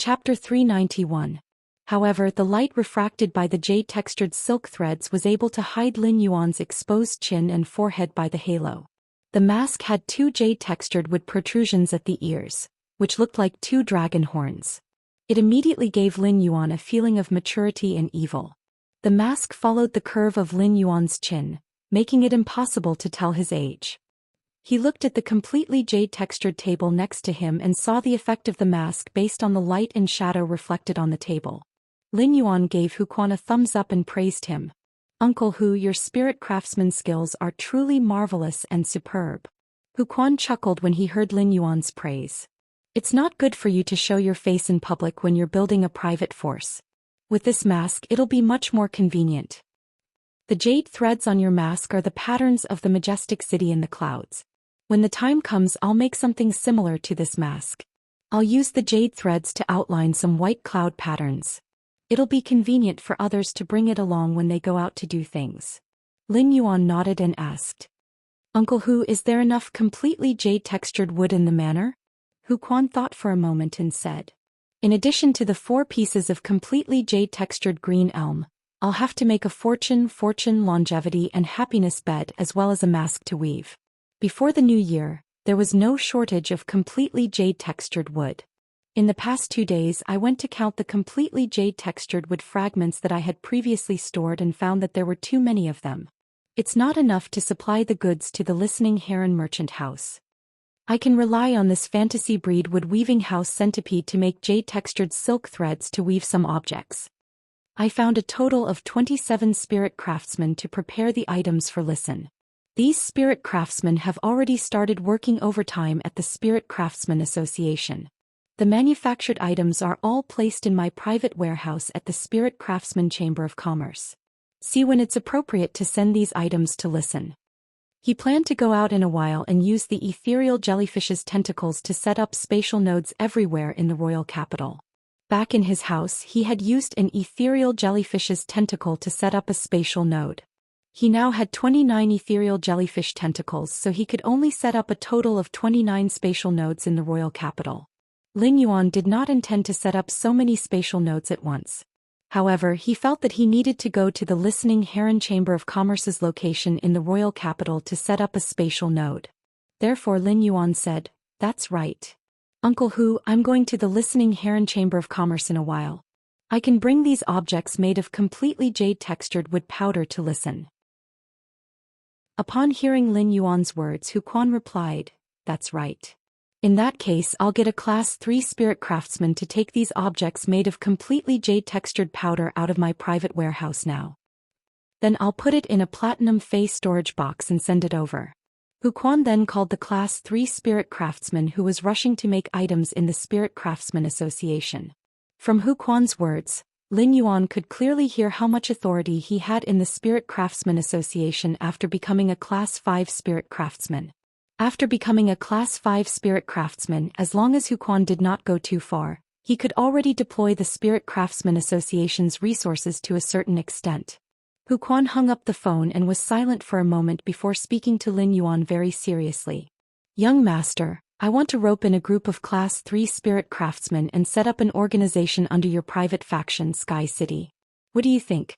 Chapter 391. However, the light refracted by the jade-textured silk threads was able to hide Lin Yuan's exposed chin and forehead by the halo. The mask had two jade-textured wood protrusions at the ears, which looked like two dragon horns. It immediately gave Lin Yuan a feeling of maturity and evil. The mask followed the curve of Lin Yuan's chin, making it impossible to tell his age. He looked at the completely jade-textured table next to him and saw the effect of the mask based on the light and shadow reflected on the table. Lin Yuan gave Hu Quan a thumbs up and praised him. "Uncle Hu, your spirit craftsman skills are truly marvelous and superb." Hu Quan chuckled when he heard Lin Yuan's praise. "It's not good for you to show your face in public when you're building a private force. With this mask it'll be much more convenient. The jade threads on your mask are the patterns of the majestic city in the clouds. When the time comes I'll make something similar to this mask. I'll use the jade threads to outline some white cloud patterns. It'll be convenient for others to bring it along when they go out to do things." Lin Yuan nodded and asked, "Uncle Hu, is there enough completely jade-textured wood in the manor?" Hu Quan thought for a moment and said, "In addition to the 4 pieces of completely jade-textured green elm, I'll have to make a fortune, longevity and happiness bed as well as a mask to weave." Before the new year, there was no shortage of completely jade-textured wood. In the past 2 days I went to count the completely jade-textured wood fragments that I had previously stored and found that there were too many of them. It's not enough to supply the goods to the Listening Heron merchant house. I can rely on this fantasy breed wood weaving house centipede to make jade-textured silk threads to weave some objects. I found a total of 27 spirit craftsmen to prepare the items for Listen. These spirit craftsmen have already started working overtime at the Spirit Craftsmen Association. The manufactured items are all placed in my private warehouse at the Spirit Craftsman Chamber of Commerce. See when it's appropriate to send these items to Listen. He planned to go out in a while and use the ethereal jellyfish's tentacles to set up spatial nodes everywhere in the royal capital. Back in his house he had used an ethereal jellyfish's tentacle to set up a spatial node. He now had 29 ethereal jellyfish tentacles, so he could only set up a total of 29 spatial nodes in the royal capital. Lin Yuan did not intend to set up so many spatial nodes at once. However, he felt that he needed to go to the Listening Heron Chamber of Commerce's location in the royal capital to set up a spatial node. Therefore Lin Yuan said, "That's right. Uncle Hu, I'm going to the Listening Heron Chamber of Commerce in a while. I can bring these objects made of completely jade-textured wood powder to Listen." Upon hearing Lin Yuan's words, Hu Quan replied, "That's right. In that case I'll get a Class 3 spirit craftsman to take these objects made of completely jade-textured powder out of my private warehouse now. Then I'll put it in a platinum phase storage box and send it over." Hu Quan then called the Class 3 spirit craftsman who was rushing to make items in the Spirit Craftsman Association. From Hu Quan's words, Lin Yuan could clearly hear how much authority he had in the Spirit Craftsman Association after becoming a Class 5 spirit craftsman. After becoming a Class 5 spirit craftsman, as long as Hu Quan did not go too far, he could already deploy the Spirit Craftsman Association's resources to a certain extent. Hu Quan hung up the phone and was silent for a moment before speaking to Lin Yuan very seriously. "Young master, I want to rope in a group of Class 3 spirit craftsmen and set up an organization under your private faction, Sky City. What do you think?"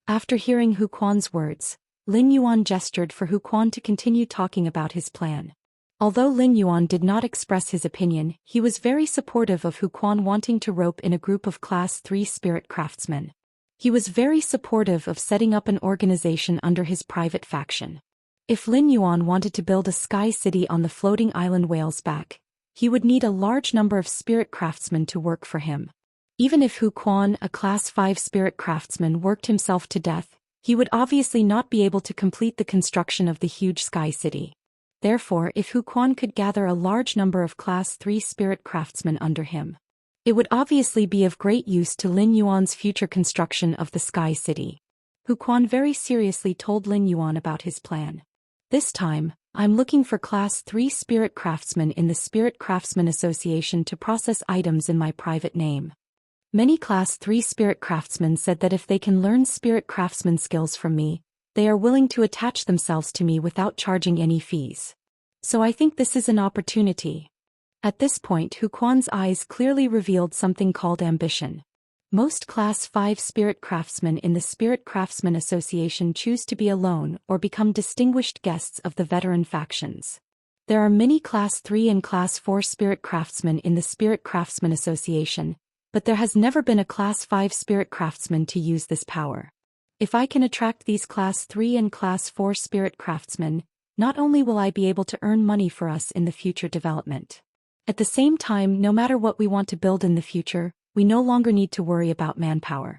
After hearing Hu Quan's words, Lin Yuan gestured for Hu Quan to continue talking about his plan. Although Lin Yuan did not express his opinion, he was very supportive of Hu Quan wanting to rope in a group of Class 3 spirit craftsmen. He was very supportive of setting up an organization under his private faction. If Lin Yuan wanted to build a sky city on the floating island Whale's Back, he would need a large number of spirit craftsmen to work for him. Even if Hu Quan, a Class 5 spirit craftsman, worked himself to death, he would obviously not be able to complete the construction of the huge sky city. Therefore, if Hu Quan could gather a large number of Class 3 spirit craftsmen under him, it would obviously be of great use to Lin Yuan's future construction of the sky city. Hu Quan very seriously told Lin Yuan about his plan. "This time, I'm looking for Class 3 spirit craftsmen in the Spirit Craftsman Association to process items in my private name. Many Class 3 spirit craftsmen said that if they can learn spirit craftsman skills from me, they are willing to attach themselves to me without charging any fees. So I think this is an opportunity." At this point Hu Quan's eyes clearly revealed something called ambition. Most Class 5 spirit craftsmen in the Spirit Craftsmen Association choose to be alone or become distinguished guests of the veteran factions. There are many Class 3 and Class 4 spirit craftsmen in the Spirit Craftsmen Association, but there has never been a Class 5 spirit craftsman to use this power. If I can attract these Class 3 and Class 4 spirit craftsmen, not only will I be able to earn money for us in the future development. At the same time, no matter what we want to build in the future, we no longer need to worry about manpower.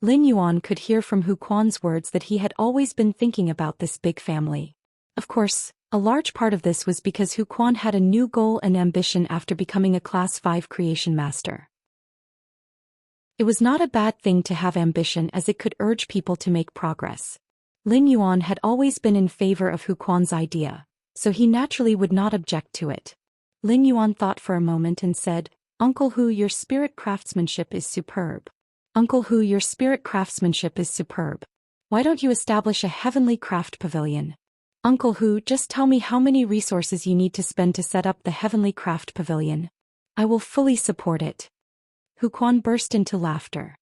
Lin Yuan could hear from Hu Quan's words that he had always been thinking about this big family. Of course, a large part of this was because Hu Quan had a new goal and ambition after becoming a Class 5 creation master. It was not a bad thing to have ambition as it could urge people to make progress. Lin Yuan had always been in favor of Hu Quan's idea, so he naturally would not object to it. Lin Yuan thought for a moment and said, "Uncle Hu, your spirit craftsmanship is superb. Uncle Hu, your spirit craftsmanship is superb. Why don't you establish a heavenly craft pavilion? Uncle Hu, just tell me how many resources you need to spend to set up the heavenly craft pavilion. I will fully support it." Hu Quan burst into laughter.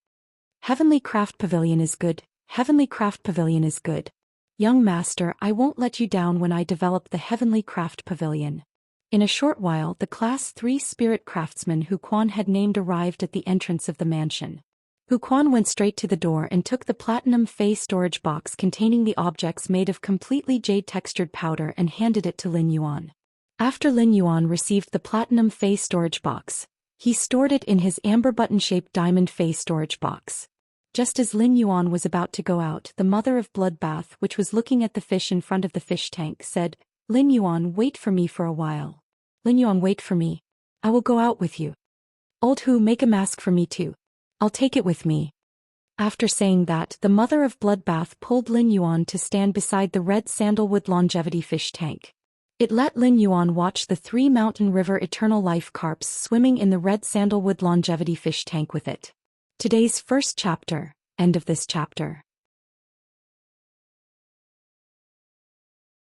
"Heavenly craft pavilion is good, heavenly craft pavilion is good. Young master, I won't let you down when I develop the heavenly craft pavilion." In a short while the Class 3 spirit craftsman Hu Quan had named arrived at the entrance of the mansion. Hu Quan went straight to the door and took the platinum fey storage box containing the objects made of completely jade-textured powder and handed it to Lin Yuan. After Lin Yuan received the platinum fey storage box, he stored it in his amber button-shaped diamond fey storage box. Just as Lin Yuan was about to go out, the mother of Bloodbath, which was looking at the fish in front of the fish tank, said, "Lin Yuan, wait for me for a while. Lin Yuan, wait for me. I will go out with you. Old Hu, make a mask for me too. I'll take it with me." After saying that, the mother of Bloodbath pulled Lin Yuan to stand beside the red sandalwood longevity fish tank. It let Lin Yuan watch the 3 Mountain River Eternal Life carps swimming in the red sandalwood longevity fish tank with it. Today's first chapter, end of this chapter.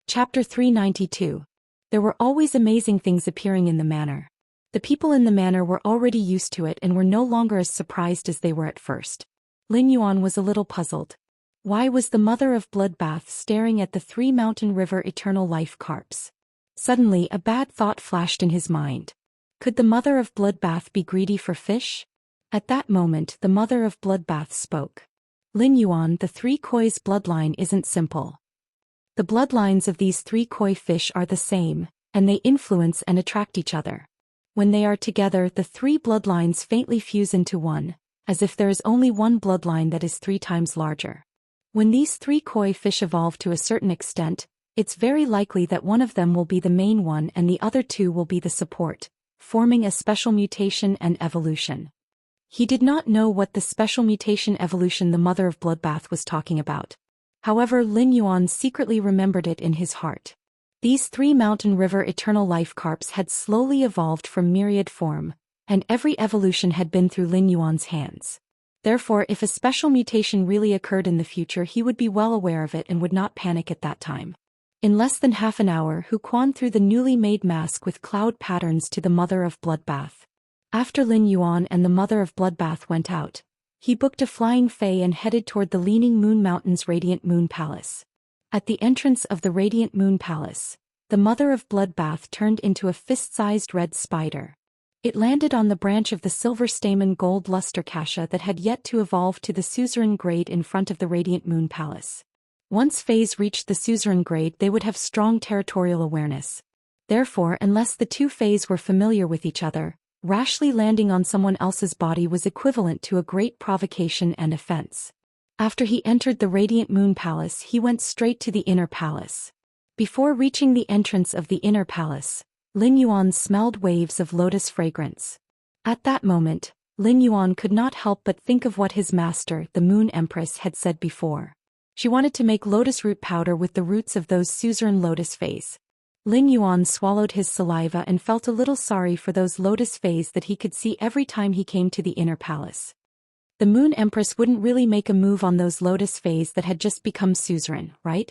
Chapter 392. There were always amazing things appearing in the manor. The people in the manor were already used to it and were no longer as surprised as they were at first. Lin Yuan was a little puzzled. Why was the mother of Bloodbath staring at the 3 Mountain River Eternal Life carps? Suddenly a bad thought flashed in his mind. Could the mother of Bloodbath be greedy for fish? At that moment the mother of Bloodbath spoke. "Lin Yuan, the 3 koi's bloodline isn't simple. The bloodlines of these 3 koi fish are the same, and they influence and attract each other. When they are together, the 3 bloodlines faintly fuse into one, as if there is only one bloodline that is 3 times larger. When these 3 koi fish evolve to a certain extent, it's very likely that one of them will be the main one and the other 2 will be the support, forming a special mutation and evolution." He did not know what the special mutation evolution the mother of Bloodbath was talking about. However, Lin Yuan secretly remembered it in his heart. These 3 Mountain River Eternal Life carps had slowly evolved from myriad form, and every evolution had been through Lin Yuan's hands. Therefore, if a special mutation really occurred in the future, he would be well aware of it and would not panic at that time. In less than half an hour, Hu Quan threw the newly made mask with cloud patterns to the mother of Bloodbath. After Lin Yuan and the mother of Bloodbath went out, he booked a flying fei and headed toward the Leaning Moon Mountain's Radiant Moon Palace. At the entrance of the Radiant Moon Palace, the mother of Bloodbath turned into a fist-sized red spider. It landed on the branch of the silver stamen gold luster cassia that had yet to evolve to the suzerain grade in front of the Radiant Moon Palace. Once feis reached the suzerain grade, they would have strong territorial awareness. Therefore, unless the 2 feis were familiar with each other, rashly landing on someone else's body was equivalent to a great provocation and offense. After he entered the Radiant Moon Palace, he went straight to the inner palace. Before reaching the entrance of the inner palace, Lin Yuan smelled waves of lotus fragrance. At that moment, Lin Yuan could not help but think of what his master, the Moon Empress, had said before. She wanted to make lotus root powder with the roots of those suzerain lotus feis. Lin Yuan swallowed his saliva and felt a little sorry for those lotus feis that he could see every time he came to the inner palace. The Moon Empress wouldn't really make a move on those lotus feis that had just become suzerain, right?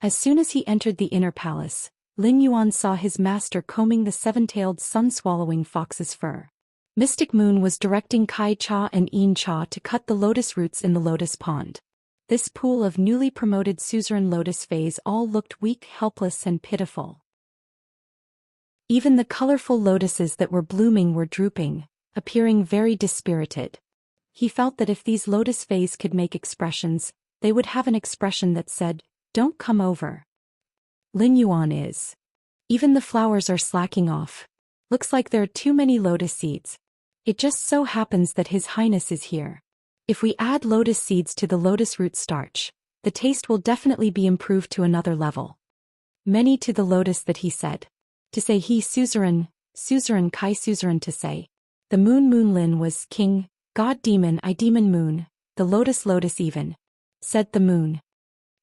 As soon as he entered the inner palace, Lin Yuan saw his master combing the seven-tailed sun-swallowing fox's fur. Mystic Moon was directing Kai Cha and Yin Cha to cut the lotus roots in the lotus pond. This pool of newly promoted suzerain lotus phase all looked weak, helpless and pitiful. Even the colorful lotuses that were blooming were drooping, appearing very dispirited. He felt that if these lotus phase could make expressions, they would have an expression that said, "Don't come over." Lin Yuan is. Even the flowers are slacking off. Looks like there are too many lotus seeds. It just so happens that His Highness is here. If we add lotus seeds to the lotus root starch, the taste will definitely be improved to another level. Many to the lotus that he said. To say he suzerain, suzerain Kai suzerain to say. The moon Lin was king, god demon I demon moon, the lotus even. Said the moon.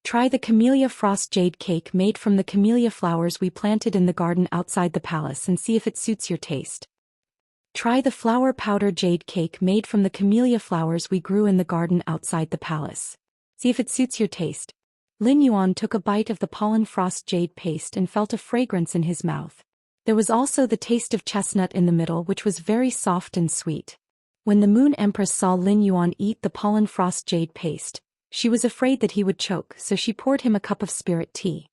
Try the camellia frost jade cake made from the camellia flowers we planted in the garden outside the palace and see if it suits your taste. Try the flower powder jade cake made from the camellia flowers we grew in the garden outside the palace. See if it suits your taste. Lin Yuan took a bite of the pollen frost jade paste and felt a fragrance in his mouth. There was also the taste of chestnut in the middle, which was very soft and sweet. When the Moon Empress saw Lin Yuan eat the pollen frost jade paste, she was afraid that he would choke, so she poured him a cup of spirit tea.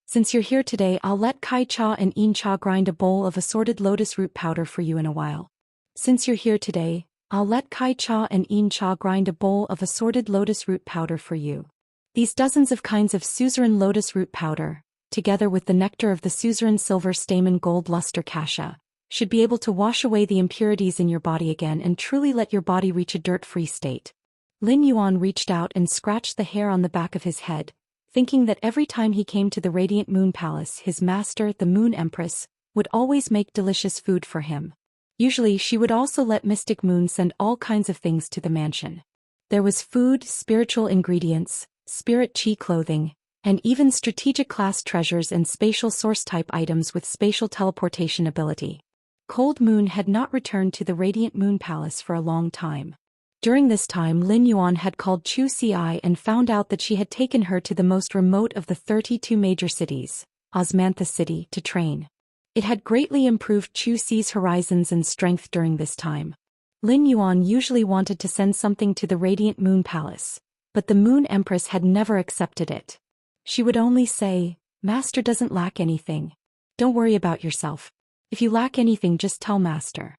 Since you're here today, I'll let Kai Cha and Yin Cha grind a bowl of assorted lotus root powder for you in a while. Since you're here today, I'll let Kai Cha and Yin Cha grind a bowl of assorted lotus root powder for you. These dozens of kinds of suzerain lotus root powder, together with the nectar of the suzerain silver stamen gold luster cassia, should be able to wash away the impurities in your body again and truly let your body reach a dirt-free state. Lin Yuan reached out and scratched the hair on the back of his head, thinking that every time he came to the Radiant Moon Palace, his master, the Moon Empress, would always make delicious food for him. Usually she would also let Mystic Moon send all kinds of things to the mansion. There was food, spiritual ingredients, spirit chi clothing, and even strategic class treasures and spatial source type items with spatial teleportation ability. Cold Moon had not returned to the Radiant Moon Palace for a long time. During this time, Lin Yuan had called Chu Xi and found out that she had taken her to the most remote of the 32 major cities, Osmanthus City, to train. It had greatly improved Chu Xi's horizons and strength during this time. Lin Yuan usually wanted to send something to the Radiant Moon Palace, but the Moon Empress had never accepted it. She would only say, "Master doesn't lack anything. Don't worry about yourself. If you lack anything, just tell Master."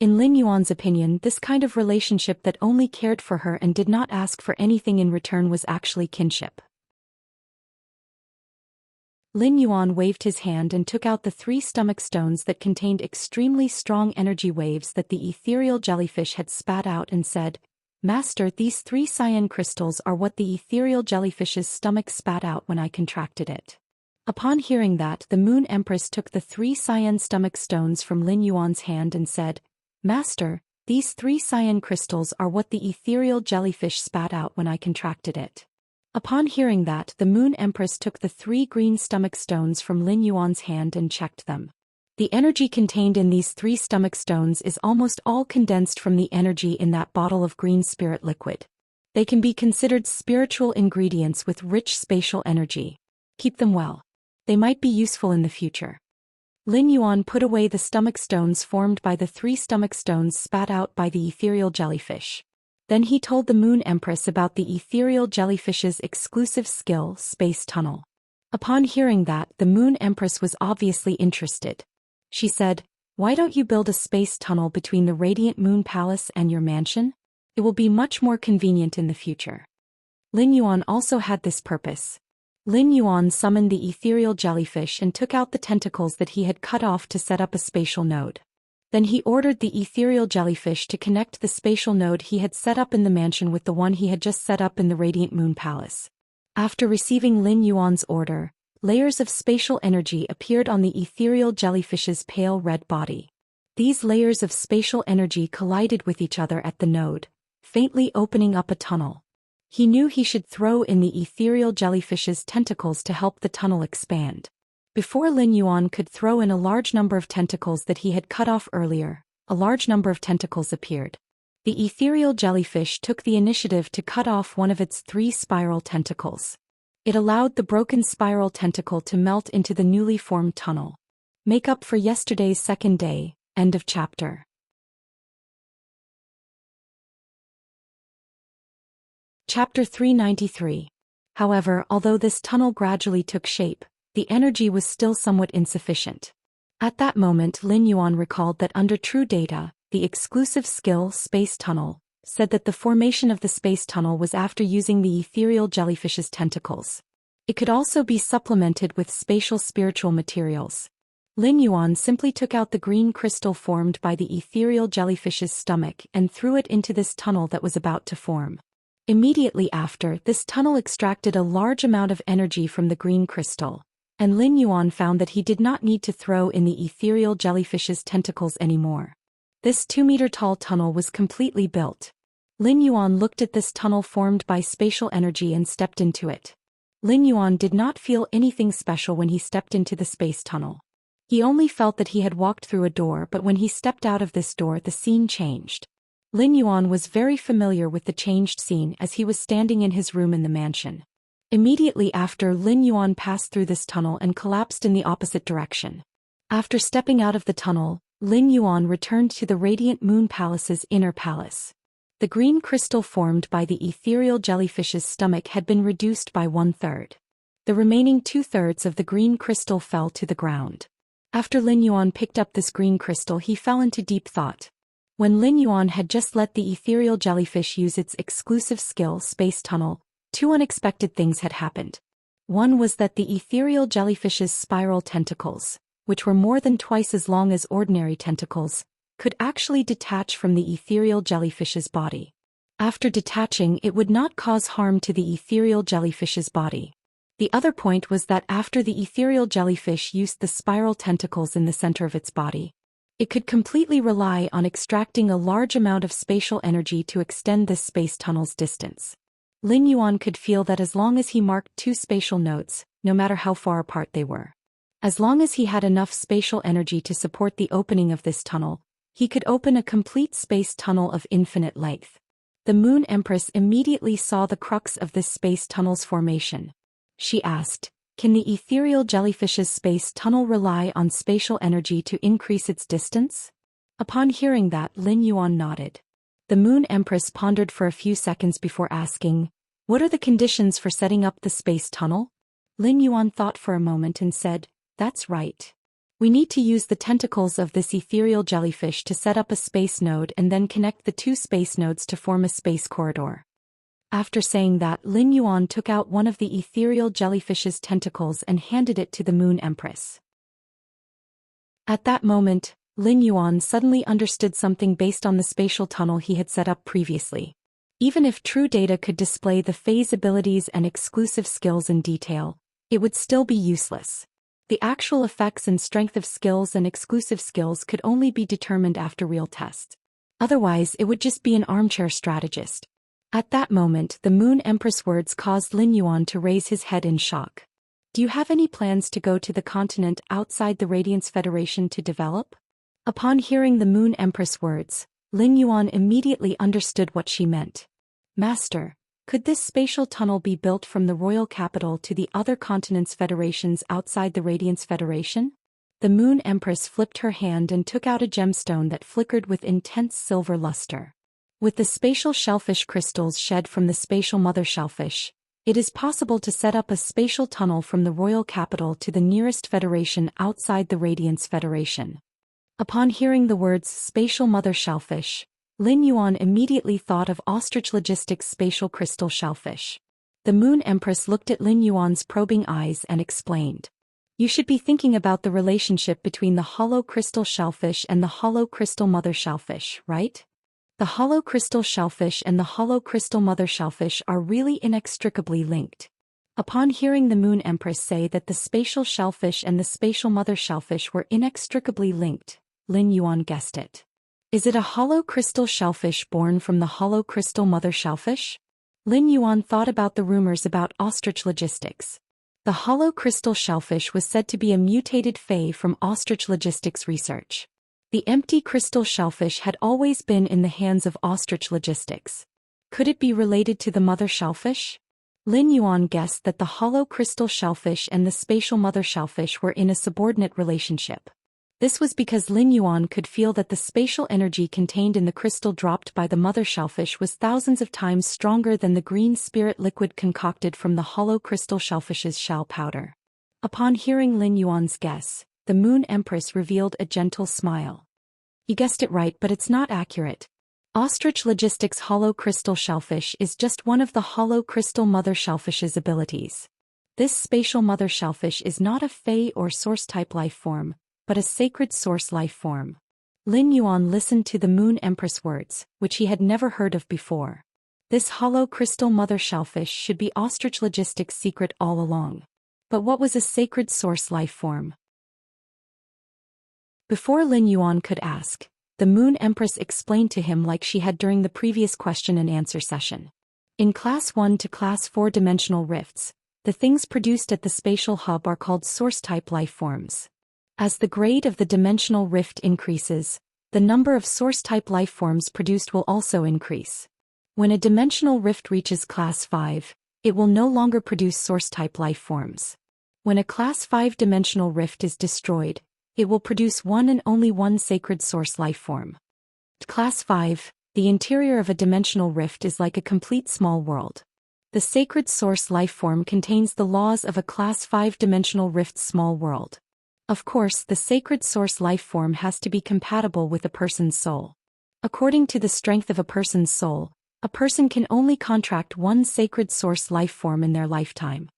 In Lin Yuan's opinion, this kind of relationship that only cared for her and did not ask for anything in return was actually kinship. Lin Yuan waved his hand and took out the 3 stomach stones that contained extremely strong energy waves that the ethereal jellyfish had spat out and said, "Master, these 3 cyan crystals are what the ethereal jellyfish's stomach spat out when I contracted it." Upon hearing that, the Moon Empress took the 3 cyan stomach stones from Lin Yuan's hand and said, "Master, these 3 cyan crystals are what the ethereal jellyfish spat out when I contracted it." Upon hearing that, the Moon Empress took the 3 green stomach stones from Lin Yuan's hand and checked them. The energy contained in these 3 stomach stones is almost all condensed from the energy in that bottle of green spirit liquid. They can be considered spiritual ingredients with rich spatial energy. Keep them well. They might be useful in the future. Lin Yuan put away the stomach stones formed by the 3 stomach stones spat out by the ethereal jellyfish. Then he told the Moon Empress about the ethereal jellyfish's exclusive skill, Space Tunnel. Upon hearing that, the Moon Empress was obviously interested. She said, "Why don't you build a space tunnel between the Radiant Moon Palace and your mansion? It will be much more convenient in the future." Lin Yuan also had this purpose. Lin Yuan summoned the ethereal jellyfish and took out the tentacles that he had cut off to set up a spatial node. Then he ordered the ethereal jellyfish to connect the spatial node he had set up in the mansion with the one he had just set up in the Radiant Moon Palace. After receiving Lin Yuan's order, layers of spatial energy appeared on the ethereal jellyfish's pale red body. These layers of spatial energy collided with each other at the node, faintly opening up a tunnel. He knew he should throw in the ethereal jellyfish's tentacles to help the tunnel expand. Before Lin Yuan could throw in a large number of tentacles that he had cut off earlier, a large number of tentacles appeared. The ethereal jellyfish took the initiative to cut off one of its 3 spiral tentacles. It allowed the broken spiral tentacle to melt into the newly formed tunnel. Make up for yesterday's second day. End of chapter. Chapter 393. However, although this tunnel gradually took shape, the energy was still somewhat insufficient. At that moment Lin Yuan recalled that under true data, the exclusive skill Space Tunnel said that the formation of the space tunnel was after using the ethereal jellyfish's tentacles. It could also be supplemented with spatial spiritual materials. Lin Yuan simply took out the green crystal formed by the ethereal jellyfish's stomach and threw it into this tunnel that was about to form. Immediately after, this tunnel extracted a large amount of energy from the green crystal, and Lin Yuan found that he did not need to throw in the ethereal jellyfish's tentacles anymore. This 2-meter-tall tunnel was completely built. Lin Yuan looked at this tunnel formed by spatial energy and stepped into it. Lin Yuan did not feel anything special when he stepped into the space tunnel. He only felt that he had walked through a door, but when he stepped out of this door the scene changed. Lin Yuan was very familiar with the changed scene as he was standing in his room in the mansion. Immediately after, Lin Yuan passed through this tunnel and collapsed in the opposite direction. After stepping out of the tunnel, Lin Yuan returned to the Radiant Moon Palace's inner palace. The green crystal formed by the ethereal jellyfish's stomach had been reduced by 1/3. The remaining 2/3 of the green crystal fell to the ground. After Lin Yuan picked up this green crystal, he fell into deep thought. When Lin Yuan had just let the ethereal jellyfish use its exclusive skill Space Tunnel, two unexpected things had happened. One was that the ethereal jellyfish's spiral tentacles, which were more than twice as long as ordinary tentacles, could actually detach from the ethereal jellyfish's body. After detaching, it would not cause harm to the ethereal jellyfish's body. The other point was that after the ethereal jellyfish used the spiral tentacles in the center of its body, it could completely rely on extracting a large amount of spatial energy to extend this space tunnel's distance. Lin Yuan could feel that as long as he marked 2 spatial nodes, no matter how far apart they were, as long as he had enough spatial energy to support the opening of this tunnel, he could open a complete space tunnel of infinite length. The Moon Empress immediately saw the crux of this space tunnel's formation. She asked, "Can the ethereal jellyfish's space tunnel rely on spatial energy to increase its distance?" Upon hearing that, Lin Yuan nodded. The Moon Empress pondered for a few seconds before asking, "What are the conditions for setting up the space tunnel?" Lin Yuan thought for a moment and said, "That's right. We need to use the tentacles of this ethereal jellyfish to set up a space node and then connect the 2 space nodes to form a space corridor." After saying that, Lin Yuan took out one of the ethereal jellyfish's tentacles and handed it to the Moon Empress. At that moment, Lin Yuan suddenly understood something based on the spatial tunnel he had set up previously. Even if true data could display the phase abilities and exclusive skills in detail, it would still be useless. The actual effects and strength of skills and exclusive skills could only be determined after real tests. Otherwise, it would just be an armchair strategist. At that moment, the Moon Empress' words caused Lin Yuan to raise his head in shock. "Do you have any plans to go to the continent outside the Radiance Federation to develop?" Upon hearing the Moon Empress' words, Lin Yuan immediately understood what she meant. "Master, could this spatial tunnel be built from the royal capital to the other continents' federations outside the Radiance Federation?" The Moon Empress flipped her hand and took out a gemstone that flickered with intense silver luster. With the spatial shellfish crystals shed from the spatial mother shellfish, it is possible to set up a spatial tunnel from the royal capital to the nearest federation outside the Radiance Federation. Upon hearing the words spatial mother shellfish, Lin Yuan immediately thought of Ostrich Logistics' spatial crystal shellfish. The Moon Empress looked at Lin Yuan's probing eyes and explained, "You should be thinking about the relationship between the hollow crystal shellfish and the hollow crystal mother shellfish, right? The hollow crystal shellfish and the hollow crystal mother shellfish are really inextricably linked." Upon hearing the Moon Empress say that the spatial shellfish and the spatial mother shellfish were inextricably linked, Lin Yuan guessed it. Is it a hollow crystal shellfish born from the hollow crystal mother shellfish? Lin Yuan thought about the rumors about Ostrich Logistics. The hollow crystal shellfish was said to be a mutated fae from Ostrich Logistics research. The empty crystal shellfish had always been in the hands of Ostrich Logistics. Could it be related to the mother shellfish? Lin Yuan guessed that the hollow crystal shellfish and the spatial mother shellfish were in a subordinate relationship. This was because Lin Yuan could feel that the spatial energy contained in the crystal dropped by the mother shellfish was thousands of times stronger than the green spirit liquid concocted from the hollow crystal shellfish's shell powder. Upon hearing Lin Yuan's guess, the Moon Empress revealed a gentle smile. You guessed it right, but it's not accurate. Ostrich Logistics hollow crystal shellfish is just one of the hollow crystal mother shellfish's abilities. This spatial mother shellfish is not a Fey or source-type life form, but a sacred source life form. Lin Yuan listened to the Moon Empress words, which he had never heard of before. This hollow crystal mother shellfish should be Ostrich Logistics' secret all along. But what was a sacred source life form? Before Lin Yuan could ask, the Moon Empress explained to him like she had during the previous question and answer session. In Class 1 to Class 4 dimensional rifts, the things produced at the spatial hub are called source-type life forms. As the grade of the dimensional rift increases, the number of source-type life forms produced will also increase. When a dimensional rift reaches Class 5, it will no longer produce source-type life forms. When a Class 5 dimensional rift is destroyed, it will produce one and only one sacred source life form. Class 5, the interior of a dimensional rift is like a complete small world. The sacred source life form contains the laws of a Class 5 dimensional rift's small world. Of course, the sacred source life form has to be compatible with a person's soul. According to the strength of a person's soul, a person can only contract one sacred source life form in their lifetime.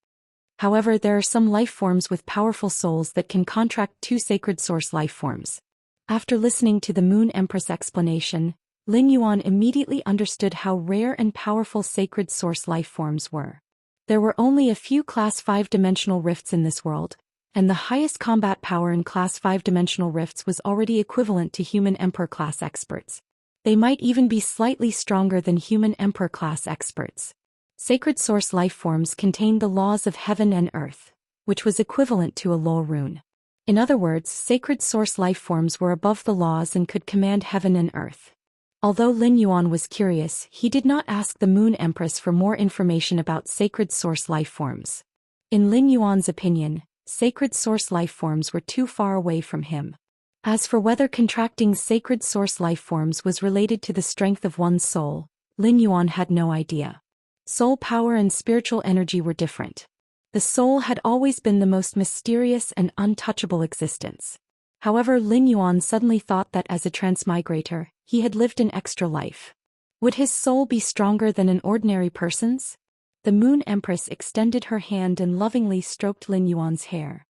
However, there are some life forms with powerful souls that can contract two sacred source life forms. After listening to the Moon Empress explanation, Lin Yuan immediately understood how rare and powerful sacred source life forms were. There were only a few Class 5 dimensional rifts in this world, and the highest combat power in Class 5 dimensional rifts was already equivalent to human Emperor class experts. They might even be slightly stronger than human Emperor class experts. Sacred source life forms contained the laws of heaven and earth, which was equivalent to a law rune. In other words, sacred source life forms were above the laws and could command heaven and earth. Although Lin Yuan was curious, he did not ask the Moon Empress for more information about sacred source life forms. In Lin Yuan's opinion, sacred source life forms were too far away from him. As for whether contracting sacred source life forms was related to the strength of one's soul, Lin Yuan had no idea. Soul power and spiritual energy were different. The soul had always been the most mysterious and untouchable existence. However, Lin Yuan suddenly thought that as a transmigrator, he had lived an extra life. Would his soul be stronger than an ordinary person's? The Moon Empress extended her hand and lovingly stroked Lin Yuan's hair.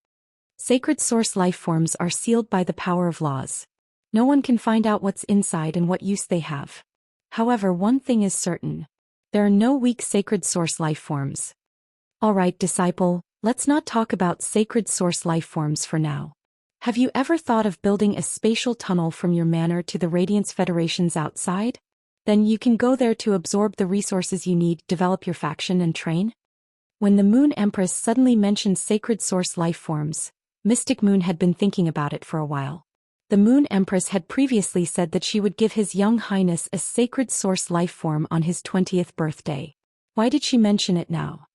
Sacred source life forms are sealed by the power of laws. No one can find out what's inside and what use they have. However, one thing is certain. There are no weak sacred source life forms. Alright, disciple, let's not talk about sacred source life forms for now. Have you ever thought of building a spatial tunnel from your manor to the Radiance Federation's outside? Then you can go there to absorb the resources you need, develop your faction and train? When the Moon Empress suddenly mentioned sacred source life forms, Mystic Moon had been thinking about it for a while. The Moon Empress had previously said that she would give His Young Highness a sacred source life form on his 20th birthday. Why did she mention it now?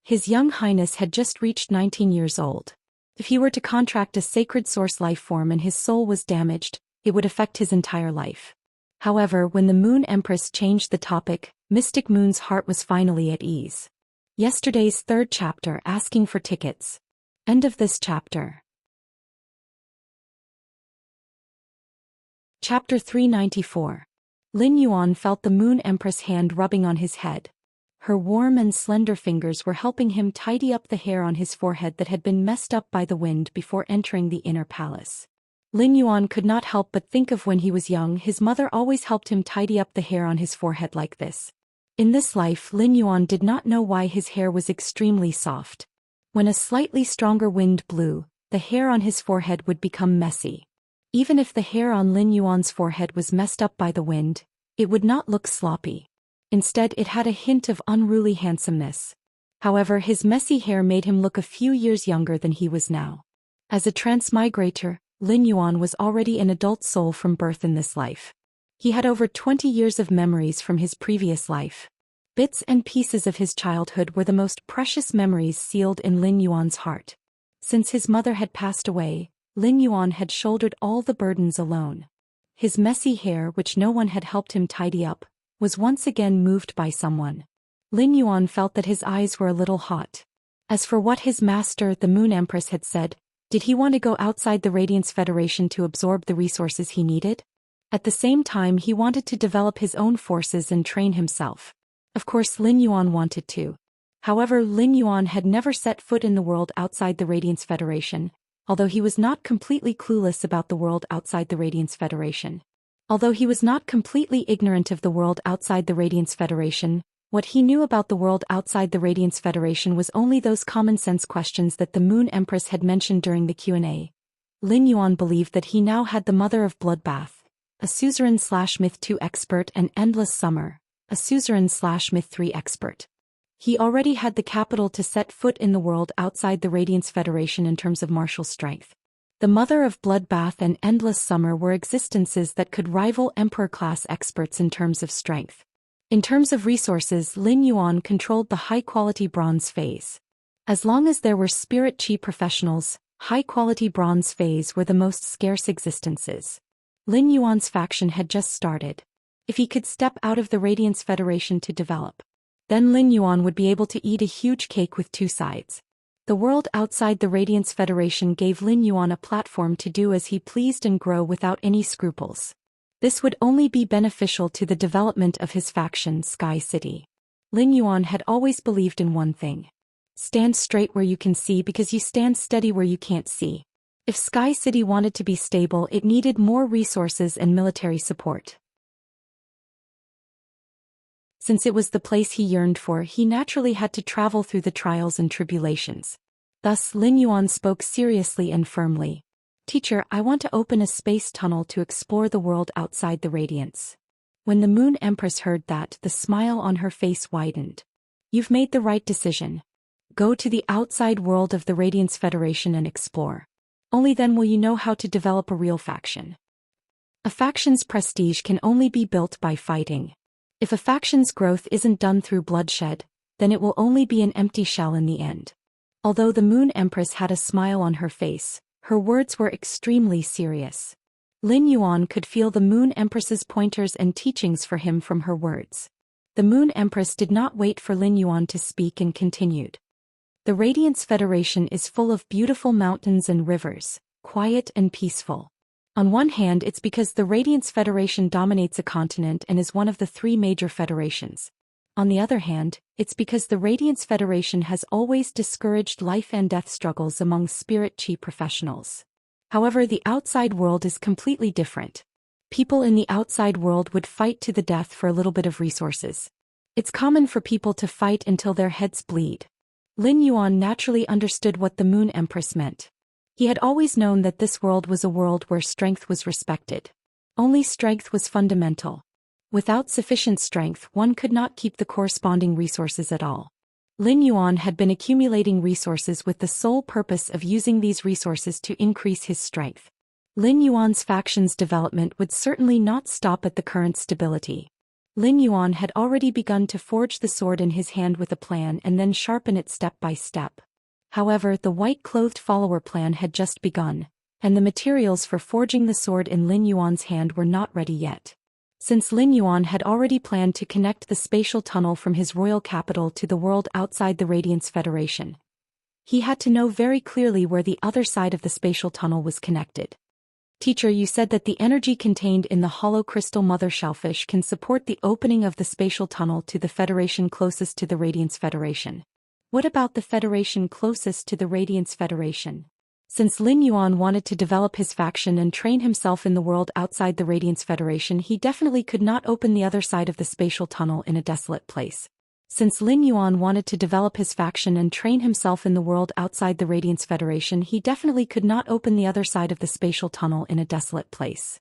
His Young Highness had just reached 19 years old. If he were to contract a sacred source life form and his soul was damaged, it would affect his entire life. However, when the Moon Empress changed the topic, Mystic Moon's heart was finally at ease. Yesterday's third chapter, asking for tickets. End of this chapter. Chapter 394. Lin Yuan felt the Moon Empress' hand rubbing on his head. Her warm and slender fingers were helping him tidy up the hair on his forehead that had been messed up by the wind before entering the inner palace. Lin Yuan could not help but think of when he was young, his mother always helped him tidy up the hair on his forehead like this. In this life, Lin Yuan did not know why his hair was extremely soft. When a slightly stronger wind blew, the hair on his forehead would become messy. Even if the hair on Lin Yuan's forehead was messed up by the wind, it would not look sloppy. Instead, it had a hint of unruly handsomeness. However, his messy hair made him look a few years younger than he was now. As a transmigrator, Lin Yuan was already an adult soul from birth in this life. He had over 20 years of memories from his previous life. Bits and pieces of his childhood were the most precious memories sealed in Lin Yuan's heart. Since his mother had passed away, Lin Yuan had shouldered all the burdens alone. His messy hair, which no one had helped him tidy up, was once again moved by someone. Lin Yuan felt that his eyes were a little hot. As for what his master, the Moon Empress, had said, did he want to go outside the Radiance Federation to absorb the resources he needed? At the same time, he wanted to develop his own forces and train himself. Of course, Lin Yuan wanted to. However, Lin Yuan had never set foot in the world outside the Radiance Federation, although he was not completely clueless about the world outside the Radiance Federation. Although he was not completely ignorant of the world outside the Radiance Federation, what he knew about the world outside the Radiance Federation was only those common-sense questions that the Moon Empress had mentioned during the Q&A. Lin Yuan believed that he now had the Mother of Bloodbath, a Suzerain/Myth 2 expert, and Endless Summer, a Suzerain/Myth 3 expert. He already had the capital to set foot in the world outside the Radiance Federation in terms of martial strength. The Mother of Bloodbath and Endless Summer were existences that could rival Emperor-class experts in terms of strength. In terms of resources, Lin Yuan controlled the high-quality bronze phase. As long as there were spirit chi professionals, high-quality bronze phase were the most scarce existences. Lin Yuan's faction had just started. If he could step out of the Radiance Federation to develop, then Lin Yuan would be able to eat a huge cake with two sides. The world outside the Radiance Federation gave Lin Yuan a platform to do as he pleased and grow without any scruples. This would only be beneficial to the development of his faction, Sky City. Lin Yuan had always believed in one thing. Stand straight where you can see because you stand steady where you can't see. If Sky City wanted to be stable, it needed more resources and military support. Since it was the place he yearned for, he naturally had to travel through the trials and tribulations. Thus, Lin Yuan spoke seriously and firmly. Teacher, I want to open a space tunnel to explore the world outside the Radiance. When the Moon Empress heard that, the smile on her face widened. You've made the right decision. Go to the outside world of the Radiance Federation and explore. Only then will you know how to develop a real faction. A faction's prestige can only be built by fighting. If a faction's growth isn't done through bloodshed, then it will only be an empty shell in the end. Although the Moon Empress had a smile on her face, her words were extremely serious. Lin Yuan could feel the Moon Empress's pointers and teachings for him from her words. The Moon Empress did not wait for Lin Yuan to speak and continued. The Radiance Federation is full of beautiful mountains and rivers, quiet and peaceful. On one hand, it's because the Radiance Federation dominates a continent and is one of the three major federations. On the other hand, it's because the Radiance Federation has always discouraged life and death struggles among spirit chi professionals. However, the outside world is completely different. People in the outside world would fight to the death for a little bit of resources. It's common for people to fight until their heads bleed. Lin Yuan naturally understood what the Moon Empress meant. He had always known that this world was a world where strength was respected. Only strength was fundamental. Without sufficient strength, one could not keep the corresponding resources at all. Lin Yuan had been accumulating resources with the sole purpose of using these resources to increase his strength. Lin Yuan's faction's development would certainly not stop at the current stability. Lin Yuan had already begun to forge the sword in his hand with a plan and then sharpen it step by step. However, the white-clothed follower plan had just begun, and the materials for forging the sword in Lin Yuan's hand were not ready yet. Since Lin Yuan had already planned to connect the spatial tunnel from his royal capital to the world outside the Radiance Federation, he had to know very clearly where the other side of the spatial tunnel was connected. Teacher, you said that the energy contained in the hollow crystal mother shellfish can support the opening of the spatial tunnel to the Federation closest to the Radiance Federation. What about the Federation closest to the Radiance Federation? Since Lin Yuan wanted to develop his faction and train himself in the world outside the Radiance Federation, he definitely could not open the other side of the spatial tunnel in a desolate place. Since Lin Yuan wanted to develop his faction and train himself in the world outside the Radiance Federation, he definitely could not open the other side of the spatial tunnel in a desolate place.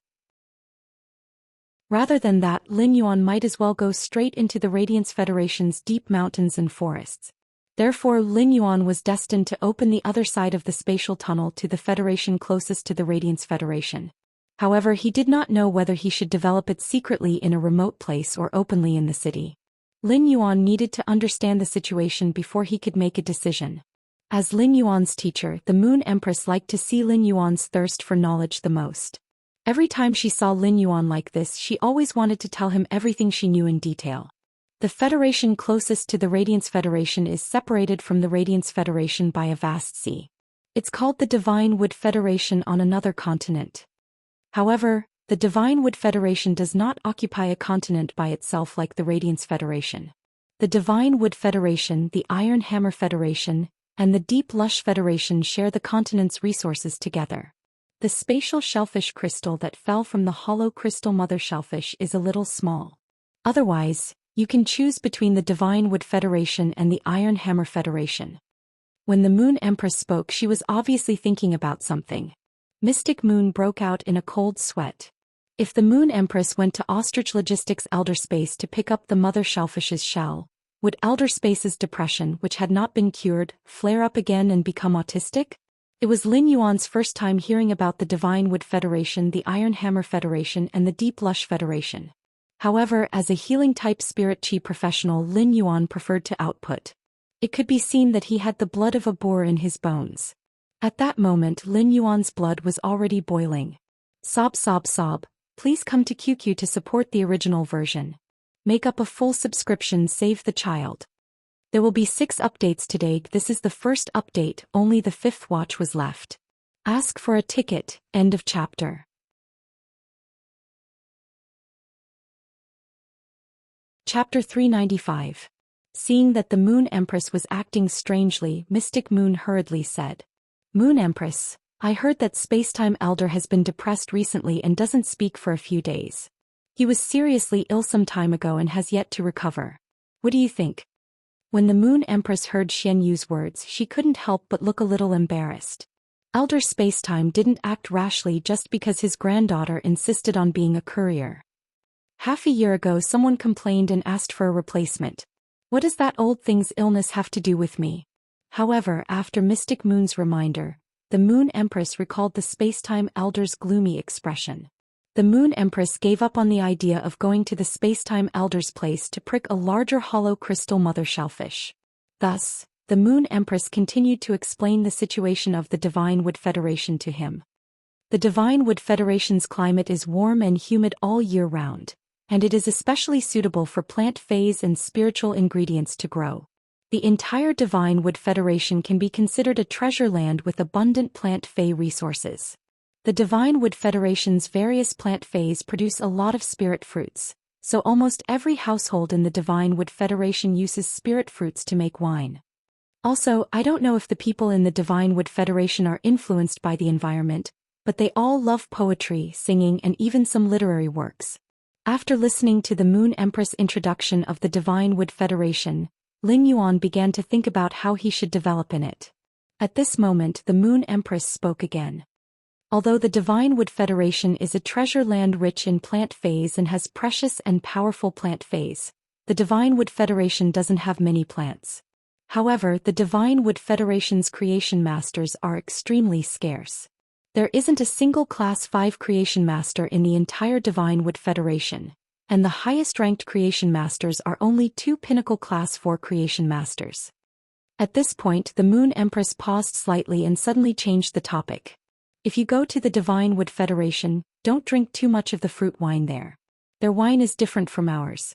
Rather than that, Lin Yuan might as well go straight into the Radiance Federation's deep mountains and forests. Therefore, Lin Yuan was destined to open the other side of the spatial tunnel to the Federation closest to the Radiance Federation. However, he did not know whether he should develop it secretly in a remote place or openly in the city. Lin Yuan needed to understand the situation before he could make a decision. As Lin Yuan's teacher, the Moon Empress liked to see Lin Yuan's thirst for knowledge the most. Every time she saw Lin Yuan like this, she always wanted to tell him everything she knew in detail. The Federation closest to the Radiance Federation is separated from the Radiance Federation by a vast sea. It's called the Divine Wood Federation on another continent. However, the Divine Wood Federation does not occupy a continent by itself like the Radiance Federation. The Divine Wood Federation, the Iron Hammer Federation, and the Deep Lush Federation share the continent's resources together. The spatial shellfish crystal that fell from the hollow crystal mother shellfish is a little small. Otherwise, you can choose between the Divine Wood Federation and the Iron Hammer Federation. When the Moon Empress spoke, she was obviously thinking about something. Mystic Moon broke out in a cold sweat. If the Moon Empress went to Ostrich Logistics Elder Space to pick up the mother shellfish's shell, would Elder Space's depression, which had not been cured, flare up again and become autistic? It was Lin Yuan's first time hearing about the Divine Wood Federation, the Iron Hammer Federation, and the Deep Lush Federation. However, as a healing-type spirit chi professional, Lin Yuan preferred to output. It could be seen that he had the blood of a boar in his bones. At that moment, Lin Yuan's blood was already boiling. Sob sob sob, please come to QQ to support the original version. Make up a full subscription, save the child. There will be 6 updates today. This is the first update, only the 5th watch was left. Ask for a ticket, end of chapter. Chapter 395. Seeing that the Moon Empress was acting strangely, Mystic Moon hurriedly said, Moon Empress, I heard that Spacetime Elder has been depressed recently and doesn't speak for a few days. He was seriously ill some time ago and has yet to recover. What do you think? When the Moon Empress heard Xian Yu's words, she couldn't help but look a little embarrassed. Elder Spacetime didn't act rashly just because his granddaughter insisted on being a courier. Half a year ago someone complained and asked for a replacement. What does that old thing's illness have to do with me? However, after Mystic Moon's reminder, the Moon Empress recalled the Spacetime Elder's gloomy expression. The Moon Empress gave up on the idea of going to the Spacetime Elder's place to prick a larger hollow crystal mother shellfish. Thus, the Moon Empress continued to explain the situation of the Divine Wood Federation to him. The Divine Wood Federation's climate is warm and humid all year round, and it is especially suitable for plant phase and spiritual ingredients to grow. The entire Divine Wood Federation can be considered a treasure land with abundant plant fae resources. The Divine Wood Federation's various plant faes produce a lot of spirit fruits, so almost every household in the Divine Wood Federation uses spirit fruits to make wine. Also, I don't know if the people in the Divine Wood Federation are influenced by the environment, but they all love poetry, singing, and even some literary works. After listening to the Moon Empress introduction of the Divine Wood Federation, Lin Yuan began to think about how he should develop in it. At this moment, the Moon Empress spoke again. Although the Divine Wood Federation is a treasure land rich in plant phase and has precious and powerful plant phase, the Divine Wood Federation doesn't have many plants. However, the Divine Wood Federation's creation masters are extremely scarce. There isn't a single Class 5 creation master in the entire Divine Wood Federation, and the highest-ranked creation masters are only 2 Pinnacle Class 4 creation masters. At this point, the Moon Empress paused slightly and suddenly changed the topic. If you go to the Divine Wood Federation, don't drink too much of the fruit wine there. Their wine is different from ours.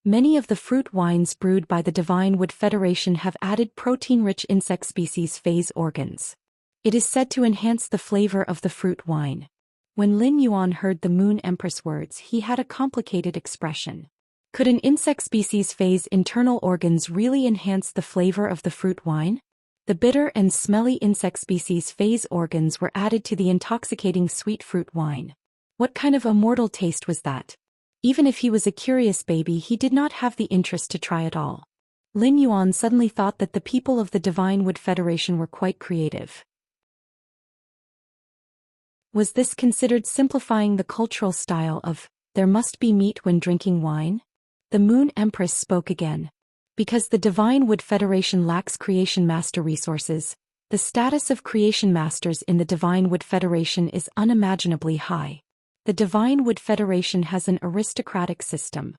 Many of the fruit wines brewed by the Divine Wood Federation have added protein-rich insect species phase organs. It is said to enhance the flavor of the fruit wine. When Lin Yuan heard the Moon Empress words, he had a complicated expression. Could an insect species phase internal organs really enhance the flavor of the fruit wine? The bitter and smelly insect species phase organs were added to the intoxicating sweet fruit wine. What kind of immortal taste was that? Even if he was a curious baby, he did not have the interest to try at all. Lin Yuan suddenly thought that the people of the Divine Wood Federation were quite creative. Was this considered simplifying the cultural style of, there must be meat when drinking wine? The Moon Empress spoke again. Because the Divine Wood Federation lacks creation master resources, the status of creation masters in the Divine Wood Federation is unimaginably high. The Divine Wood Federation has an aristocratic system.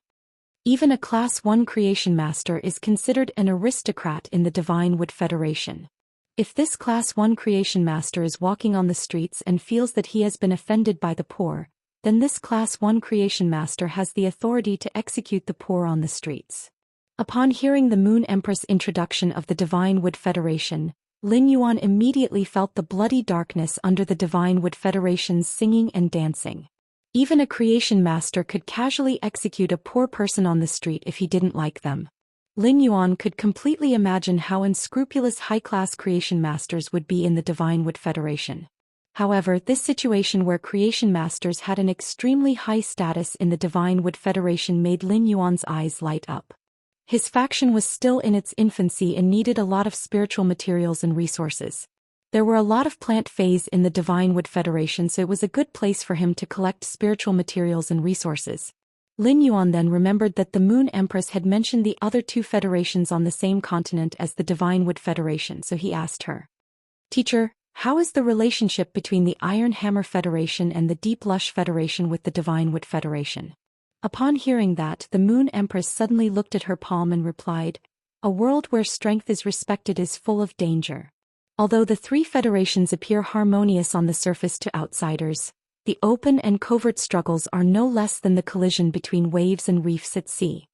Even a Class 1 Creation Master is considered an aristocrat in the Divine Wood Federation. If this Class 1 Creation Master is walking on the streets and feels that he has been offended by the poor, then this Class 1 Creation Master has the authority to execute the poor on the streets. Upon hearing the Moon Empress' introduction of the Divine Wood Federation, Lin Yuan immediately felt the bloody darkness under the Divine Wood Federation's singing and dancing. Even a Creation Master could casually execute a poor person on the street if he didn't like them. Lin Yuan could completely imagine how unscrupulous high-class Creation Masters would be in the Divine Wood Federation. However, this situation where Creation Masters had an extremely high status in the Divine Wood Federation made Lin Yuan's eyes light up. His faction was still in its infancy and needed a lot of spiritual materials and resources. There were a lot of plant phase in the Divine Wood Federation, so it was a good place for him to collect spiritual materials and resources. Lin Yuan then remembered that the Moon Empress had mentioned the other two federations on the same continent as the Divine Wood Federation, so he asked her, "Teacher, how is the relationship between the Iron Hammer Federation and the Deep Lush Federation with the Divine Wood Federation?" Upon hearing that, the Moon Empress suddenly looked at her palm and replied, "A world where strength is respected is full of danger." Although the three federations appear harmonious on the surface to outsiders, the open and covert struggles are no less than the collision between waves and reefs at sea.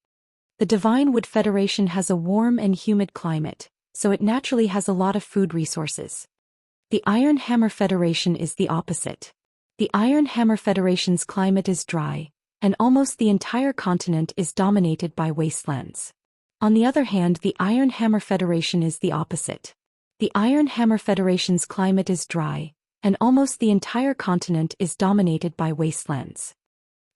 The Divine Wood Federation has a warm and humid climate, so it naturally has a lot of food resources. The Iron Hammer Federation is the opposite. The Iron Hammer Federation's climate is dry, and almost the entire continent is dominated by wastelands. On the other hand, the Iron Hammer Federation is the opposite. The Iron Hammer Federation's climate is dry, and almost the entire continent is dominated by wastelands.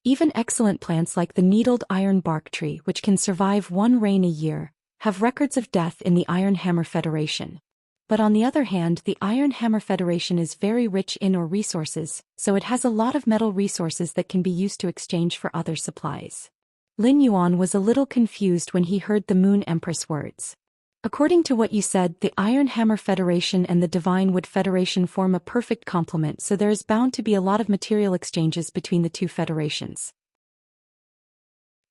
Even excellent plants like the needled iron bark tree, which can survive one rain a year, have records of death in the Iron Hammer Federation. But on the other hand, the Iron Hammer Federation is very rich in ore resources, so it has a lot of metal resources that can be used to exchange for other supplies. Lin Yuan was a little confused when he heard the Moon Empress words. "According to what you said, the Iron Hammer Federation and the Divine Wood Federation form a perfect complement, so there is bound to be a lot of material exchanges between the two federations.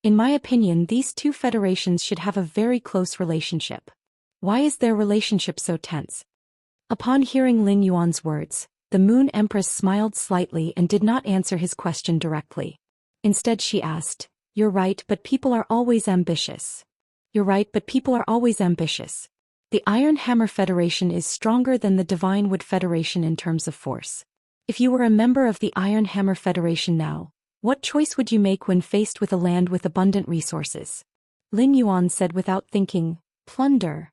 In my opinion, these two federations should have a very close relationship. Why is their relationship so tense?" Upon hearing Lin Yuan's words, the Moon Empress smiled slightly and did not answer his question directly. Instead she asked, "You're right, but people are always ambitious. You're right, but people are always ambitious. The Iron Hammer Federation is stronger than the Divine Wood Federation in terms of force. If you were a member of the Iron Hammer Federation now, what choice would you make when faced with a land with abundant resources?" Lin Yuan said without thinking, "Plunder."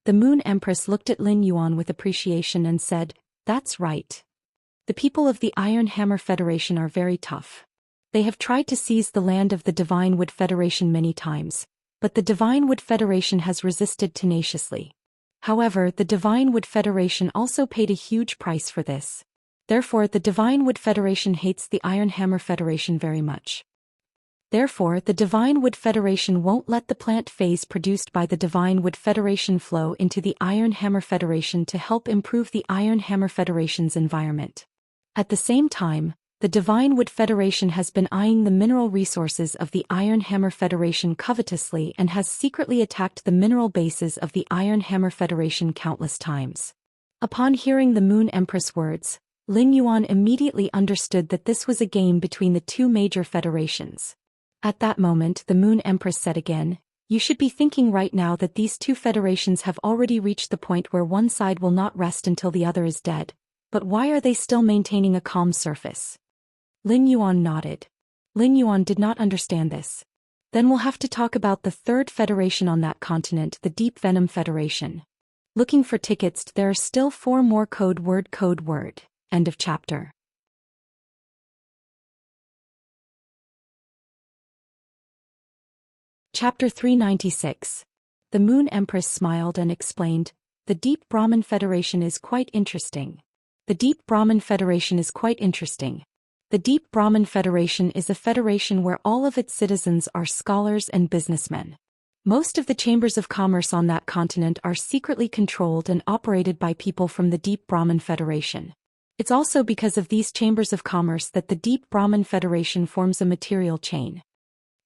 The Moon Empress looked at Lin Yuan with appreciation and said, "That's right. The people of the Iron Hammer Federation are very tough. They have tried to seize the land of the Divine Wood Federation many times, but the Divine Wood Federation has resisted tenaciously. However, the Divine Wood Federation also paid a huge price for this. Therefore, the Divine Wood Federation hates the Iron Hammer Federation very much. Therefore, the Divine Wood Federation won't let the plant phase produced by the Divine Wood Federation flow into the Iron Hammer Federation to help improve the Iron Hammer Federation's environment. At the same time, the Divine Wood Federation has been eyeing the mineral resources of the Iron Hammer Federation covetously and has secretly attacked the mineral bases of the Iron Hammer Federation countless times." Upon hearing the Moon Empress words, Lin Yuan immediately understood that this was a game between the two major federations. At that moment, the Moon Empress said again, "You should be thinking right now that these two federations have already reached the point where one side will not rest until the other is dead. But why are they still maintaining a calm surface?" Lin Yuan nodded. Lin Yuan did not understand this. "Then we'll have to talk about the third federation on that continent, the Deep Venom Federation. Looking for tickets, there are still 4 more code word. End of chapter. Chapter 396. The Moon Empress smiled and explained, "The Deep Brahman Federation is quite interesting. The Deep Brahman Federation is quite interesting. The Deep Brahman Federation is a federation where all of its citizens are scholars and businessmen. Most of the chambers of commerce on that continent are secretly controlled and operated by people from the Deep Brahman Federation. It's also because of these chambers of commerce that the Deep Brahman Federation forms a material chain.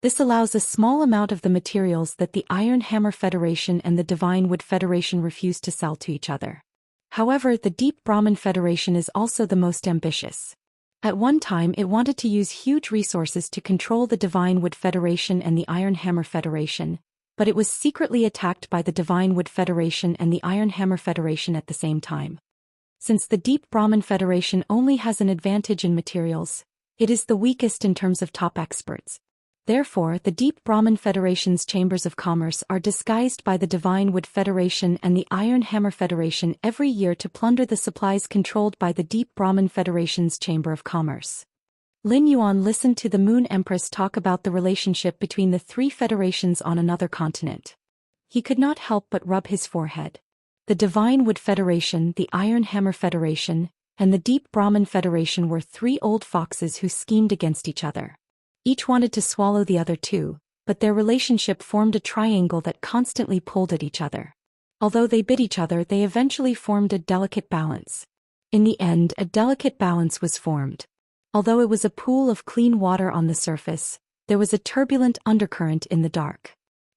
This allows a small amount of the materials that the Iron Hammer Federation and the Divine Wood Federation refuse to sell to each other. However, the Deep Brahmin Federation is also the most ambitious. At one time it wanted to use huge resources to control the Divine Wood Federation and the Iron Hammer Federation, but it was secretly attacked by the Divine Wood Federation and the Iron Hammer Federation at the same time. Since the Deep Brahmin Federation only has an advantage in materials, it is the weakest in terms of top experts. Therefore, the Deep Brahmin Federation's chambers of commerce are disguised by the Divine Wood Federation and the Iron Hammer Federation every year to plunder the supplies controlled by the Deep Brahmin Federation's chamber of commerce. Lin Yuan listened to the Moon Empress talk about the relationship between the three federations on another continent. He could not help but rub his forehead. The Divine Wood Federation, the Iron Hammer Federation, and the Deep Brahmin Federation were three old foxes who schemed against each other. Each wanted to swallow the other two, but their relationship formed a triangle that constantly pulled at each other. Although they bit each other, they eventually formed a delicate balance. In the end, a delicate balance was formed. Although it was a pool of clean water on the surface, there was a turbulent undercurrent in the dark.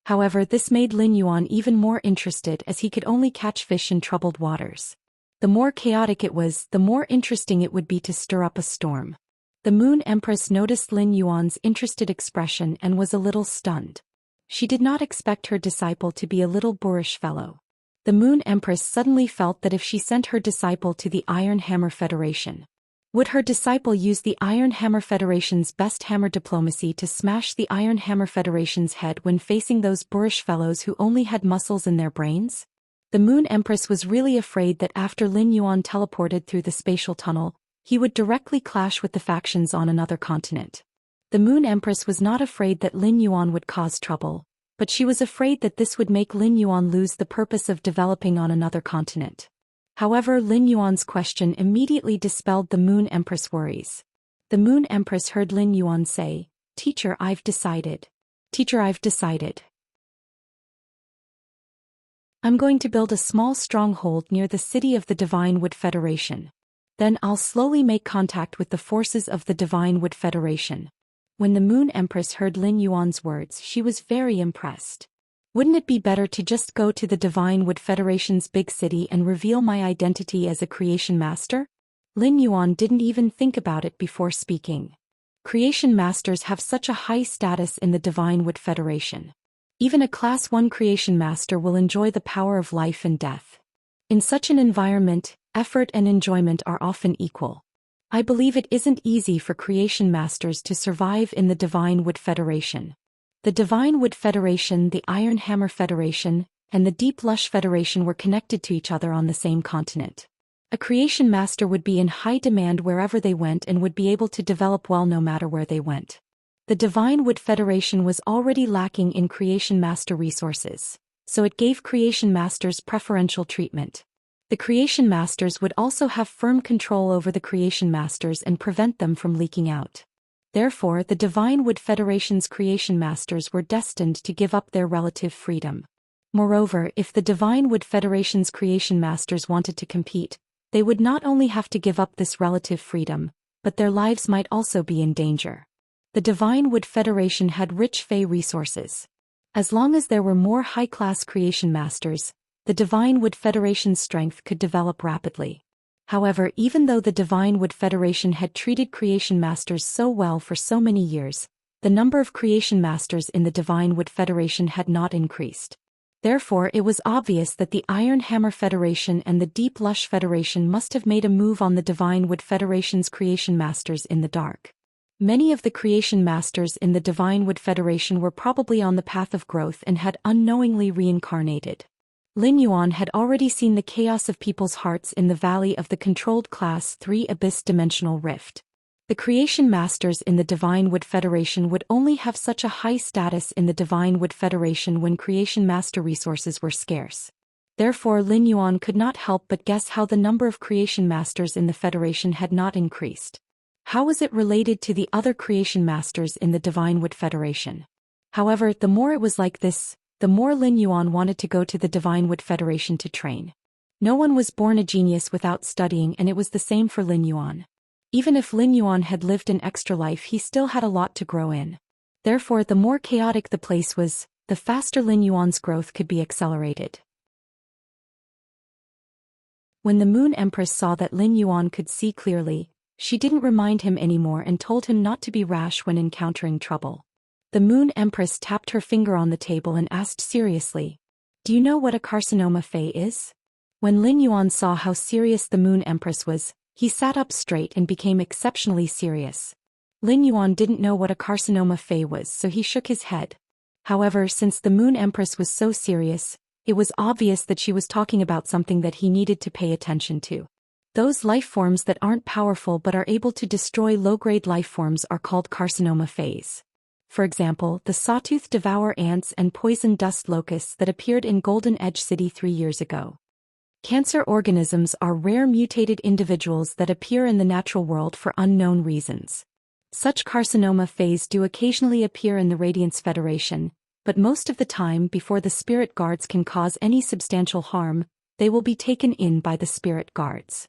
However, this made Lin Yuan even more interested as he could only catch fish in troubled waters. The more chaotic it was, the more interesting it would be to stir up a storm. The Moon Empress noticed Lin Yuan's interested expression and was a little stunned. She did not expect her disciple to be a little boorish fellow. The Moon Empress suddenly felt that if she sent her disciple to the Iron Hammer Federation, would her disciple use the Iron Hammer Federation's best hammer diplomacy to smash the Iron Hammer Federation's head when facing those boorish fellows who only had muscles in their brains? The Moon Empress was really afraid that after Lin Yuan teleported through the spatial tunnel, he would directly clash with the factions on another continent. The Moon Empress was not afraid that Lin Yuan would cause trouble, but she was afraid that this would make Lin Yuan lose the purpose of developing on another continent. However, Lin Yuan's question immediately dispelled the Moon Empress' worries. The Moon Empress heard Lin Yuan say, "Teacher, I've decided. Teacher, I've decided. I'm going to build a small stronghold near the city of the Divine Wood Federation. Then I'll slowly make contact with the forces of the Divine Wood Federation." When the Moon Empress heard Lin Yuan's words, she was very impressed. Wouldn't it be better to just go to the Divine Wood Federation's big city and reveal my identity as a creation master? Lin Yuan didn't even think about it before speaking. Creation masters have such a high status in the Divine Wood Federation. Even a Class 1 creation master will enjoy the power of life and death. In such an environment, effort and enjoyment are often equal. I believe it isn't easy for creation masters to survive in the Divine Wood Federation. The Divine Wood Federation, the Iron Hammer Federation, and the Deep Lush Federation were connected to each other on the same continent. A creation master would be in high demand wherever they went and would be able to develop well no matter where they went. The Divine Wood Federation was already lacking in creation master resources, so it gave creation masters preferential treatment. The creation masters would also have firm control over the creation masters and prevent them from leaking out. Therefore, the Divine Wood Federation's creation masters were destined to give up their relative freedom. Moreover, if the Divine Wood Federation's creation masters wanted to compete, they would not only have to give up this relative freedom, but their lives might also be in danger. The Divine Wood Federation had rich Fey resources. As long as there were more high-class creation masters, the Divine Wood Federation's strength could develop rapidly. However, even though the Divine Wood Federation had treated creation masters so well for so many years, the number of creation masters in the Divine Wood Federation had not increased. Therefore, it was obvious that the Iron Hammer Federation and the Deep Lush Federation must have made a move on the Divine Wood Federation's creation masters in the dark. Many of the creation masters in the Divine Wood Federation were probably on the path of growth and had unknowingly reincarnated. Lin Yuan had already seen the chaos of people's hearts in the valley of the controlled Class 3 Abyss Dimensional Rift. The creation masters in the Divine Wood Federation would only have such a high status in the Divine Wood Federation when creation master resources were scarce. Therefore, Lin Yuan could not help but guess how the number of creation masters in the Federation had not increased. How was it related to the other creation masters in the Divine Wood Federation? However, the more it was like this, the more Lin Yuan wanted to go to the Divine Wood Federation to train. No one was born a genius without studying, and it was the same for Lin Yuan. Even if Lin Yuan had lived an extra life, he still had a lot to grow in. Therefore, the more chaotic the place was, the faster Lin Yuan's growth could be accelerated. When the Moon Empress saw that Lin Yuan could see clearly, she didn't remind him anymore and told him not to be rash when encountering trouble. The Moon Empress tapped her finger on the table and asked seriously, "Do you know what a carcinoma Fey is?" When Lin Yuan saw how serious the Moon Empress was, he sat up straight and became exceptionally serious. Lin Yuan didn't know what a carcinoma Fey was, so he shook his head. However, since the Moon Empress was so serious, it was obvious that she was talking about something that he needed to pay attention to. Those life forms that aren't powerful but are able to destroy low-grade life forms are called carcinoma Feys. For example, the sawtooth devour ants and poison dust locusts that appeared in Golden Edge City 3 years ago. Cancer organisms are rare mutated individuals that appear in the natural world for unknown reasons. Such carcinoma Feys do occasionally appear in the Radiance Federation, but most of the time before the spirit guards can cause any substantial harm, they will be taken in by the spirit guards.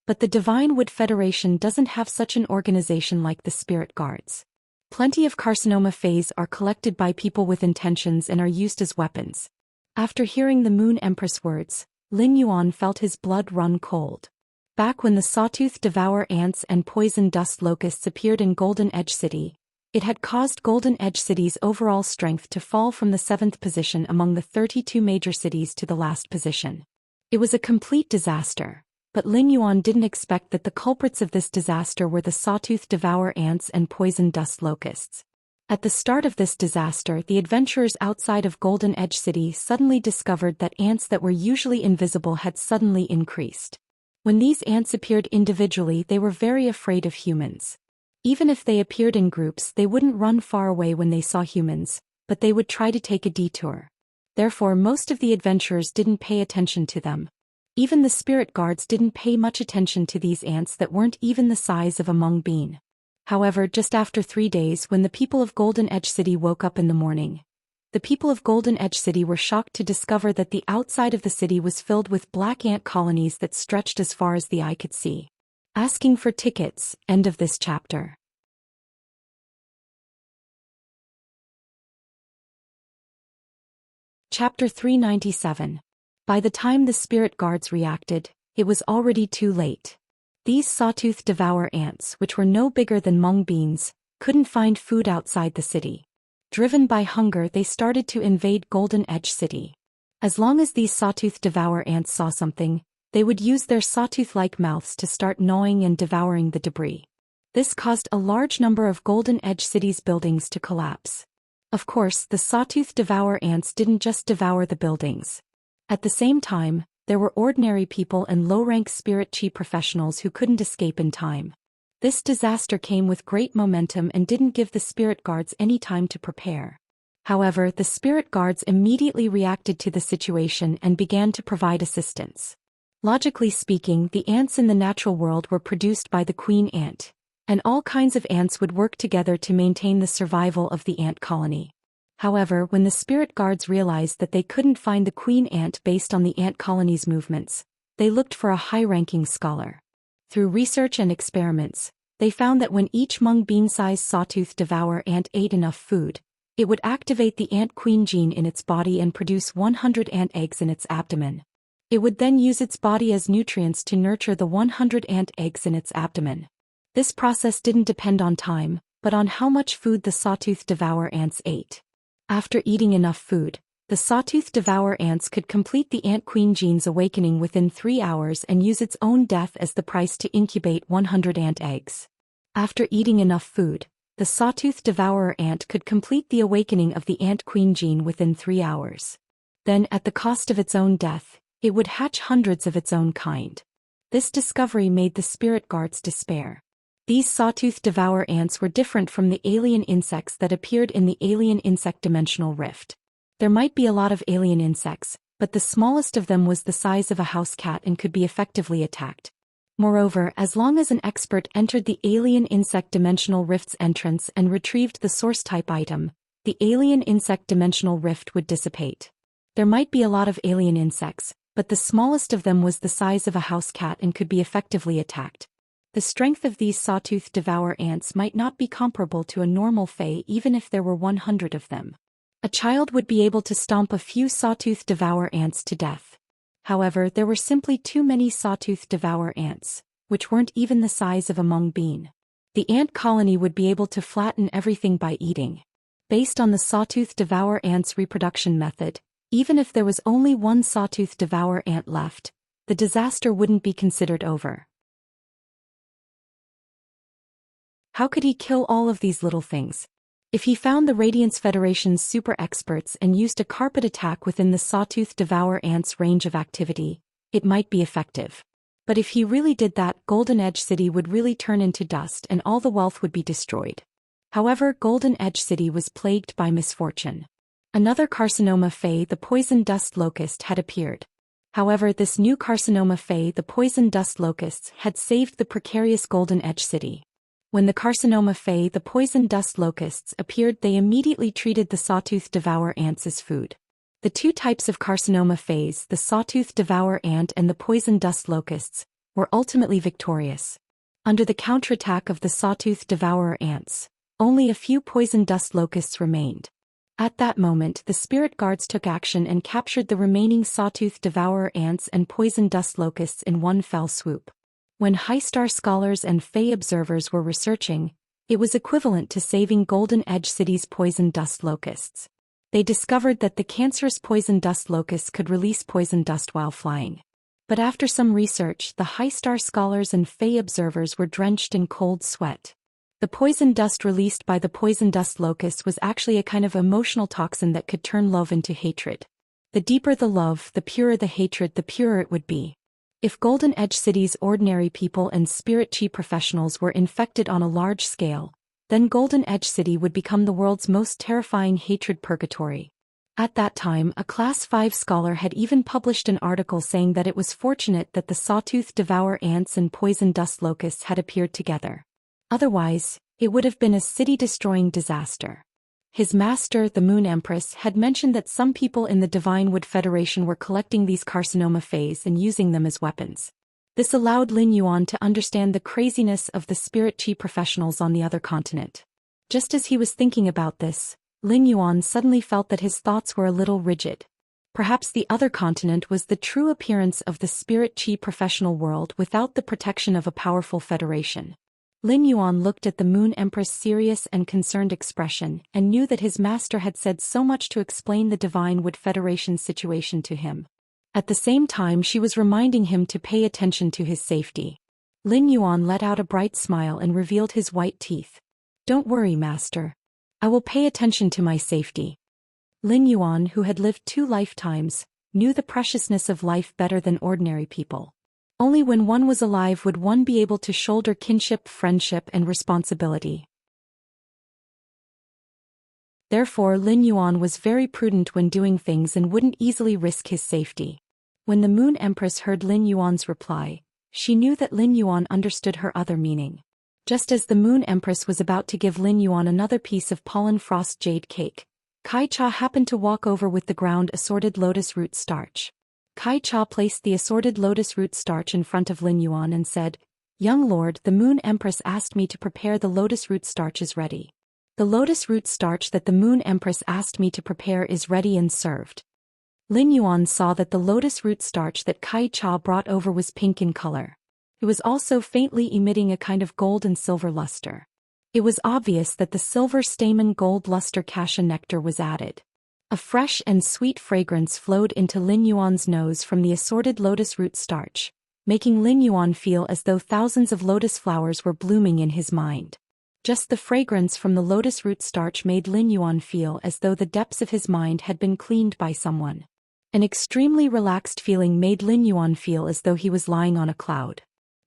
But the Divine Wood Federation doesn't have such an organization like the spirit guards. Plenty of carcinoma Feys are collected by people with intentions and are used as weapons. After hearing the Moon Empress words, Lin Yuan felt his blood run cold. Back when the sawtooth devour ants and poison dust locusts appeared in Golden Edge City, it had caused Golden Edge City's overall strength to fall from the 7th position among the 32 major cities to the last position. It was a complete disaster, but Lin Yuan didn't expect that the culprits of this disaster were the sawtooth devour ants and poison dust locusts. At the start of this disaster, the adventurers outside of Golden Edge City suddenly discovered that ants that were usually invisible had suddenly increased. When these ants appeared individually, they were very afraid of humans. Even if they appeared in groups, they wouldn't run far away when they saw humans, but they would try to take a detour. Therefore, most of the adventurers didn't pay attention to them. Even the spirit guards didn't pay much attention to these ants that weren't even the size of a mung bean. However, just after 3 days, when the people of Golden Edge City woke up in the morning, the people of Golden Edge City were shocked to discover that the outside of the city was filled with black ant colonies that stretched as far as the eye could see. Asking for tickets. End of this chapter. Chapter 397. By the time the spirit guards reacted, it was already too late. These sawtooth devour ants, which were no bigger than mung beans, couldn't find food outside the city. Driven by hunger, they started to invade Golden Edge City. As long as these sawtooth devour ants saw something, they would use their sawtooth-like mouths to start gnawing and devouring the debris. This caused a large number of Golden Edge City's buildings to collapse. Of course, the sawtooth devour ants didn't just devour the buildings. At the same time, there were ordinary people and low-rank spirit chi professionals who couldn't escape in time. This disaster came with great momentum and didn't give the spirit guards any time to prepare. However, the spirit guards immediately reacted to the situation and began to provide assistance. Logically speaking, the ants in the natural world were produced by the queen ant, and all kinds of ants would work together to maintain the survival of the ant colony. However, when the spirit guards realized that they couldn't find the queen ant based on the ant colony's movements, they looked for a high-ranking scholar. Through research and experiments, they found that when each mung bean-sized sawtooth devour ant ate enough food, it would activate the ant queen gene in its body and produce 100 ant eggs in its abdomen. It would then use its body as nutrients to nurture the 100 ant eggs in its abdomen. This process didn't depend on time, but on how much food the sawtooth devour ants ate. After eating enough food, the sawtooth devour ants could complete the ant queen gene's awakening within 3 hours and use its own death as the price to incubate 100 ant eggs. After eating enough food, the sawtooth devourer ant could complete the awakening of the ant queen gene within 3 hours. Then, at the cost of its own death, it would hatch hundreds of its own kind. This discovery made the spirit guards despair. These sawtooth devour ants were different from the alien insects that appeared in the alien insect dimensional rift. There might be a lot of alien insects, but the smallest of them was the size of a house cat and could be effectively attacked. Moreover, as long as an expert entered the alien insect dimensional rift's entrance and retrieved the source type item, the alien insect dimensional rift would dissipate. There might be a lot of alien insects, but the smallest of them was the size of a house cat and could be effectively attacked. The strength of these sawtooth devour ants might not be comparable to a normal fae even if there were 100 of them. A child would be able to stomp a few sawtooth devour ants to death. However, there were simply too many sawtooth devour ants, which weren't even the size of a mung bean. The ant colony would be able to flatten everything by eating. Based on the sawtooth devour ants' reproduction method, even if there was only one sawtooth devour ant left, the disaster wouldn't be considered over. How could he kill all of these little things? If he found the Radiance Federation's super experts and used a carpet attack within the sawtooth devour ants' range of activity, it might be effective. But if he really did that, Golden Edge City would really turn into dust and all the wealth would be destroyed. However, Golden Edge City was plagued by misfortune. Another carcinoma fae, the poison dust locust, had appeared. However, this new carcinoma fae, the poison dust locusts, had saved the precarious Golden Edge City. When the carcinoma fae, the poison dust locusts, appeared, they immediately treated the sawtooth devour ants as food. The two types of carcinoma faes, the sawtooth devour ant and the poison dust locusts, were ultimately victorious. Under the counterattack of the sawtooth devourer ants, only a few poison dust locusts remained. At that moment, the spirit guards took action and captured the remaining sawtooth devourer ants and poison dust locusts in one fell swoop. When high-star scholars and fae observers were researching, it was equivalent to saving Golden Edge City's poison dust locusts. They discovered that the cancerous poison dust locusts could release poison dust while flying. But after some research, the high-star scholars and fae observers were drenched in cold sweat. The poison dust released by the poison dust locust was actually a kind of emotional toxin that could turn love into hatred. The deeper the love, the purer the hatred, the purer it would be. If Golden Edge City's ordinary people and spirit chi professionals were infected on a large scale, then Golden Edge City would become the world's most terrifying hatred purgatory. At that time, a Class 5 scholar had even published an article saying that it was fortunate that the sawtooth devour ants and poison dust locusts had appeared together. Otherwise, it would have been a city-destroying disaster. His master, the Moon Empress, had mentioned that some people in the Divine Wood Federation were collecting these carcinoma faes and using them as weapons. This allowed Lin Yuan to understand the craziness of the spirit chi professionals on the other continent. Just as he was thinking about this, Lin Yuan suddenly felt that his thoughts were a little rigid. Perhaps the other continent was the true appearance of the spirit chi professional world without the protection of a powerful federation. Lin Yuan looked at the Moon Empress' serious and concerned expression and knew that his master had said so much to explain the Divine Wood Federation's situation to him. At the same time, she was reminding him to pay attention to his safety. Lin Yuan let out a bright smile and revealed his white teeth. "Don't worry, master. I will pay attention to my safety." Lin Yuan, who had lived 2 lifetimes, knew the preciousness of life better than ordinary people. Only when one was alive would one be able to shoulder kinship, friendship, and responsibility. Therefore, Lin Yuan was very prudent when doing things and wouldn't easily risk his safety. When the Moon Empress heard Lin Yuan's reply, she knew that Lin Yuan understood her other meaning. Just as the Moon Empress was about to give Lin Yuan another piece of pollen frost jade cake, Kai Cha happened to walk over with the ground assorted lotus root starch. Kai Cha placed the assorted lotus root starch in front of Lin Yuan and said, "Young lord, the Moon Empress asked me to prepare the lotus root starch is ready." The lotus root starch that the Moon Empress asked me to prepare is ready and served. Lin Yuan saw that the lotus root starch that Kai Cha brought over was pink in color. It was also faintly emitting a kind of gold and silver luster. It was obvious that the silver stamen gold luster cassia nectar was added. A fresh and sweet fragrance flowed into Lin Yuan's nose from the assorted lotus root starch, making Lin Yuan feel as though thousands of lotus flowers were blooming in his mind. Just the fragrance from the lotus root starch made Lin Yuan feel as though the depths of his mind had been cleaned by someone. An extremely relaxed feeling made Lin Yuan feel as though he was lying on a cloud.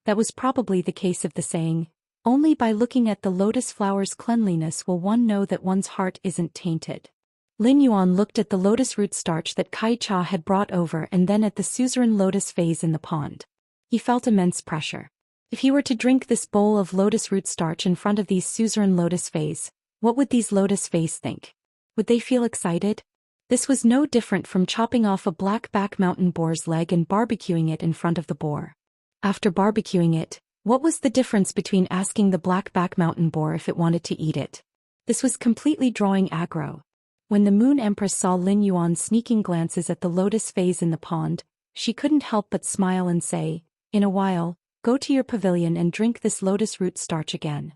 That was probably the case of the saying, "Only by looking at the lotus flower's cleanliness will one know that one's heart isn't tainted." Lin Yuan looked at the lotus root starch that Kai Cha had brought over and then at the suzerain lotus vase in the pond. He felt immense pressure. If he were to drink this bowl of lotus root starch in front of these suzerain lotus vase, what would these lotus vase think? Would they feel excited? This was no different from chopping off a black back mountain boar's leg and barbecuing it in front of the boar. After barbecuing it, What was the difference between asking the black-back mountain boar if it wanted to eat it? This was completely drawing aggro. When the Moon Empress saw Lin Yuan sneaking glances at the lotus vase in the pond, she couldn't help but smile and say, "In a while, go to your pavilion and drink this lotus root starch again.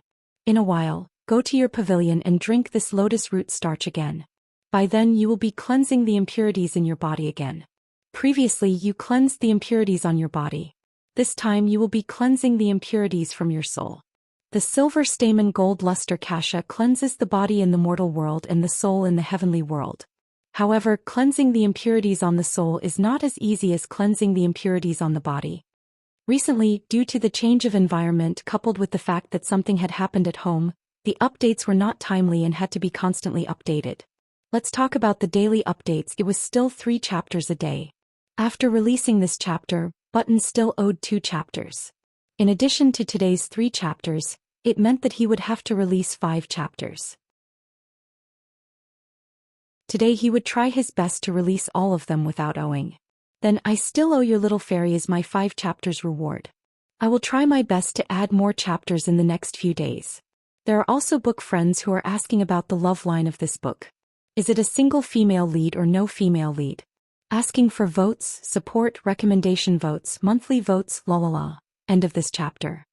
In a while, go to your pavilion and drink this lotus root starch again. By then you will be cleansing the impurities in your body again. Previously you cleansed the impurities on your body. This time you will be cleansing the impurities from your soul." The silver stamen gold luster kasha cleanses the body in the mortal world and the soul in the heavenly world. However, cleansing the impurities on the soul is not as easy as cleansing the impurities on the body. Recently, due to the change of environment coupled with the fact that something had happened at home, the updates were not timely and had to be constantly updated. Let's talk about the daily updates. It was still 3 chapters a day. After releasing this chapter, Button still owed 2 chapters. In addition to today's 3 chapters, it meant that he would have to release 5 chapters. Today he would try his best to release all of them without owing. Then I still owe your little fairy as my 5 chapters reward. I will try my best to add more chapters in the next few days. There are also book friends who are asking about the love line of this book. Is it a single female lead or no female lead? Asking for votes, support, recommendation votes, monthly votes, la la la. End of this chapter.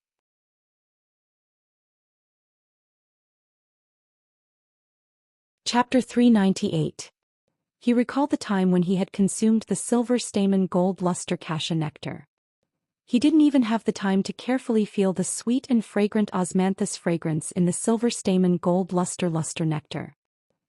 Chapter 398. He recalled the time when he had consumed the silver stamen gold luster kasha nectar. He didn't even have the time to carefully feel the sweet and fragrant osmanthus fragrance in the silver stamen gold luster nectar.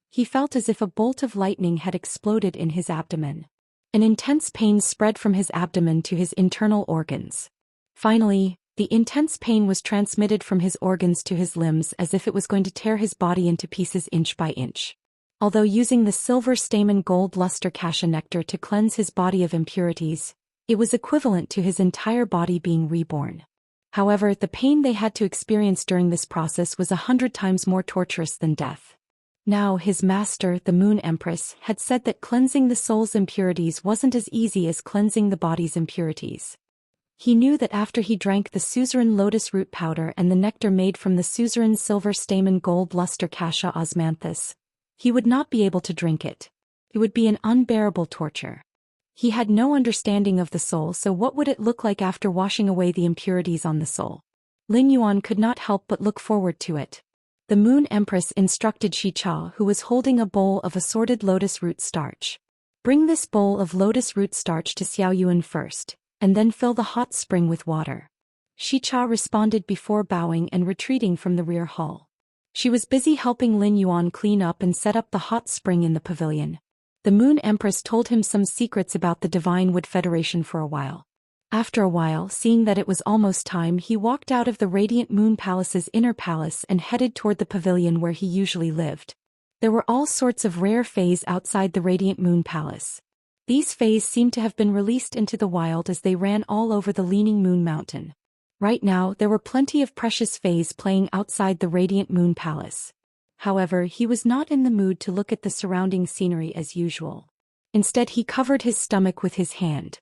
He felt as if a bolt of lightning had exploded in his abdomen. An intense pain spread from his abdomen to his internal organs. Finally, the intense pain was transmitted from his organs to his limbs as if it was going to tear his body into pieces inch by inch. Although using the silver stamen gold luster kasha nectar to cleanse his body of impurities, it was equivalent to his entire body being reborn. However, the pain they had to experience during this process was 100 times more torturous than death. Now his master, the Moon Empress, had said that cleansing the soul's impurities wasn't as easy as cleansing the body's impurities. He knew that after he drank the suzerain lotus root powder and the nectar made from the suzerain silver stamen gold luster kasha osmanthus, he would not be able to drink it. It would be an unbearable torture. He had no understanding of the soul, so what would it look like after washing away the impurities on the soul? Lin Yuan could not help but look forward to it. The Moon Empress instructed Xianxia, who was holding a bowl of assorted lotus root starch. Bring this bowl of lotus root starch to Xiao Yuan first, and then fill the hot spring with water. Xianxia responded before bowing and retreating from the rear hall. She was busy helping Lin Yuan clean up and set up the hot spring in the pavilion. The Moon Empress told him some secrets about the Divine Wood Federation for a while. After a while, seeing that it was almost time, he walked out of the Radiant Moon Palace's inner palace and headed toward the pavilion where he usually lived. There were all sorts of rare fays outside the Radiant Moon Palace. These fays seemed to have been released into the wild as they ran all over the Leaning Moon Mountain. Right now, there were plenty of precious fays playing outside the Radiant Moon Palace. However, he was not in the mood to look at the surrounding scenery as usual. Instead, he covered his stomach with his hand.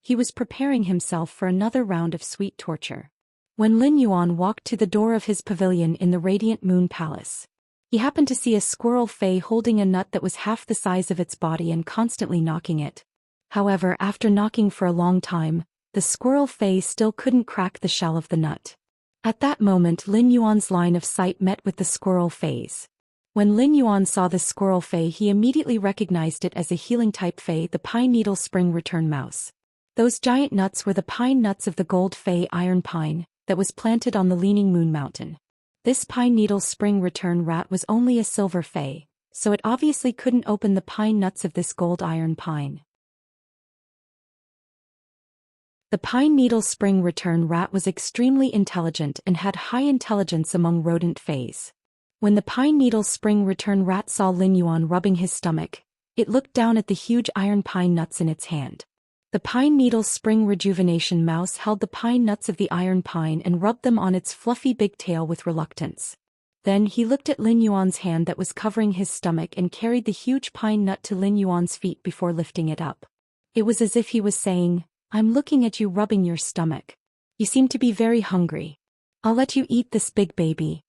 He was preparing himself for another round of sweet torture. When Lin Yuan walked to the door of his pavilion in the Radiant Moon Palace, he happened to see a squirrel fay holding a nut that was half the size of its body and constantly knocking it. However, after knocking for a long time, the squirrel fay still couldn't crack the shell of the nut. At that moment, Lin Yuan's line of sight met with the squirrel fay's. When Lin Yuan saw the squirrel fay, he immediately recognized it as a healing-type fay, the pine needle spring return mouse. Those giant nuts were the pine nuts of the gold fay iron pine that was planted on the Leaning Moon Mountain. This pine needle spring return rat was only a silver fay, so it obviously couldn't open the pine nuts of this gold iron pine. The pine needle spring return rat was extremely intelligent and had high intelligence among rodent fays. When the pine needle spring return rat saw Lin Yuan rubbing his stomach, it looked down at the huge iron pine nuts in its hand. The pine needle spring rejuvenation mouse held the pine nuts of the iron pine and rubbed them on its fluffy big tail with reluctance. Then he looked at Lin Yuan's hand that was covering his stomach and carried the huge pine nut to Lin Yuan's feet before lifting it up. It was as if he was saying, "I'm looking at you rubbing your stomach." You seem to be very hungry. I'll let you eat this big baby.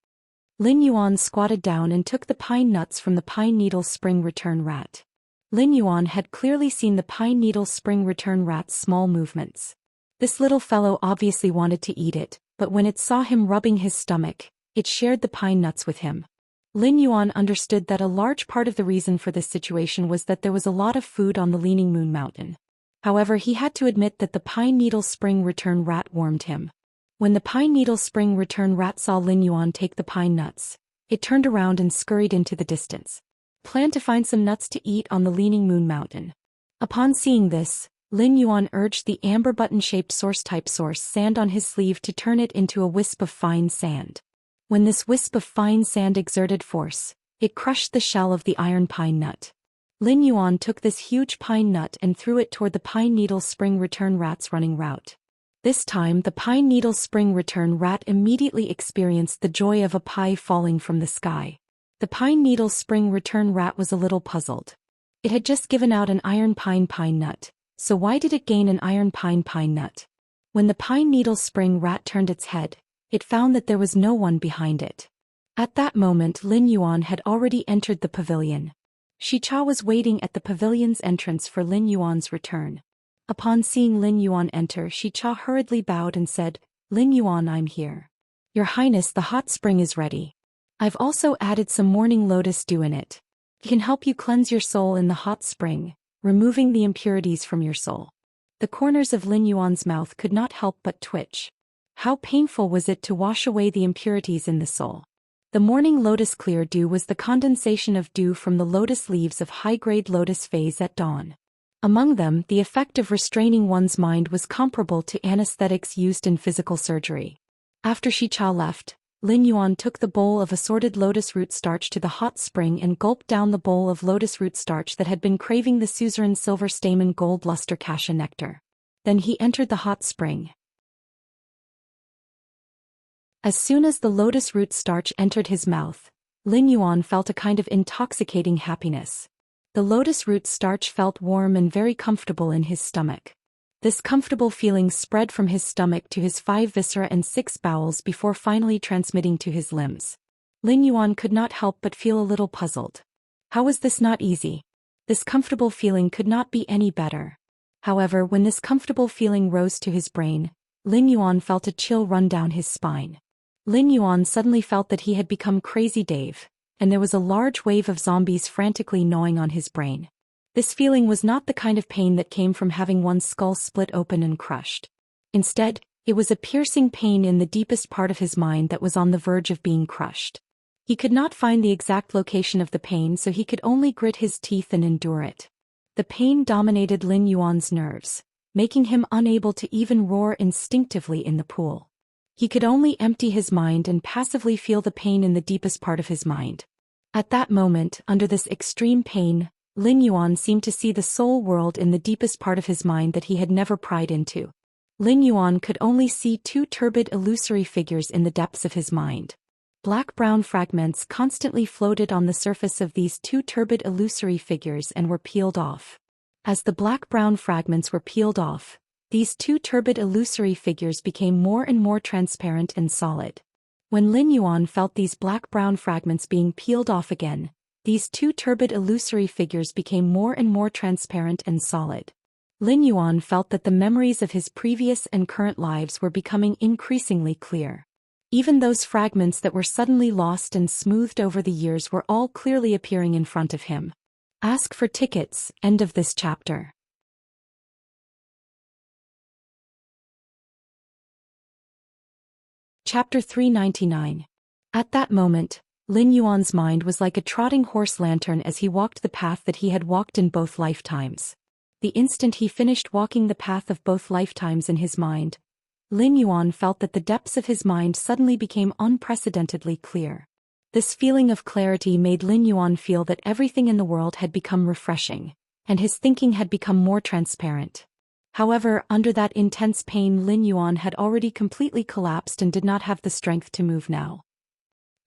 Lin Yuan squatted down and took the pine nuts from the pine needle spring return rat. Lin Yuan had clearly seen the pine needle spring return rat's small movements. This little fellow obviously wanted to eat it, but when it saw him rubbing his stomach, it shared the pine nuts with him. Lin Yuan understood that a large part of the reason for this situation was that there was a lot of food on the Leaning Moon Mountain. However, he had to admit that the pine needle spring return rat warmed him. When the pine needle spring return rat saw Lin Yuan take the pine nuts, it turned around and scurried into the distance. Plan to find some nuts to eat on the Leaning Moon Mountain. Upon seeing this, Lin Yuan urged the amber button-shaped source-type source sand on his sleeve to turn it into a wisp of fine sand. When this wisp of fine sand exerted force, it crushed the shell of the iron pine nut. Lin Yuan took this huge pine nut and threw it toward the pine needle spring return rat's running route. This time the pine needle spring return rat immediately experienced the joy of a pie falling from the sky. The pine needle spring return rat was a little puzzled. It had just given out an iron pine nut, so why did it gain an iron pine nut? When the pine needle spring rat turned its head, it found that there was no one behind it. At that moment Lin Yuan had already entered the pavilion. Xianxia was waiting at the pavilion's entrance for Lin Yuan's return. Upon seeing Lin Yuan enter, Xianxia hurriedly bowed and said, "Lin Yuan, I'm here. Your Highness, the hot spring is ready. I've also added some morning lotus dew in it. It can help you cleanse your soul in the hot spring, removing the impurities from your soul." The corners of Lin Yuan's mouth could not help but twitch. How painful was it to wash away the impurities in the soul? The morning lotus clear dew was the condensation of dew from the lotus leaves of high-grade lotus phase at dawn. Among them, the effect of restraining one's mind was comparable to anesthetics used in physical surgery. After Xianxia left, Lin Yuan took the bowl of assorted lotus root starch to the hot spring and gulped down the bowl of lotus root starch that had been craving the suzerain silver stamen gold luster cassia nectar. Then he entered the hot spring. As soon as the lotus root starch entered his mouth, Lin Yuan felt a kind of intoxicating happiness. The lotus root starch felt warm and very comfortable in his stomach. This comfortable feeling spread from his stomach to his 5 viscera and 6 bowels before finally transmitting to his limbs. Lin Yuan could not help but feel a little puzzled. How was this not easy? This comfortable feeling could not be any better. However, when this comfortable feeling rose to his brain, Lin Yuan felt a chill run down his spine. Lin Yuan suddenly felt that he had become Crazy Dave, and there was a large wave of zombies frantically gnawing on his brain. This feeling was not the kind of pain that came from having one's skull split open and crushed. Instead, it was a piercing pain in the deepest part of his mind that was on the verge of being crushed. He could not find the exact location of the pain, so he could only grit his teeth and endure it. The pain dominated Lin Yuan's nerves, making him unable to even roar instinctively in the pool. He could only empty his mind and passively feel the pain in the deepest part of his mind. At that moment, under this extreme pain, Lin Yuan seemed to see the soul world in the deepest part of his mind that he had never pried into. Lin Yuan could only see 2 turbid illusory figures in the depths of his mind. Black-brown fragments constantly floated on the surface of these 2 turbid illusory figures and were peeled off. As the black-brown fragments were peeled off, these 2 turbid illusory figures became more and more transparent and solid. When Lin Yuan felt these black-brown fragments being peeled off again, these 2 turbid illusory figures became more and more transparent and solid. Lin Yuan felt that the memories of his previous and current lives were becoming increasingly clear. Even those fragments that were suddenly lost and smoothed over the years were all clearly appearing in front of him. Ask for tickets. End of this chapter. Chapter 399. At that moment, Lin Yuan's mind was like a trotting horse lantern as he walked the path that he had walked in both lifetimes. The instant he finished walking the path of both lifetimes in his mind, Lin Yuan felt that the depths of his mind suddenly became unprecedentedly clear. This feeling of clarity made Lin Yuan feel that everything in the world had become refreshing, and his thinking had become more transparent. However, under that intense pain, Lin Yuan had already completely collapsed and did not have the strength to move now.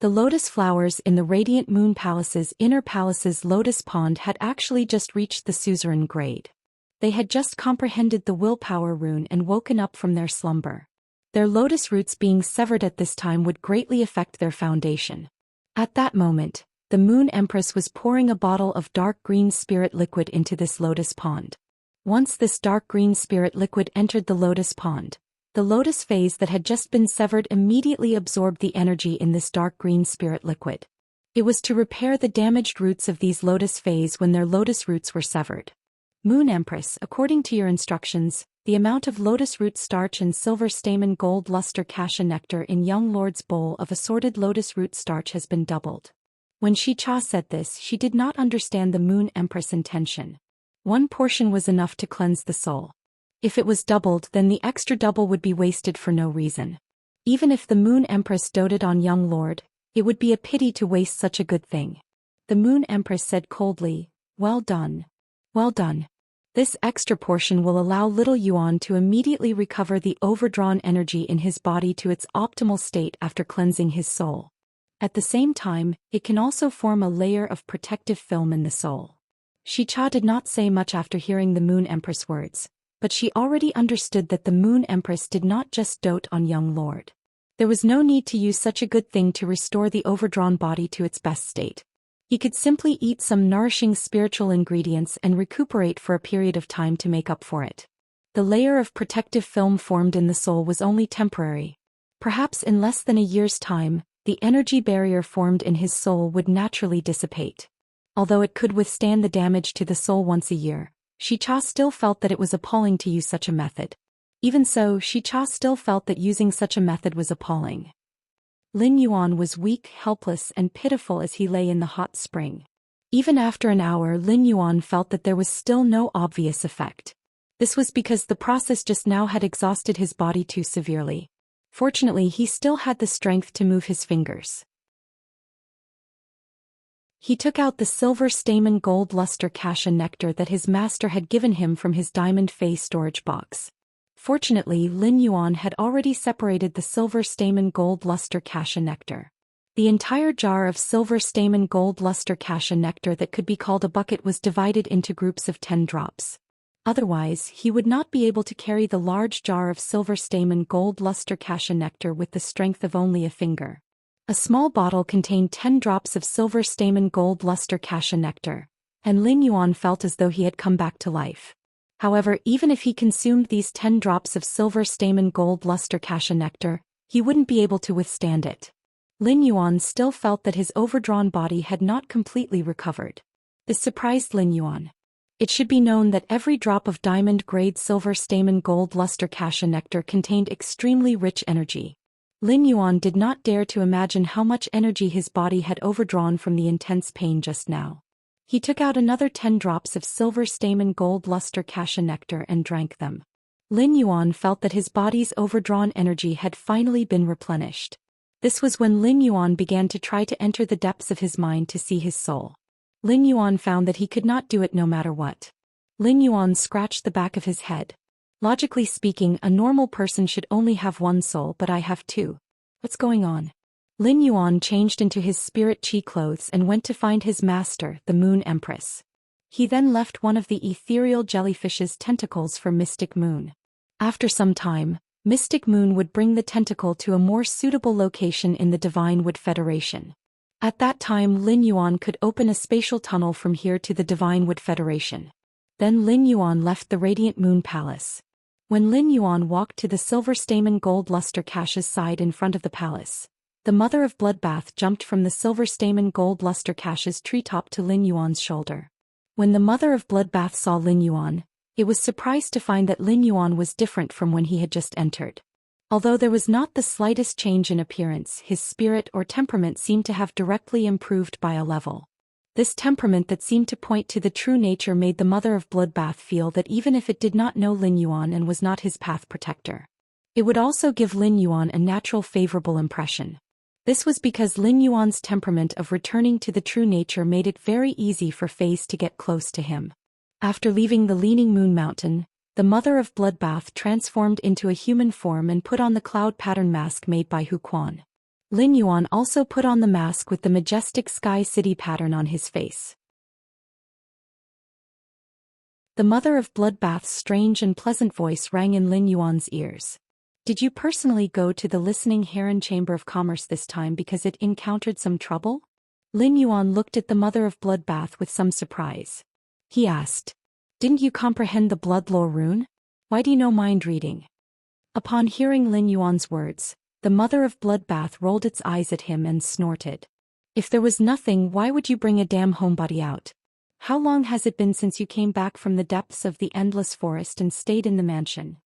The lotus flowers in the Radiant Moon Palace's inner palace's lotus pond had actually just reached the suzerain grade. They had just comprehended the willpower rune and woken up from their slumber. Their lotus roots being severed at this time would greatly affect their foundation. At that moment, the Moon Empress was pouring a bottle of dark green spirit liquid into this lotus pond. Once this dark green spirit liquid entered the lotus pond, the lotus phase that had just been severed immediately absorbed the energy in this dark green spirit liquid. It was to repair the damaged roots of these lotus phase when their lotus roots were severed. Moon Empress, according to your instructions, the amount of lotus root starch and silver stamen gold luster cassia nectar in young lord's bowl of assorted lotus root starch has been doubled. When Xianxia said this, she did not understand the Moon Empress' intention. One portion was enough to cleanse the soul. If it was doubled, then the extra double would be wasted for no reason. Even if the Moon Empress doted on young lord, it would be a pity to waste such a good thing. The Moon Empress said coldly, "Well done. Well done. This extra portion will allow little Yuan to immediately recover the overdrawn energy in his body to its optimal state after cleansing his soul. At the same time, it can also form a layer of protective film in the soul." Xianxia did not say much after hearing the Moon Empress words, but she already understood that the Moon Empress did not just dote on young lord. There was no need to use such a good thing to restore the overdrawn body to its best state. He could simply eat some nourishing spiritual ingredients and recuperate for a period of time to make up for it. The layer of protective film formed in the soul was only temporary. Perhaps in less than a year's time, the energy barrier formed in his soul would naturally dissipate. Although it could withstand the damage to the soul once a year, Xianxia still felt that it was appalling to use such a method. Even so, Xianxia still felt that using such a method was appalling. Lin Yuan was weak, helpless, and pitiful as he lay in the hot spring. Even after an hour, Lin Yuan felt that there was still no obvious effect. This was because the process just now had exhausted his body too severely. Fortunately, he still had the strength to move his fingers. He took out the silver stamen gold luster cassia nectar that his master had given him from his diamond face storage box. Fortunately, Lin Yuan had already separated the silver stamen gold luster cassia nectar. The entire jar of silver stamen gold luster cassia nectar that could be called a bucket was divided into groups of 10 drops. Otherwise, he would not be able to carry the large jar of silver stamen gold luster cassia nectar with the strength of only a finger. A small bottle contained 10 drops of silver stamen gold luster cassia nectar, and Lin Yuan felt as though he had come back to life. However, even if he consumed these 10 drops of silver stamen gold luster cassia nectar, he wouldn't be able to withstand it. Lin Yuan still felt that his overdrawn body had not completely recovered. This surprised Lin Yuan. It should be known that every drop of diamond-grade silver stamen gold luster cassia nectar contained extremely rich energy. Lin Yuan did not dare to imagine how much energy his body had overdrawn from the intense pain just now. He took out another 10 drops of silver stamen gold luster cassia nectar and drank them. Lin Yuan felt that his body's overdrawn energy had finally been replenished. This was when Lin Yuan began to try to enter the depths of his mind to see his soul. Lin Yuan found that he could not do it no matter what. Lin Yuan scratched the back of his head. Logically speaking, a normal person should only have one soul, but I have two. What's going on? Lin Yuan changed into his spirit chi clothes and went to find his master, the Moon Empress. He then left one of the ethereal jellyfish's tentacles for Mystic Moon. After some time, Mystic Moon would bring the tentacle to a more suitable location in the Divine Wood Federation. At that time, Lin Yuan could open a spatial tunnel from here to the Divine Wood Federation. Then Lin Yuan left the Radiant Moon Palace. When Lin Yuan walked to the silver stamen gold luster cassia's side in front of the palace, the Mother of Bloodbath jumped from the silver stamen gold luster cassia's treetop to Lin Yuan's shoulder. When the Mother of Bloodbath saw Lin Yuan, it was surprised to find that Lin Yuan was different from when he had just entered. Although there was not the slightest change in appearance, his spirit or temperament seemed to have directly improved by a level. This temperament that seemed to point to the true nature made the Mother of Bloodbath feel that even if it did not know Lin Yuan and was not his path protector, it would also give Lin Yuan a natural favorable impression. This was because Lin Yuan's temperament of returning to the true nature made it very easy for Faze to get close to him. After leaving the Leaning Moon Mountain, the Mother of Bloodbath transformed into a human form and put on the cloud pattern mask made by Hu Quan. Lin Yuan also put on the mask with the majestic sky city pattern on his face. The Mother of Bloodbath's strange and pleasant voice rang in Lin Yuan's ears. Did you personally go to the Listening Heron Chamber of Commerce this time because it encountered some trouble? Lin Yuan looked at the mother of Bloodbath with some surprise. He asked, "Didn't you comprehend the blood law rune? Why do you know mind reading?" Upon hearing Lin Yuan's words, the mother of Bloodbath rolled its eyes at him and snorted. "If there was nothing, why would you bring a damn homebody out? How long has it been since you came back from the depths of the endless forest and stayed in the mansion?"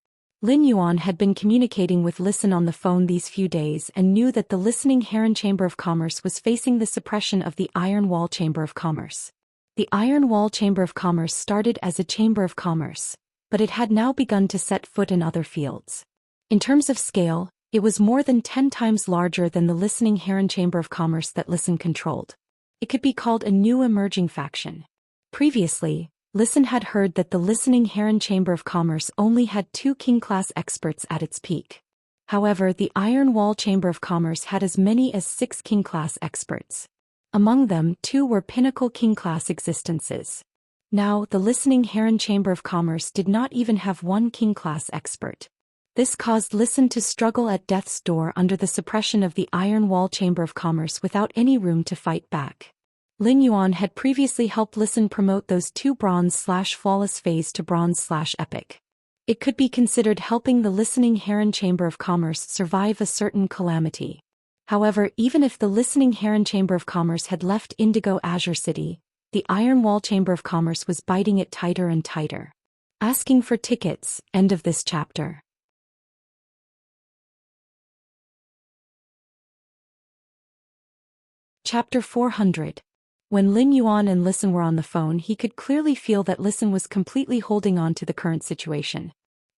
Lin Yuan had been communicating with Listen on the phone these few days and knew that the Listening Heron Chamber of Commerce was facing the suppression of the Iron Wall Chamber of Commerce. The Iron Wall Chamber of Commerce started as a chamber of commerce, but it had now begun to set foot in other fields. In terms of scale, it was more than 10 times larger than the Listening Heron Chamber of Commerce that Listen controlled. It could be called a new emerging faction. Previously, Listen had heard that the Listening Heron Chamber of Commerce only had 2 king-class experts at its peak. However, the Iron Wall Chamber of Commerce had as many as 6 king-class experts. Among them, 2 were pinnacle king-class existences. Now, the Listening Heron Chamber of Commerce did not even have 1 king-class expert. This caused Listen to struggle at death's door under the suppression of the Iron Wall Chamber of Commerce without any room to fight back. Lin Yuan had previously helped Listen promote those 2 bronze/flawless phase to bronze/epic. It could be considered helping the Listening Heron Chamber of Commerce survive a certain calamity. However, even if the Listening Heron Chamber of Commerce had left Indigo Azure City, the Iron Wall Chamber of Commerce was biting it tighter and tighter. Asking for tickets, end of this chapter. Chapter 400. When Lin Yuan and Listen were on the phone, he could clearly feel that Listen was completely holding on to the current situation.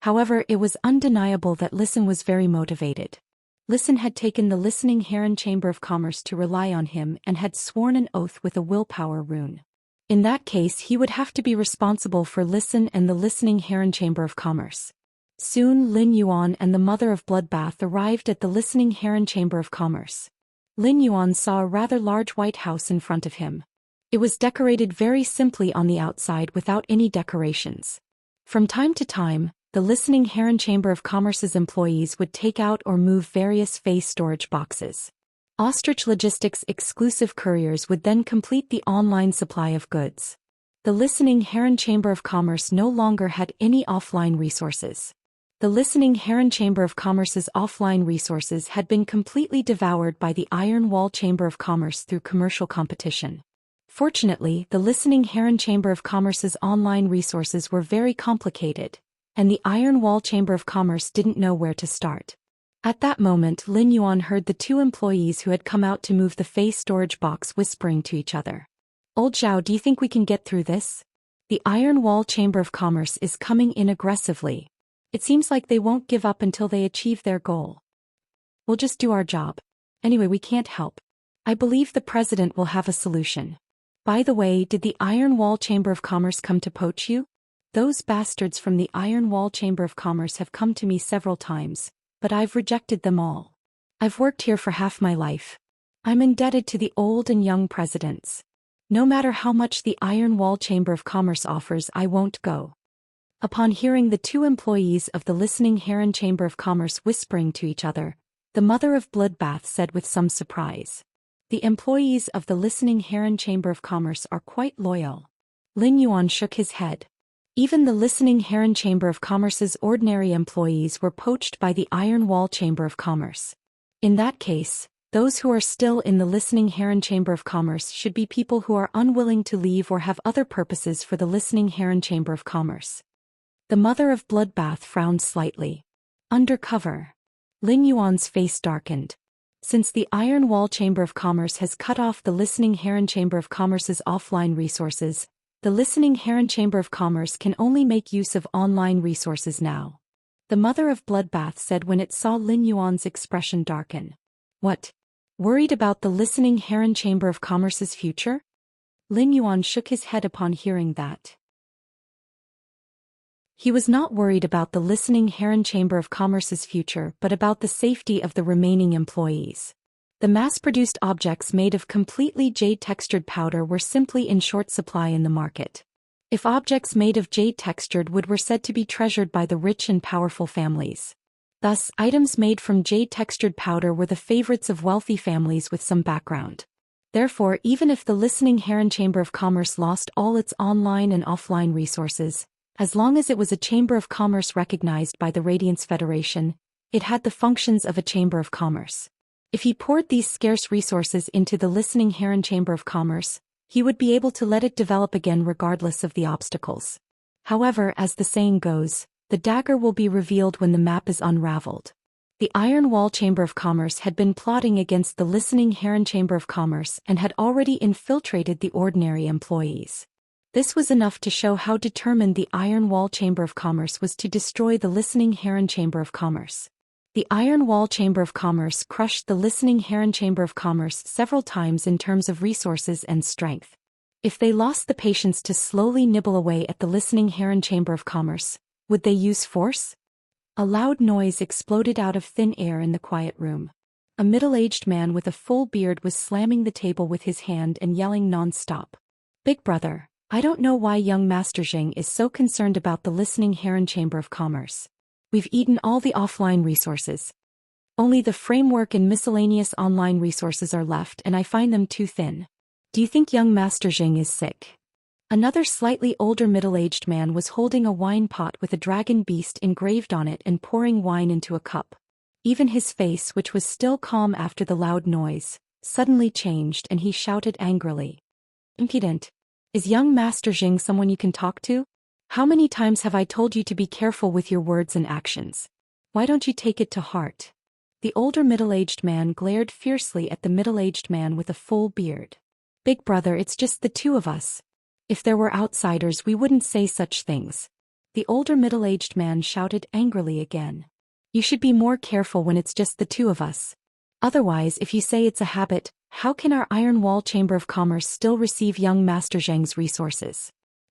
However, it was undeniable that Listen was very motivated. Listen had taken the Listening Heron Chamber of Commerce to rely on him and had sworn an oath with a willpower rune. In that case, he would have to be responsible for Listen and the Listening Heron Chamber of Commerce. Soon, Lin Yuan and the mother of Bloodbath arrived at the Listening Heron Chamber of Commerce. Lin Yuan saw a rather large white house in front of him. It was decorated very simply on the outside without any decorations. From time to time, the Listening Heron Chamber of Commerce's employees would take out or move various face storage boxes. Ostrich Logistics exclusive couriers would then complete the online supply of goods. The Listening Heron Chamber of Commerce no longer had any offline resources. The Listening Heron Chamber of Commerce's offline resources had been completely devoured by the Iron Wall Chamber of Commerce through commercial competition. Fortunately, the Listening Heron Chamber of Commerce's online resources were very complicated, and the Iron Wall Chamber of Commerce didn't know where to start. At that moment, Lin Yuan heard the 2 employees who had come out to move the face storage box whispering to each other. "Old Zhao, do you think we can get through this? The Iron Wall Chamber of Commerce is coming in aggressively. It seems like they won't give up until they achieve their goal. We'll just do our job. Anyway, we can't help. I believe the president will have a solution. By the way, did the Iron Wall Chamber of Commerce come to poach you? Those bastards from the Iron Wall Chamber of Commerce have come to me several times, but I've rejected them all. I've worked here for half my life. I'm indebted to the old and young presidents. No matter how much the Iron Wall Chamber of Commerce offers, I won't go." Upon hearing the 2 employees of the Listening Heron Chamber of Commerce whispering to each other, the mother of Bloodbath said with some surprise, "The employees of the Listening Heron Chamber of Commerce are quite loyal." Lin Yuan shook his head. Even the Listening Heron Chamber of Commerce's ordinary employees were poached by the Iron Wall Chamber of Commerce. In that case, those who are still in the Listening Heron Chamber of Commerce should be people who are unwilling to leave or have other purposes for the Listening Heron Chamber of Commerce. The mother of Bloodbath frowned slightly. Undercover. Lin Yuan's face darkened. Since the Iron Wall Chamber of Commerce has cut off the Listening Heron Chamber of Commerce's offline resources, the Listening Heron Chamber of Commerce can only make use of online resources now. The mother of Bloodbath said when it saw Lin Yuan's expression darken. "What? Worried about the Listening Heron Chamber of Commerce's future?" Lin Yuan shook his head upon hearing that. He was not worried about the Listening Heron Chamber of Commerce's future but about the safety of the remaining employees. The mass-produced objects made of completely jade-textured powder were simply in short supply in the market. If objects made of jade-textured wood were said to be treasured by the rich and powerful families. Thus, items made from jade-textured powder were the favorites of wealthy families with some background. Therefore, even if the listening Heron Chamber of Commerce lost all its online and offline resources, as long as it was a Chamber of Commerce recognized by the Radiance Federation, it had the functions of a Chamber of Commerce. If he poured these scarce resources into the listening Heron Chamber of Commerce, he would be able to let it develop again regardless of the obstacles. However, as the saying goes, the dagger will be revealed when the map is unraveled. The Iron Wall Chamber of Commerce had been plotting against the listening Heron Chamber of Commerce and had already infiltrated the ordinary employees. This was enough to show how determined the Iron Wall Chamber of Commerce was to destroy the listening Heron Chamber of Commerce. The Iron Wall Chamber of Commerce crushed the listening Heron Chamber of Commerce several times in terms of resources and strength. If they lost the patience to slowly nibble away at the listening Heron Chamber of Commerce, would they use force? A loud noise exploded out of thin air in the quiet room. A middle-aged man with a full beard was slamming the table with his hand and yelling non-stop. "Big brother, I don't know why young Master Zheng is so concerned about the listening Heron Chamber of Commerce. We've eaten all the offline resources. Only the framework and miscellaneous online resources are left, and I find them too thin. Do you think young Master Zheng is sick?" Another slightly older middle-aged man was holding a wine pot with a dragon beast engraved on it and pouring wine into a cup. Even his face, which was still calm after the loud noise, suddenly changed and he shouted angrily. "Impudent! Is young Master Zheng someone you can talk to? How many times have I told you to be careful with your words and actions? Why don't you take it to heart?" The older middle-aged man glared fiercely at the middle-aged man with a full beard. "Big brother, it's just the two of us. If there were outsiders, we wouldn't say such things." The older middle-aged man shouted angrily again. "You should be more careful when it's just the two of us. Otherwise, if you say it's a habit, how can our Iron Wall Chamber of Commerce still receive young Master Zheng's resources?"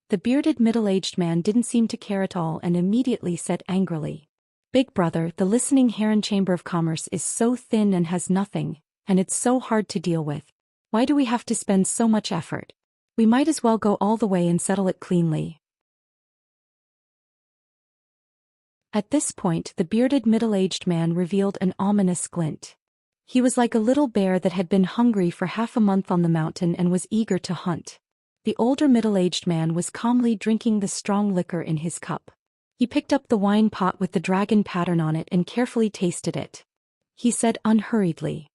The bearded middle-aged man didn't seem to care at all and immediately said angrily, "Big brother, the listening Heron Chamber of Commerce is so thin and has nothing, and it's so hard to deal with. Why do we have to spend so much effort? We might as well go all the way and settle it cleanly." At this point, the bearded middle-aged man revealed an ominous glint. He was like a little bear that had been hungry for half a month on the mountain and was eager to hunt. The older middle-aged man was calmly drinking the strong liquor in his cup. He picked up the wine pot with the dragon pattern on it and carefully tasted it. He said unhurriedly,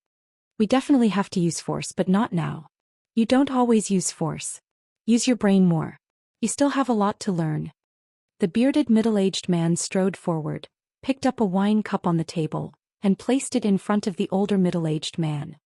"We definitely have to use force, but not now. You don't always use force. Use your brain more. You still have a lot to learn." The bearded middle-aged man strode forward, picked up a wine cup on the table, and placed it in front of the older middle-aged man.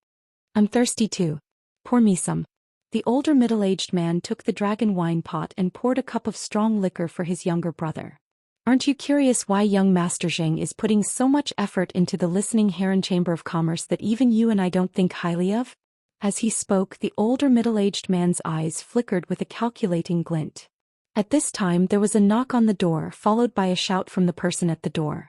"I'm thirsty too. Pour me some." The older middle-aged man took the dragon wine pot and poured a cup of strong liquor for his younger brother. "Aren't you curious why young Master Zheng is putting so much effort into the listening Heron Chamber of Commerce that even you and I don't think highly of?" As he spoke, the older middle-aged man's eyes flickered with a calculating glint. At this time there was a knock on the door, followed by a shout from the person at the door.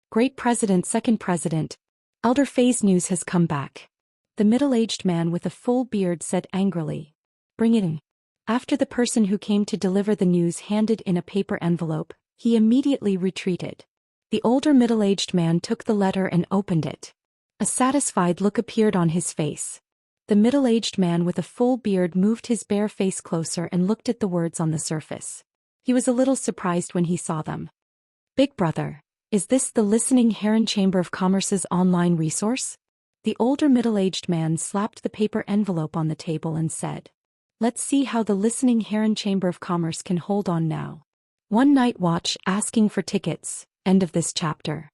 "Great President, Second President, Elder Fei's news has come back." The middle-aged man with a full beard said angrily, "Bring it in." After the person who came to deliver the news handed in a paper envelope, he immediately retreated. The older middle-aged man took the letter and opened it. A satisfied look appeared on his face. The middle-aged man with a full beard moved his bare face closer and looked at the words on the surface. He was a little surprised when he saw them. "Big brother, is this the listening Heron Chamber of Commerce's online resource?" The older middle-aged man slapped the paper envelope on the table and said, "Let's see how the listening Heron Chamber of Commerce can hold on now. One night watch, asking for tickets." End of this chapter.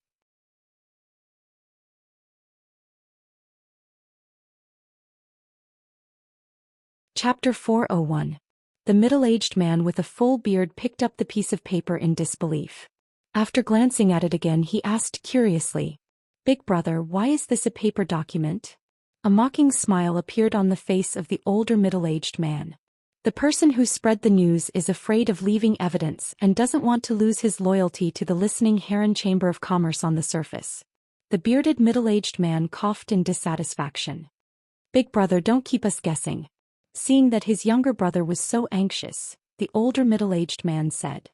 Chapter 401. The middle-aged man with a full beard picked up the piece of paper in disbelief. After glancing at it again, he asked curiously, "Big brother, why is this a paper document?" A mocking smile appeared on the face of the older middle-aged man. The person who spread the news is afraid of leaving evidence and doesn't want to lose his loyalty to the listening Heron Chamber of Commerce on the surface. The bearded middle-aged man coughed in dissatisfaction. "Big brother, don't keep us guessing." Seeing that his younger brother was so anxious, the older middle-aged man said,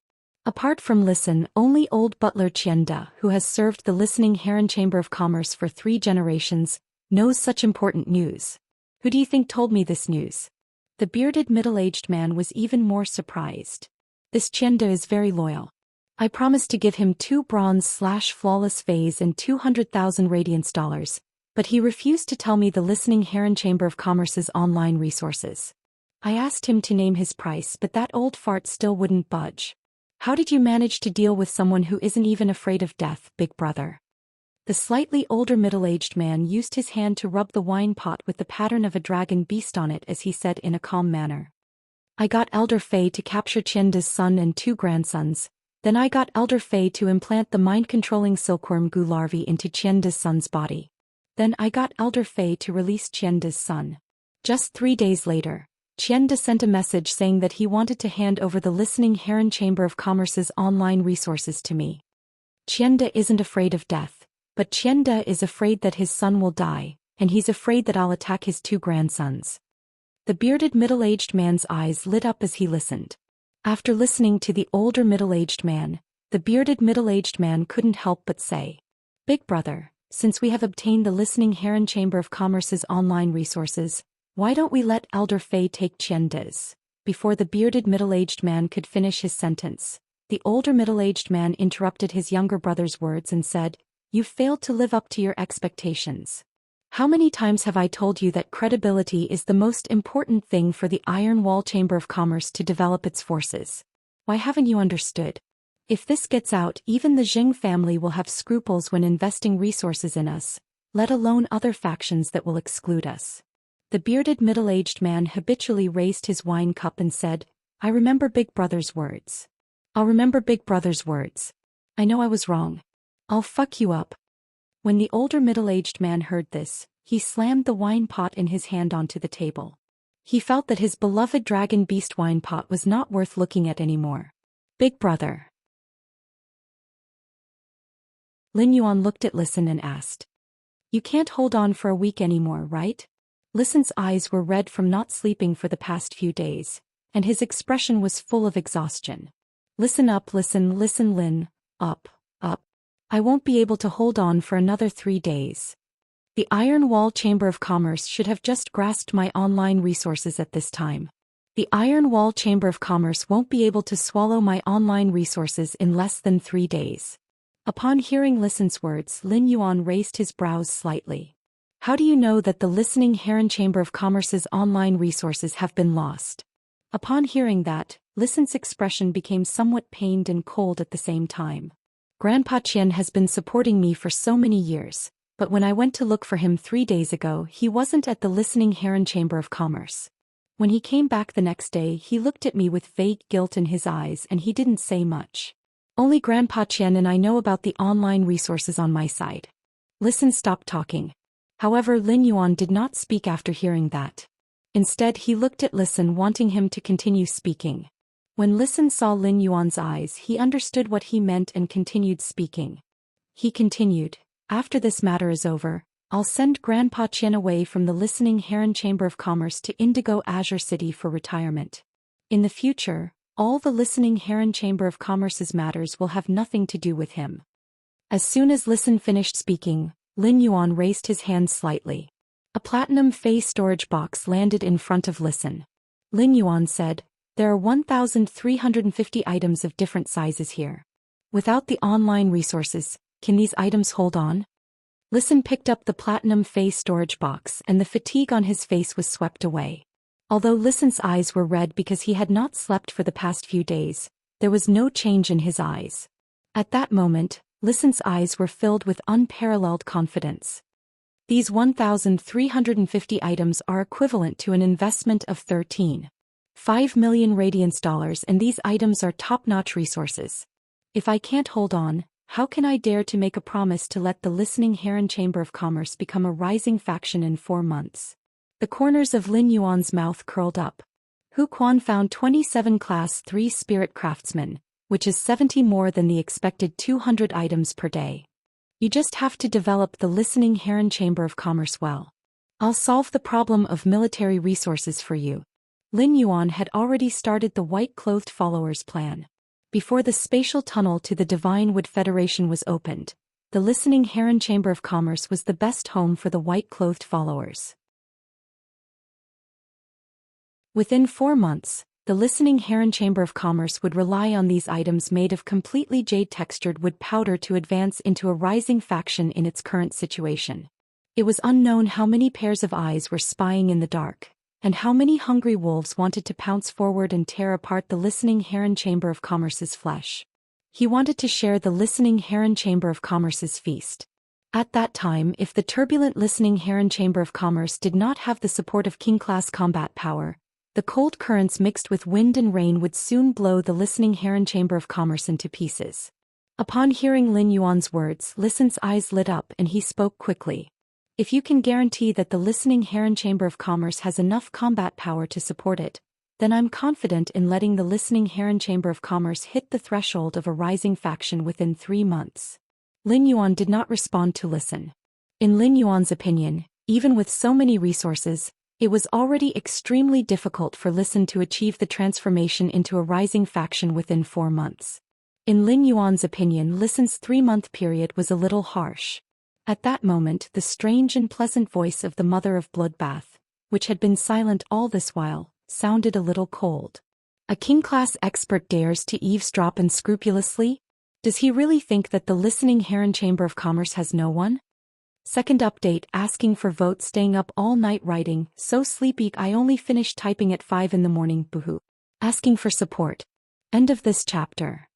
Apart from Listen, only old butler Qianda, who has served the Listening Heron Chamber of Commerce for 3 generations, knows such important news. Who do you think told me this news? The bearded middle-aged man was even more surprised. This Qianda is very loyal. I promised to give him 2 bronze/flawless phase and 200,000 radiance dollars, but he refused to tell me the Listening Heron Chamber of Commerce's online resources. I asked him to name his price, but that old fart still wouldn't budge. How did you manage to deal with someone who isn't even afraid of death, big brother? The slightly older middle-aged man used his hand to rub the wine pot with the pattern of a dragon beast on it as he said in a calm manner. I got Elder Fei to capture Qianda's son and 2 grandsons, then I got Elder Fei to implant the mind-controlling silkworm goo larvae into Qianda's son's body. Then I got Elder Fei to release Qianda's son. Just 3 days later, Qianda sent a message saying that he wanted to hand over the Listening Heron Chamber of Commerce's online resources to me. Qianda isn't afraid of death, but Qianda is afraid that his son will die, and he's afraid that I'll attack his 2 grandsons. The bearded middle-aged man's eyes lit up as he listened. After listening to the older middle-aged man, the bearded middle-aged man couldn't help but say, "Big brother, since we have obtained the Listening Heron Chamber of Commerce's online resources, why don't we let Elder Fei take Qianda's?" Before the bearded middle-aged man could finish his sentence, the older middle-aged man interrupted his younger brother's words and said, "You've failed to live up to your expectations. How many times have I told you that credibility is the most important thing for the Iron Wall Chamber of Commerce to develop its forces? Why haven't you understood? If this gets out, even the Jing family will have scruples when investing resources in us, let alone other factions that will exclude us." The bearded middle-aged man habitually raised his wine cup and said, "I remember Big Brother's words. I'll remember Big Brother's words. I know I was wrong. I'll fuck you up." When the older middle-aged man heard this, he slammed the wine pot in his hand onto the table. He felt that his beloved dragon beast wine pot was not worth looking at anymore. "Big brother." Lin Yuan looked at Listen and asked, "You can't hold on for a week anymore, right?" Listen's eyes were red from not sleeping for the past few days, and his expression was full of exhaustion. "Listen up, listen, Lin, up. I won't be able to hold on for another 3 days. The Iron Wall Chamber of Commerce should have just grasped my online resources at this time. The Iron Wall Chamber of Commerce won't be able to swallow my online resources in less than 3 days." Upon hearing Listen's words, Lin Yuan raised his brows slightly. "How do you know that the Listening Heron Chamber of Commerce's online resources have been lost?" Upon hearing that, Listen's expression became somewhat pained and cold at the same time. "Grandpa Qian has been supporting me for so many years, but when I went to look for him 3 days ago, he wasn't at the Listening Heron Chamber of Commerce. When he came back the next day, he looked at me with vague guilt in his eyes and he didn't say much. Only Grandpa Qian and I know about the online resources on my side." Listen stopped talking. However, Lin Yuan did not speak after hearing that. Instead, he looked at Listen, wanting him to continue speaking. When Listen saw Lin Yuan's eyes, he understood what he meant and continued speaking. He continued, "After this matter is over, I'll send Grandpa Qian away from the Listening Heron Chamber of Commerce to Indigo Azure City for retirement. In the future, all the Listening Heron Chamber of Commerce's matters will have nothing to do with him." As soon as Listen finished speaking, Lin Yuan raised his hand slightly. A platinum phase storage box landed in front of Listen. Lin Yuan said, "There are 1,350 items of different sizes here. Without the online resources, can these items hold on?" Listen picked up the platinum phase storage box and the fatigue on his face was swept away. Although Listen's eyes were red because he had not slept for the past few days, there was no change in his eyes. At that moment, Listen's eyes were filled with unparalleled confidence. These 1,350 items are equivalent to an investment of 13.5 million radiance dollars, and these items are top-notch resources. If I can't hold on, how can I dare to make a promise to let the Listening Heron Chamber of Commerce become a rising faction in 4 months? The corners of Lin Yuan's mouth curled up. Hu Quan found 27 Class 3 Spirit Craftsmen, which is 70 more than the expected 200 items per day. You just have to develop the Listening Heron Chamber of Commerce well. I'll solve the problem of military resources for you. Lin Yuan had already started the white-clothed followers plan. Before the spatial tunnel to the Divine Wood Federation was opened, the Listening Heron Chamber of Commerce was the best home for the white-clothed followers. Within 4 months, the Listening Heron Chamber of Commerce would rely on these items made of completely jade-textured wood powder to advance into a rising faction in its current situation. It was unknown how many pairs of eyes were spying in the dark, and how many hungry wolves wanted to pounce forward and tear apart the Listening Heron Chamber of Commerce's flesh. He wanted to share the Listening Heron Chamber of Commerce's feast. At that time, if the turbulent Listening Heron Chamber of Commerce did not have the support of king-class combat power, the cold currents mixed with wind and rain would soon blow the Listening Heron Chamber of Commerce into pieces. Upon hearing Lin Yuan's words, Listen's eyes lit up and he spoke quickly. If you can guarantee that the Listening Heron Chamber of Commerce has enough combat power to support it, then I'm confident in letting the Listening Heron Chamber of Commerce hit the threshold of a rising faction within 3 months. Lin Yuan did not respond to Listen. In Lin Yuan's opinion, even with so many resources, it was already extremely difficult for Listen to achieve the transformation into a rising faction within 4 months. In Lin Yuan's opinion, Listen's 3-month period was a little harsh. At that moment, the strange and pleasant voice of the Mother of Bloodbath, which had been silent all this while, sounded a little cold. A king-class expert dares to eavesdrop unscrupulously? Does he really think that the Listening Heron Chamber of Commerce has no one? Second update, asking for votes, staying up all night writing, so sleepy I only finished typing at 5 in the morning, boohoo. Asking for support. End of this chapter.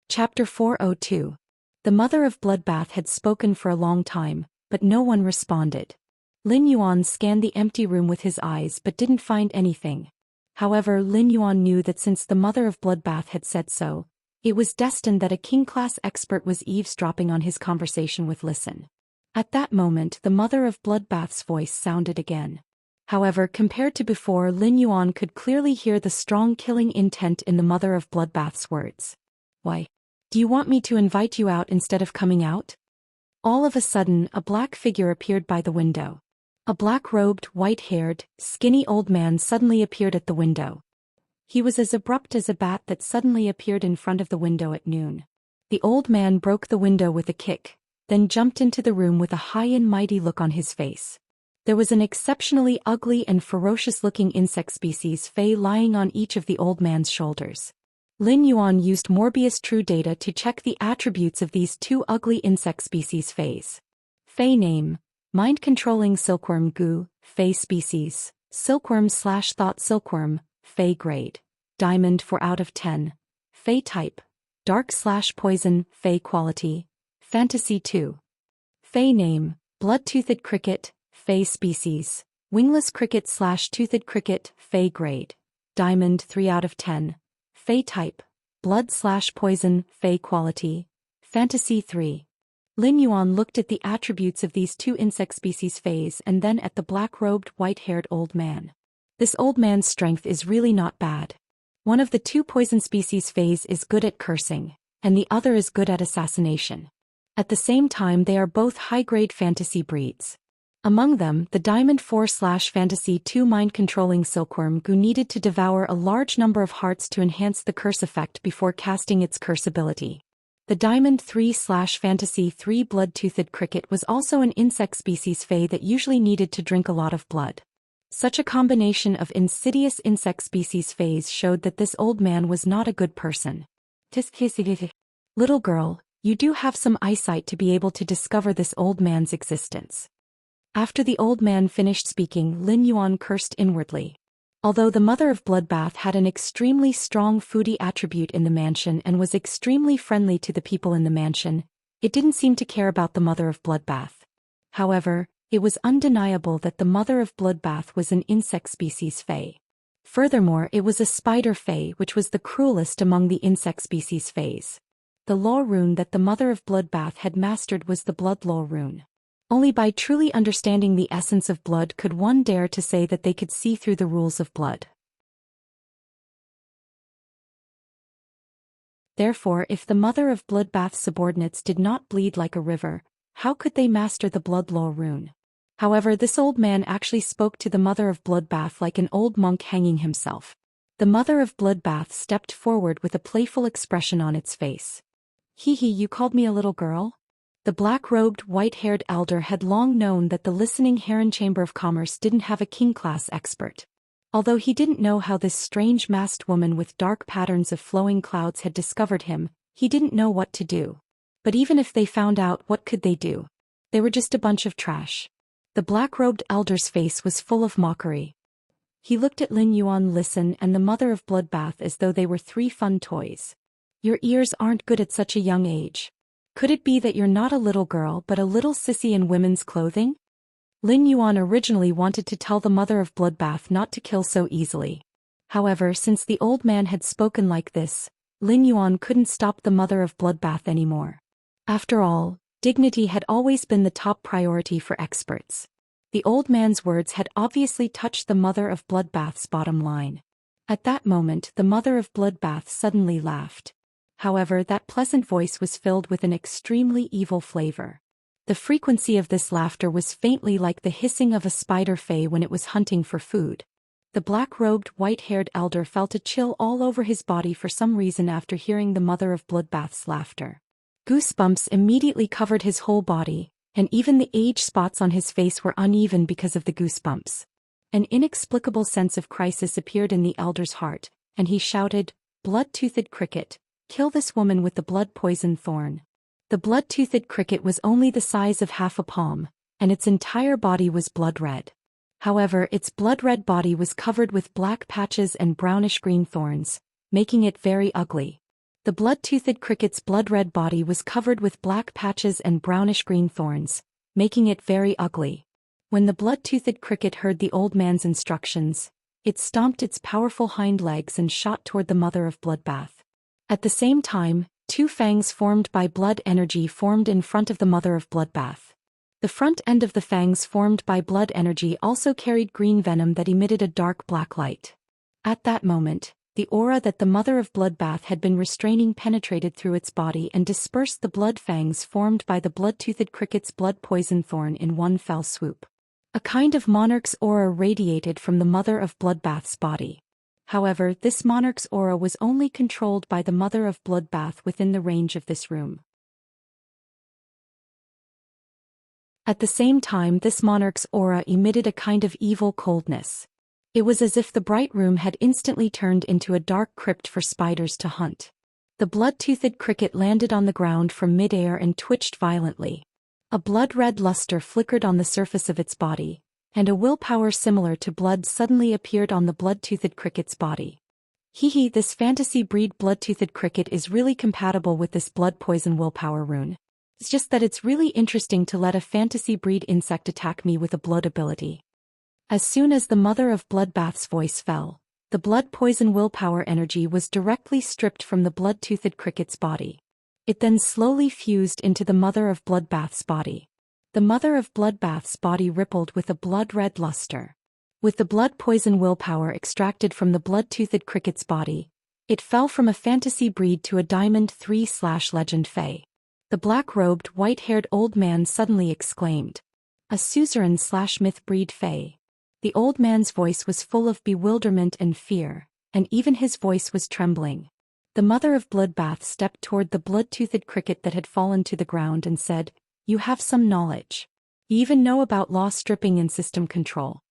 Chapter 402. The Mother of Bloodbath had spoken for a long time, but no one responded. Lin Yuan scanned the empty room with his eyes but didn't find anything. However, Lin Yuan knew that since the Mother of Bloodbath had said so, it was destined that a king-class expert was eavesdropping on his conversation with Listen. At that moment, the Mother of Bloodbath's voice sounded again. However, compared to before, Lin Yuan could clearly hear the strong killing intent in the Mother of Bloodbath's words. Why? Do you want me to invite you out instead of coming out? All of a sudden, a black figure appeared by the window. A black-robed, white-haired, skinny old man suddenly appeared at the window. He was as abrupt as a bat that suddenly appeared in front of the window at noon. The old man broke the window with a kick, then jumped into the room with a high and mighty look on his face. There was an exceptionally ugly and ferocious-looking insect species Fey lying on each of the old man's shoulders. Lin Yuan used Morbius True Data to check the attributes of these 2 ugly insect species Feys. Fey name: Mind-controlling silkworm goo, Fey species, silkworm/thought silkworm, Fey grade, diamond 4 out of 10. Fey type: dark/poison, Fey quality, fantasy 2. Fey name: blood-toothed cricket, Fey species, wingless cricket/toothed cricket, Fey grade, diamond 3 out of 10. Fey type: blood/poison, Fey quality, fantasy 3. Lin Yuan looked at the attributes of these 2 insect species Feys and then at the black-robed, white-haired old man. This old man's strength is really not bad. One of the 2 poison species Feys is good at cursing, and the other is good at assassination. At the same time, they are both high-grade fantasy breeds. Among them, the Diamond 4/Fantasy 2 mind-controlling silkworm goo needed to devour a large number of hearts to enhance the curse effect before casting its curse ability. The Diamond 3/Fantasy 3 blood-toothed cricket was also an insect species Fey that usually needed to drink a lot of blood. Such a combination of insidious insect species Feys showed that this old man was not a good person. Little girl, you do have some eyesight to be able to discover this old man's existence. After the old man finished speaking, Lin Yuan cursed inwardly. Although the Mother of Bloodbath had an extremely strong foodie attribute in the mansion and was extremely friendly to the people in the mansion, it didn't seem to care about the Mother of Bloodbath. However, it was undeniable that the Mother of Bloodbath was an insect species Fey. Furthermore, it was a spider Fey, which was the cruelest among the insect species Feys. The law rune that the Mother of Bloodbath had mastered was the Blood Law rune. Only by truly understanding the essence of blood could one dare to say that they could see through the rules of blood. Therefore, if the Mother of Bloodbath's subordinates did not bleed like a river, how could they master the Blood Law rune? However, this old man actually spoke to the mother of Bloodbath like an old monk hanging himself. The mother of Bloodbath stepped forward with a playful expression on its face. Hee hee, you called me a little girl? The black-robed, white-haired elder had long known that the listening Heron Chamber of Commerce didn't have a king-class expert. Although he didn't know how this strange masked woman with dark patterns of flowing clouds had discovered him, he didn't know what to do. But even if they found out, what could they do? They were just a bunch of trash. The black-robed elder's face was full of mockery. He looked at Lin Yuan, Listen, and the mother of Bloodbath as though they were three fun toys. Your ears aren't good at such a young age. Could it be that you're not a little girl but a little sissy in women's clothing? Lin Yuan originally wanted to tell the mother of Bloodbath not to kill so easily. However, since the old man had spoken like this, Lin Yuan couldn't stop the mother of Bloodbath anymore. After all, dignity had always been the top priority for experts. The old man's words had obviously touched the mother of Bloodbath's bottom line. At that moment, the mother of Bloodbath suddenly laughed. However, that pleasant voice was filled with an extremely evil flavor. The frequency of this laughter was faintly like the hissing of a spider fae when it was hunting for food. The black-robed, white-haired elder felt a chill all over his body for some reason after hearing the mother of Bloodbath's laughter. Goosebumps immediately covered his whole body, and even the age spots on his face were uneven because of the goosebumps. An inexplicable sense of crisis appeared in the elder's heart, and he shouted, "Blood-toothed cricket! Kill this woman with the blood-poison thorn." The blood-toothed cricket was only the size of half a palm, and its entire body was blood-red. However, its blood-red body was covered with black patches and brownish-green thorns, making it very ugly. The blood-toothed cricket's blood-red body was covered with black patches and brownish-green thorns, making it very ugly. When the blood-toothed cricket heard the old man's instructions, it stomped its powerful hind legs and shot toward the mother of Bloodbath. At the same time, two fangs formed by blood energy formed in front of the mother of Bloodbath. The front end of the fangs formed by blood energy also carried green venom that emitted a dark black light. At that moment, the aura that the mother of Bloodbath had been restraining penetrated through its body and dispersed the blood fangs formed by the blood-toothed cricket's blood-poison thorn in one fell swoop. A kind of monarch's aura radiated from the mother of Bloodbath's body. However, this monarch's aura was only controlled by the mother of Bloodbath within the range of this room. At the same time, this monarch's aura emitted a kind of evil coldness. It was as if the bright room had instantly turned into a dark crypt for spiders to hunt. The blood-toothed cricket landed on the ground from mid-air and twitched violently. A blood-red luster flickered on the surface of its body, and a willpower similar to blood suddenly appeared on the blood-toothed cricket's body. Hee hee, this fantasy breed blood-toothed cricket is really compatible with this blood-poison willpower rune. It's just that it's really interesting to let a fantasy breed insect attack me with a blood ability. As soon as the mother of Bloodbath's voice fell, the blood-poison willpower energy was directly stripped from the blood-toothed cricket's body. It then slowly fused into the mother of Bloodbath's body. The mother of Bloodbath's body rippled with a blood-red luster. With the blood-poison willpower extracted from the blood-toothed cricket's body, it fell from a fantasy breed to a Diamond 3/Legend Fae. The black-robed, white-haired old man suddenly exclaimed, "A suzerain/myth breed Fae." The old man's voice was full of bewilderment and fear, and even his voice was trembling. The mother of Bloodbath stepped toward the blood-toothed cricket that had fallen to the ground and said, "You have some knowledge. You even know about law stripping and system control."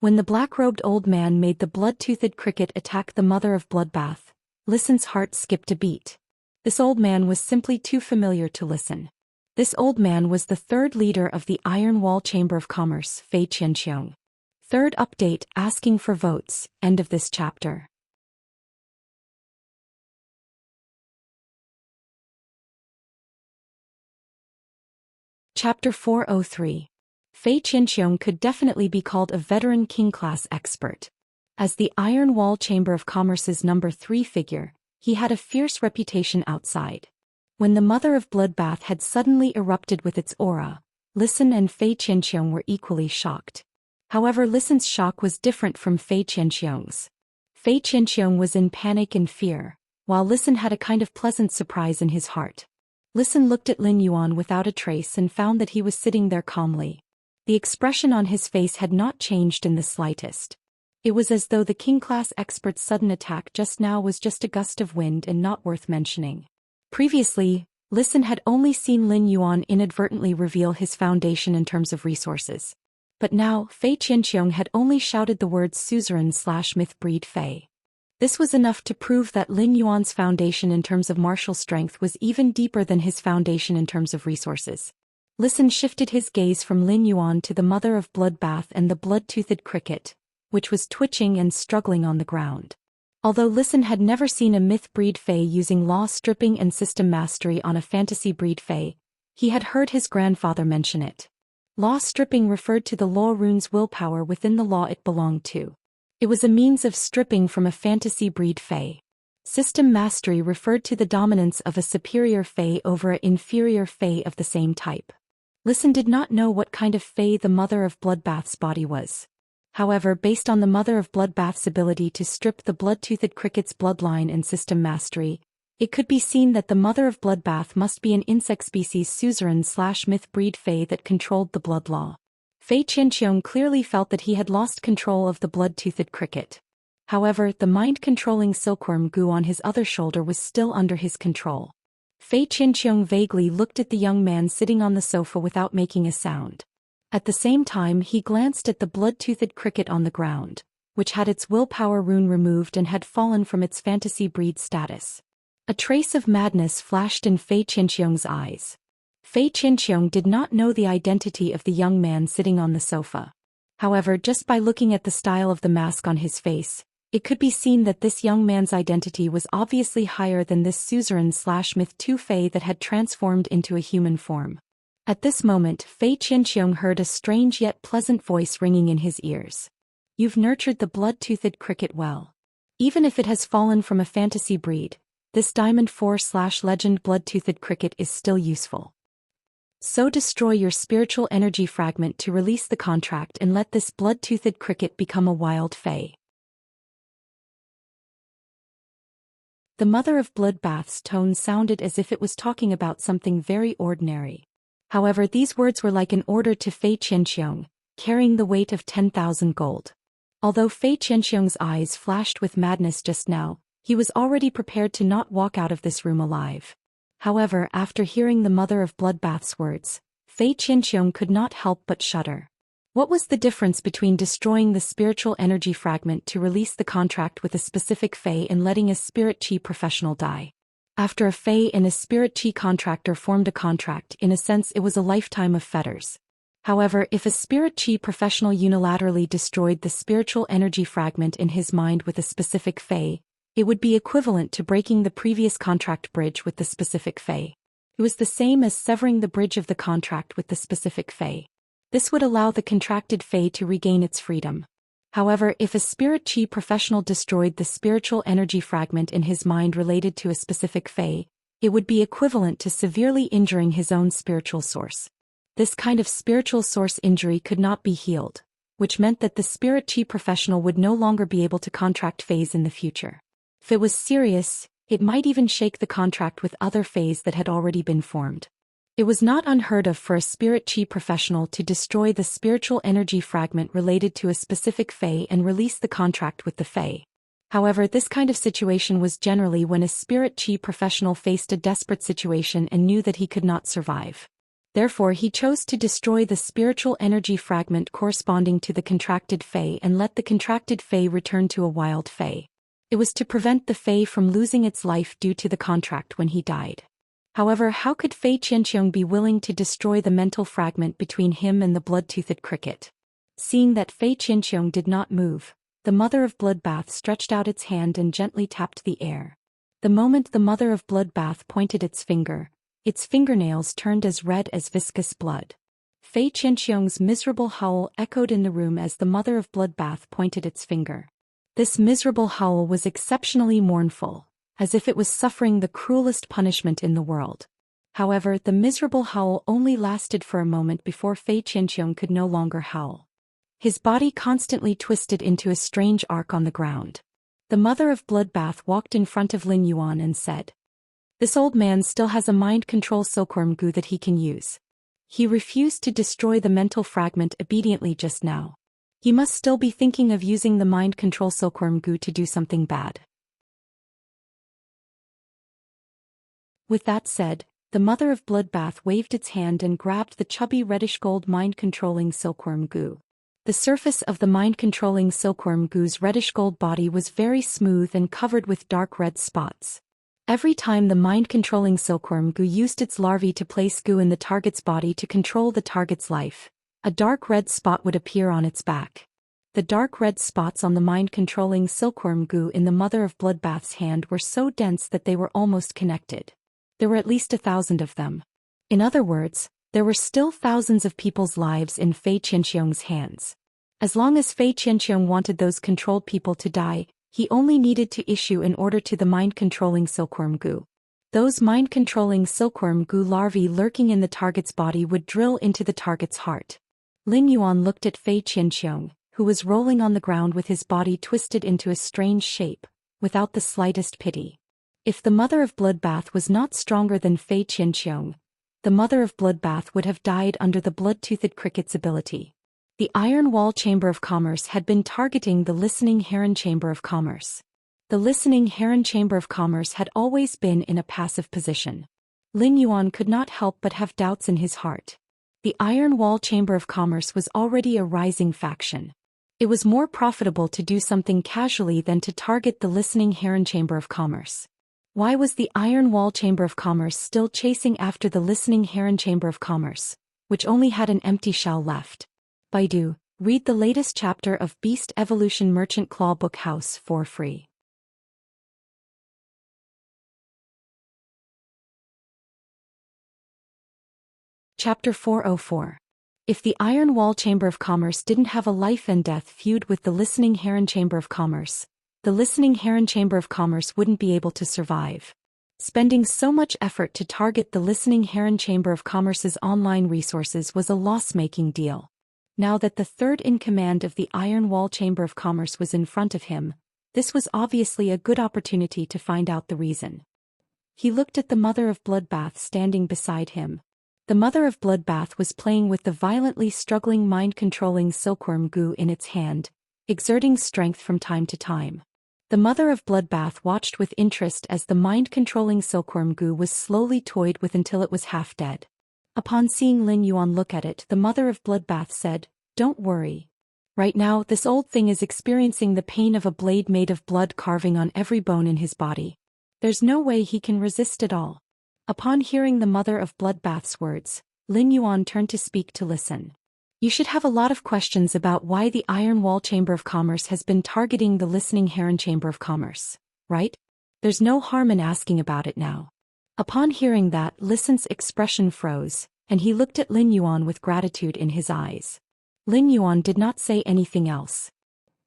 When the black-robed old man made the blood-toothed cricket attack the mother of Bloodbath, Listen's heart skipped a beat. This old man was simply too familiar to Listen. This old man was the third leader of the Iron Wall Chamber of Commerce, Fei Qianxiang. Third update, asking for votes, end of this chapter. Chapter 403. Fei Qianxiang could definitely be called a veteran king-class expert. As the Iron Wall Chamber of Commerce's number 3 figure, he had a fierce reputation outside. When the mother of Bloodbath had suddenly erupted with its aura, Listen and Fei Qianxiang were equally shocked. However, Listen's shock was different from Fei Qianxiang's. Fei Qianxiang was in panic and fear, while Listen had a kind of pleasant surprise in his heart. Listen looked at Lin Yuan without a trace and found that he was sitting there calmly. The expression on his face had not changed in the slightest. It was as though the king-class expert's sudden attack just now was just a gust of wind and not worth mentioning. Previously, Listen had only seen Lin Yuan inadvertently reveal his foundation in terms of resources. But now, Fei Qianqiong had only shouted the words suzerain/myth-breed Fei. This was enough to prove that Lin Yuan's foundation in terms of martial strength was even deeper than his foundation in terms of resources. Listen shifted his gaze from Lin Yuan to the mother of bloodbath and the blood-toothed cricket, which was twitching and struggling on the ground. Although Listen had never seen a myth-breed Fei using law stripping and system mastery on a fantasy-breed Fei, he had heard his grandfather mention it. Law stripping referred to the law rune's willpower within the law it belonged to. It was a means of stripping from a fantasy-breed Fei. System mastery referred to the dominance of a superior Fei over an inferior Fei of the same type. Listen did not know what kind of Fei the mother of bloodbath's body was. However, based on the mother of bloodbath's ability to strip the blood-toothed cricket's bloodline and system mastery, it could be seen that the mother of bloodbath must be an insect species suzerain/myth-breed Fei that controlled the blood law. Fei Qianqiong clearly felt that he had lost control of the blood-toothed cricket. However, the mind-controlling silkworm goo on his other shoulder was still under his control. Fei Qianqiong vaguely looked at the young man sitting on the sofa without making a sound. At the same time, he glanced at the blood-toothed cricket on the ground, which had its willpower rune removed and had fallen from its fantasy breed status. A trace of madness flashed in Fei Qianqiong's eyes. Fei Qianqiong did not know the identity of the young man sitting on the sofa. However, just by looking at the style of the mask on his face, it could be seen that this young man's identity was obviously higher than this suzerain/myth-2 Fei that had transformed into a human form. At this moment, Fei Qianqiong heard a strange yet pleasant voice ringing in his ears. "You've nurtured the blood-toothed cricket well. Even if it has fallen from a fantasy breed, this Diamond 4/Legend blood-toothed cricket is still useful. So destroy your spiritual energy fragment to release the contract and let this blood-toothed cricket become a wild Fei." The mother of bloodbath's tone sounded as if it was talking about something very ordinary. However, these words were like an order to Fei Qianqiong, carrying the weight of 10,000 gold. Although Fei Qianqiong's eyes flashed with madness just now, he was already prepared to not walk out of this room alive. However, after hearing the mother of bloodbath's words, Fei Qianqiong could not help but shudder. What was the difference between destroying the spiritual energy fragment to release the contract with a specific Fei and letting a spirit chi professional die? After a Fei and a spirit chi contractor formed a contract, in a sense it was a lifetime of fetters. However, if a spirit chi professional unilaterally destroyed the spiritual energy fragment in his mind with a specific Fei, it would be equivalent to breaking the previous contract bridge with the specific Fei. It was the same as severing the bridge of the contract with the specific Fei. This would allow the contracted Fei to regain its freedom. However, if a spirit chi professional destroyed the spiritual energy fragment in his mind related to a specific Fei, it would be equivalent to severely injuring his own spiritual source. This kind of spiritual source injury could not be healed, which meant that the spirit chi professional would no longer be able to contract Feis in the future. If it was serious, it might even shake the contract with other Feis that had already been formed. It was not unheard of for a spirit chi professional to destroy the spiritual energy fragment related to a specific Fei and release the contract with the Fei. However, this kind of situation was generally when a spirit chi professional faced a desperate situation and knew that he could not survive. Therefore, he chose to destroy the spiritual energy fragment corresponding to the contracted Fei and let the contracted Fei return to a wild Fei. It was to prevent the Fei from losing its life due to the contract when he died. However, how could Fei Qianqiong be willing to destroy the mental fragment between him and the blood-toothed cricket? Seeing that Fei Qianqiong did not move, the mother of bloodbath stretched out its hand and gently tapped the air. The moment the mother of bloodbath pointed its fingernails turned as red as viscous blood. Fei Qianqiong's miserable howl echoed in the room as the mother of bloodbath pointed its finger. This miserable howl was exceptionally mournful, as if it was suffering the cruelest punishment in the world. However, the miserable howl only lasted for a moment before Fei Qianqiong could no longer howl. His body constantly twisted into a strange arc on the ground. The mother of bloodbath walked in front of Lin Yuan and said, "This old man still has a mind control silkworm goo that he can use. He refused to destroy the mental fragment obediently just now. He must still be thinking of using the mind control silkworm goo to do something bad. With that said, the mother of Bloodbath waved its hand and grabbed the chubby reddish-gold mind-controlling silkworm goo. The surface of the mind-controlling silkworm goo's reddish-gold body was very smooth and covered with dark red spots. Every time the mind-controlling silkworm goo used its larvae to place goo in the target's body to control the target's life, a dark red spot would appear on its back. The dark red spots on the mind-controlling silkworm goo in the mother of Bloodbath's hand were so dense that they were almost connected. There were at least 1,000 of them. In other words, there were still thousands of people's lives in Fei Qianxiang's hands. As long as Fei Qianxiang wanted those controlled people to die, he only needed to issue an order to the mind-controlling silkworm goo. Those mind-controlling silkworm goo larvae lurking in the target's body would drill into the target's heart. Lin Yuan looked at Fei Qianxiang, who was rolling on the ground with his body twisted into a strange shape, without the slightest pity. If the mother of Bloodbath was not stronger than Fei Qianxiang, the mother of Bloodbath would have died under the blood-toothed cricket's ability. The Iron Wall Chamber of Commerce had been targeting the Listening Heron Chamber of Commerce. The Listening Heron Chamber of Commerce had always been in a passive position. Lin Yuan could not help but have doubts in his heart. The Iron Wall Chamber of Commerce was already a rising faction. It was more profitable to do something casually than to target the Listening Heron Chamber of Commerce. Why was the Iron Wall Chamber of Commerce still chasing after the Listening Heron Chamber of Commerce, which only had an empty shell left? Baidu, read the latest chapter of Beast Evolution Merchant Claw Book House for free. Chapter 404. If the Iron Wall Chamber of Commerce didn't have a life and death feud with the Listening Heron Chamber of Commerce, the Listening Heron Chamber of Commerce wouldn't be able to survive. Spending so much effort to target the Listening Heron Chamber of Commerce's online resources was a loss-making deal. Now that the third-in-command of the Iron Wall Chamber of Commerce was in front of him, this was obviously a good opportunity to find out the reason. He looked at the mother of Bloodbath standing beside him. The mother of Bloodbath was playing with the violently struggling mind-controlling silkworm goo in its hand, exerting strength from time to time. The mother of Bloodbath watched with interest as the mind-controlling silkworm goo was slowly toyed with until it was half dead. Upon seeing Lin Yuan look at it, the mother of Bloodbath said, "Don't worry. Right now, this old thing is experiencing the pain of a blade made of blood carving on every bone in his body. There's no way he can resist it all." Upon hearing the mother of Bloodbath's words, Lin Yuan turned to speak to listen. "You should have a lot of questions about why the Iron Wall Chamber of Commerce has been targeting the Listening Heron Chamber of Commerce, right? There's no harm in asking about it now." Upon hearing that, Listen's expression froze, and he looked at Lin Yuan with gratitude in his eyes. Lin Yuan did not say anything else.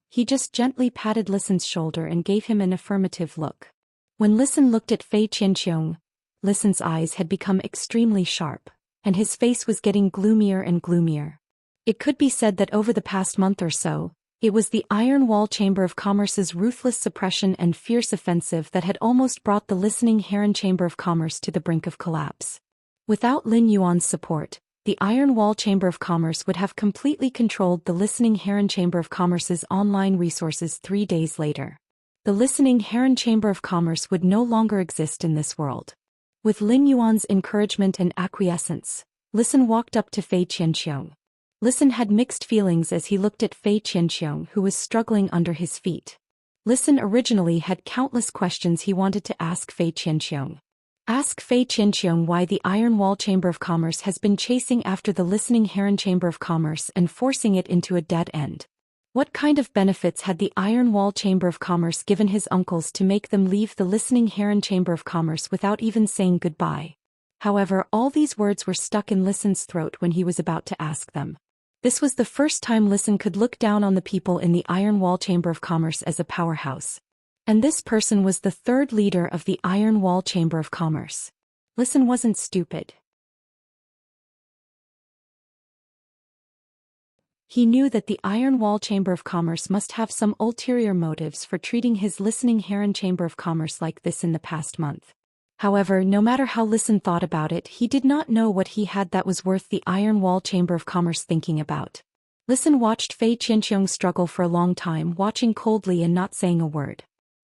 He just gently patted Listen's shoulder and gave him an affirmative look. When Listen looked at Fei Qianxiang, Listen's eyes had become extremely sharp, and his face was getting gloomier and gloomier. It could be said that over the past month or so, it was the Iron Wall Chamber of Commerce's ruthless suppression and fierce offensive that had almost brought the Listening Heron Chamber of Commerce to the brink of collapse. Without Lin Yuan's support, the Iron Wall Chamber of Commerce would have completely controlled the Listening Heron Chamber of Commerce's online resources 3 days later. The Listening Heron Chamber of Commerce would no longer exist in this world. With Lin Yuan's encouragement and acquiescence, Listen walked up to Fei Qianxiang. Listen had mixed feelings as he looked at Fei Qianxiang, who was struggling under his feet. Listen originally had countless questions he wanted to ask Fei Qianxiang. Ask Fei Qianxiang why the Iron Wall Chamber of Commerce has been chasing after the Listening Heron Chamber of Commerce and forcing it into a dead end. What kind of benefits had the Iron Wall Chamber of Commerce given his uncles to make them leave the Listening Heron Chamber of Commerce without even saying goodbye? However, all these words were stuck in Listen's throat when he was about to ask them. This was the first time Listen could look down on the people in the Iron Wall Chamber of Commerce as a powerhouse. And this person was the third leader of the Iron Wall Chamber of Commerce. Listen wasn't stupid. He knew that the Iron Wall Chamber of Commerce must have some ulterior motives for treating his Listening Heron Chamber of Commerce like this in the past month. However, no matter how Listen thought about it, he did not know what he had that was worth the Iron Wall Chamber of Commerce thinking about. Listen watched Fei Qianxiong struggle for a long time, watching coldly and not saying a word.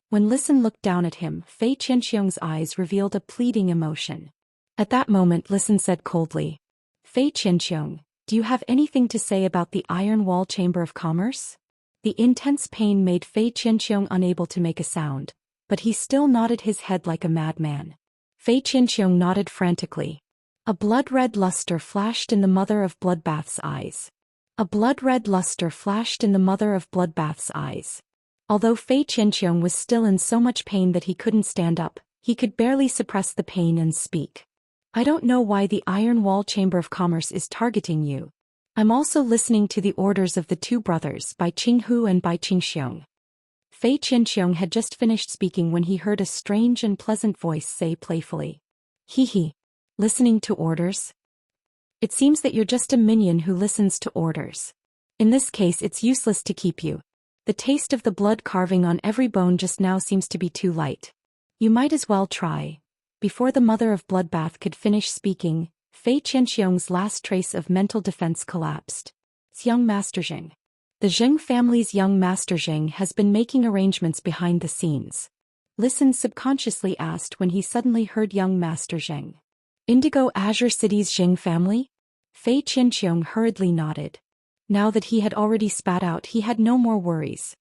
When Listen looked down at him, Fei Qianxiong's eyes revealed a pleading emotion. At that moment, Listen said coldly, "Fei Qianxiong, do you have anything to say about the Iron Wall Chamber of Commerce?" The intense pain made Fei Qianxiong unable to make a sound, but he still nodded his head like a madman. Fei Qianxiong nodded frantically. A blood-red luster flashed in the mother of Bloodbath's eyes. A blood-red luster flashed in the mother of Bloodbath's eyes. Although Fei Qianxiong was still in so much pain that he couldn't stand up, he could barely suppress the pain and speak. "I don't know why the Iron Wall Chamber of Commerce is targeting you. I'm also listening to the orders of the two brothers by Qinghu and by Qingxiong." Fei Qianxiong had just finished speaking when he heard a strange and pleasant voice say playfully, "Hee. Listening to orders? It seems that you're just a minion who listens to orders. In this case, it's useless to keep you. The taste of the blood carving on every bone just now seems to be too light. You might as well try." Before the mother of Bloodbath could finish speaking, Fei Qianxiong's last trace of mental defense collapsed. Young Master Zheng. The Zheng family's young Master Zheng has been making arrangements behind the scenes. Listen subconsciously asked when he suddenly heard young Master Zheng. Indigo Azure City's Zheng family? Fei Qianxiong hurriedly nodded. Now that he had already spat out, he had no more worries.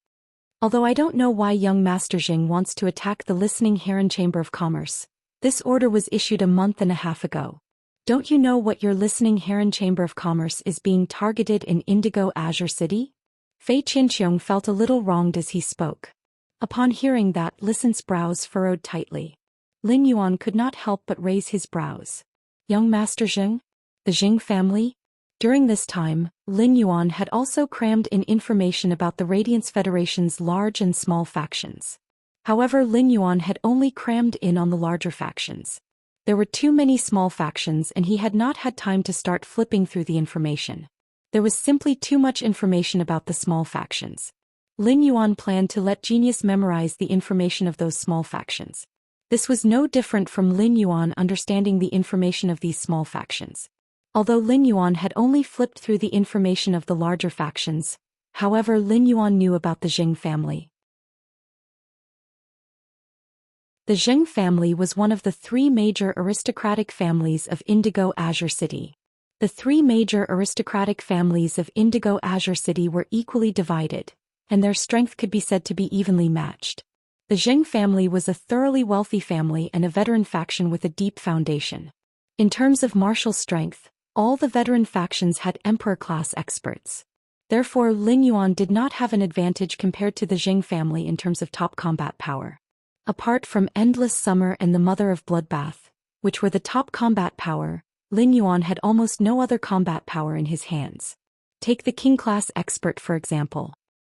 "Although I don't know why young Master Zheng wants to attack the Listening Heron Chamber of Commerce. This order was issued a month and a half ago. Don't you know what your Listening Heron Chamber of Commerce is being targeted in Indigo Azure City?" Fei Qianxiong felt a little wronged as he spoke. Upon hearing that, Listen's brows furrowed tightly. Lin Yuan could not help but raise his brows. Young Master Zheng? The Zheng family? During this time, Lin Yuan had also crammed in information about the Radiance Federation's large and small factions. However, Lin Yuan had only crammed in on the larger factions. There were too many small factions and he had not had time to start flipping through the information. There was simply too much information about the small factions. Lin Yuan planned to let Genius memorize the information of those small factions. This was no different from Lin Yuan understanding the information of these small factions. Although Lin Yuan had only flipped through the information of the larger factions, however, Lin Yuan knew about the Zheng family. The Zheng family was one of the three major aristocratic families of Indigo Azure City. The three major aristocratic families of Indigo Azure City were equally divided, and their strength could be said to be evenly matched. The Zheng family was a thoroughly wealthy family and a veteran faction with a deep foundation. In terms of martial strength, all the veteran factions had emperor-class experts. Therefore, Lin Yuan did not have an advantage compared to the Zheng family in terms of top combat power. Apart from Endless Summer and the Mother of Bloodbath, which were the top combat power, Lin Yuan had almost no other combat power in his hands. Take the King-class expert for example.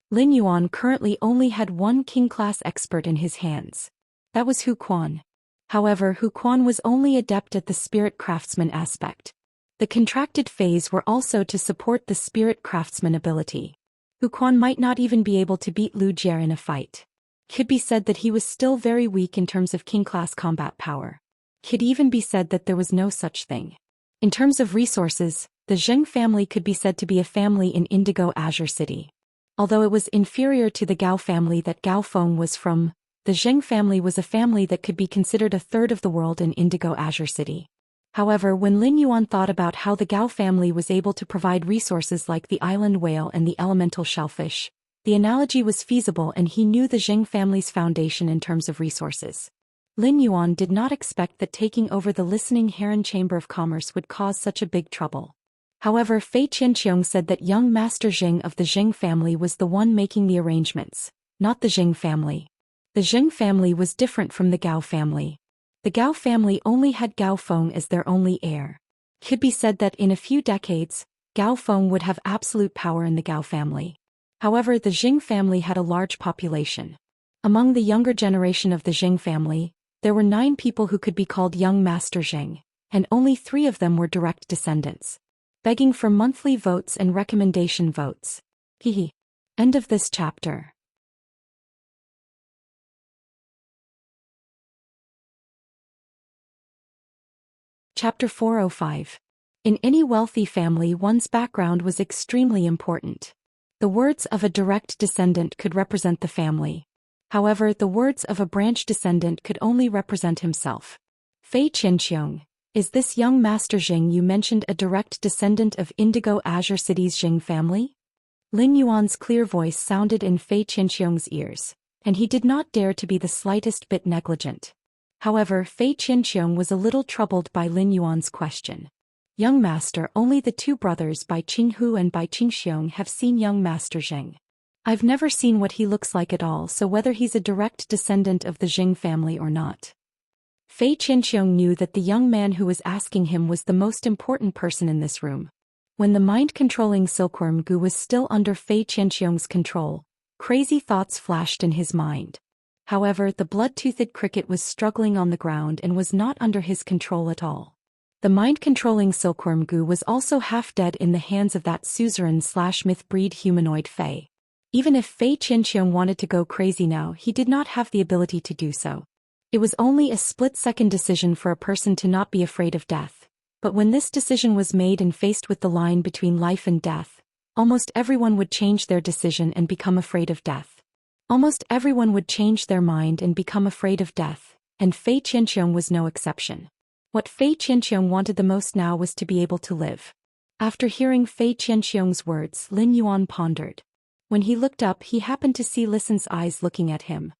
Lin Yuan currently only had one King-class expert in his hands. That was Hu Quan. However, Hu Quan was only adept at the spirit craftsman aspect. The contracted phase were also to support the spirit craftsman ability. Hu Quan might not even be able to beat Lu Jie in a fight. Could be said that he was still very weak in terms of King-class combat power. Could even be said that there was no such thing. In terms of resources, the Zheng family could be said to be a family in Indigo Azure City. Although it was inferior to the Gao family that Gao Feng was from, the Zheng family was a family that could be considered a third of the world in Indigo Azure City. However, when Lin Yuan thought about how the Gao family was able to provide resources like the island whale and the elemental shellfish, the analogy was feasible and he knew the Zheng family's foundation in terms of resources. Lin Yuan did not expect that taking over the Listening Heron Chamber of Commerce would cause such a big trouble. However, Fei Qianxiong said that young Master Zheng of the Zheng family was the one making the arrangements, not the Zheng family. The Zheng family was different from the Gao family. The Gao family only had Gao Feng as their only heir. Could be said that in a few decades, Gao Feng would have absolute power in the Gao family. However, the Zheng family had a large population. Among the younger generation of the Zheng family, there were 9 people who could be called young Master Zheng, and only 3 of them were direct descendants. Begging for monthly votes and recommendation votes. End of this chapter. Chapter 405. In any wealthy family, one's background was extremely important. The words of a direct descendant could represent the family. However, the words of a branch descendant could only represent himself. Fei Qianxiong, is this young Master Jing you mentioned a direct descendant of Indigo Azure City's Jing family? Lin Yuan's clear voice sounded in Fei Qianxiong's ears, and he did not dare to be the slightest bit negligent. However, Fei Qianxiong was a little troubled by Lin Yuan's question. Young Master, only the two brothers Bai Qinghu and Bai Qingxiong have seen young Master Jing. I've never seen what he looks like at all, so whether he's a direct descendant of the Jing family or not. Fei Qianxiong knew that the young man who was asking him was the most important person in this room. When the mind-controlling silkworm Gu was still under Fei Qianxiong's control, crazy thoughts flashed in his mind. However, the blood-toothed cricket was struggling on the ground and was not under his control at all. The mind-controlling silkworm Gu was also half dead in the hands of that suzerain/myth breed humanoid Fei. Even if Fei Qianxiong wanted to go crazy now, he did not have the ability to do so. It was only a split-second decision for a person to not be afraid of death. But when this decision was made and faced with the line between life and death, almost everyone would change their decision and become afraid of death. Almost everyone would change their mind and become afraid of death, and Fei Qianxiong was no exception. What Fei Qianxiong wanted the most now was to be able to live. After hearing Fei Qianxiong's words, Lin Yuan pondered. When he looked up, he happened to see Listen's eyes looking at him.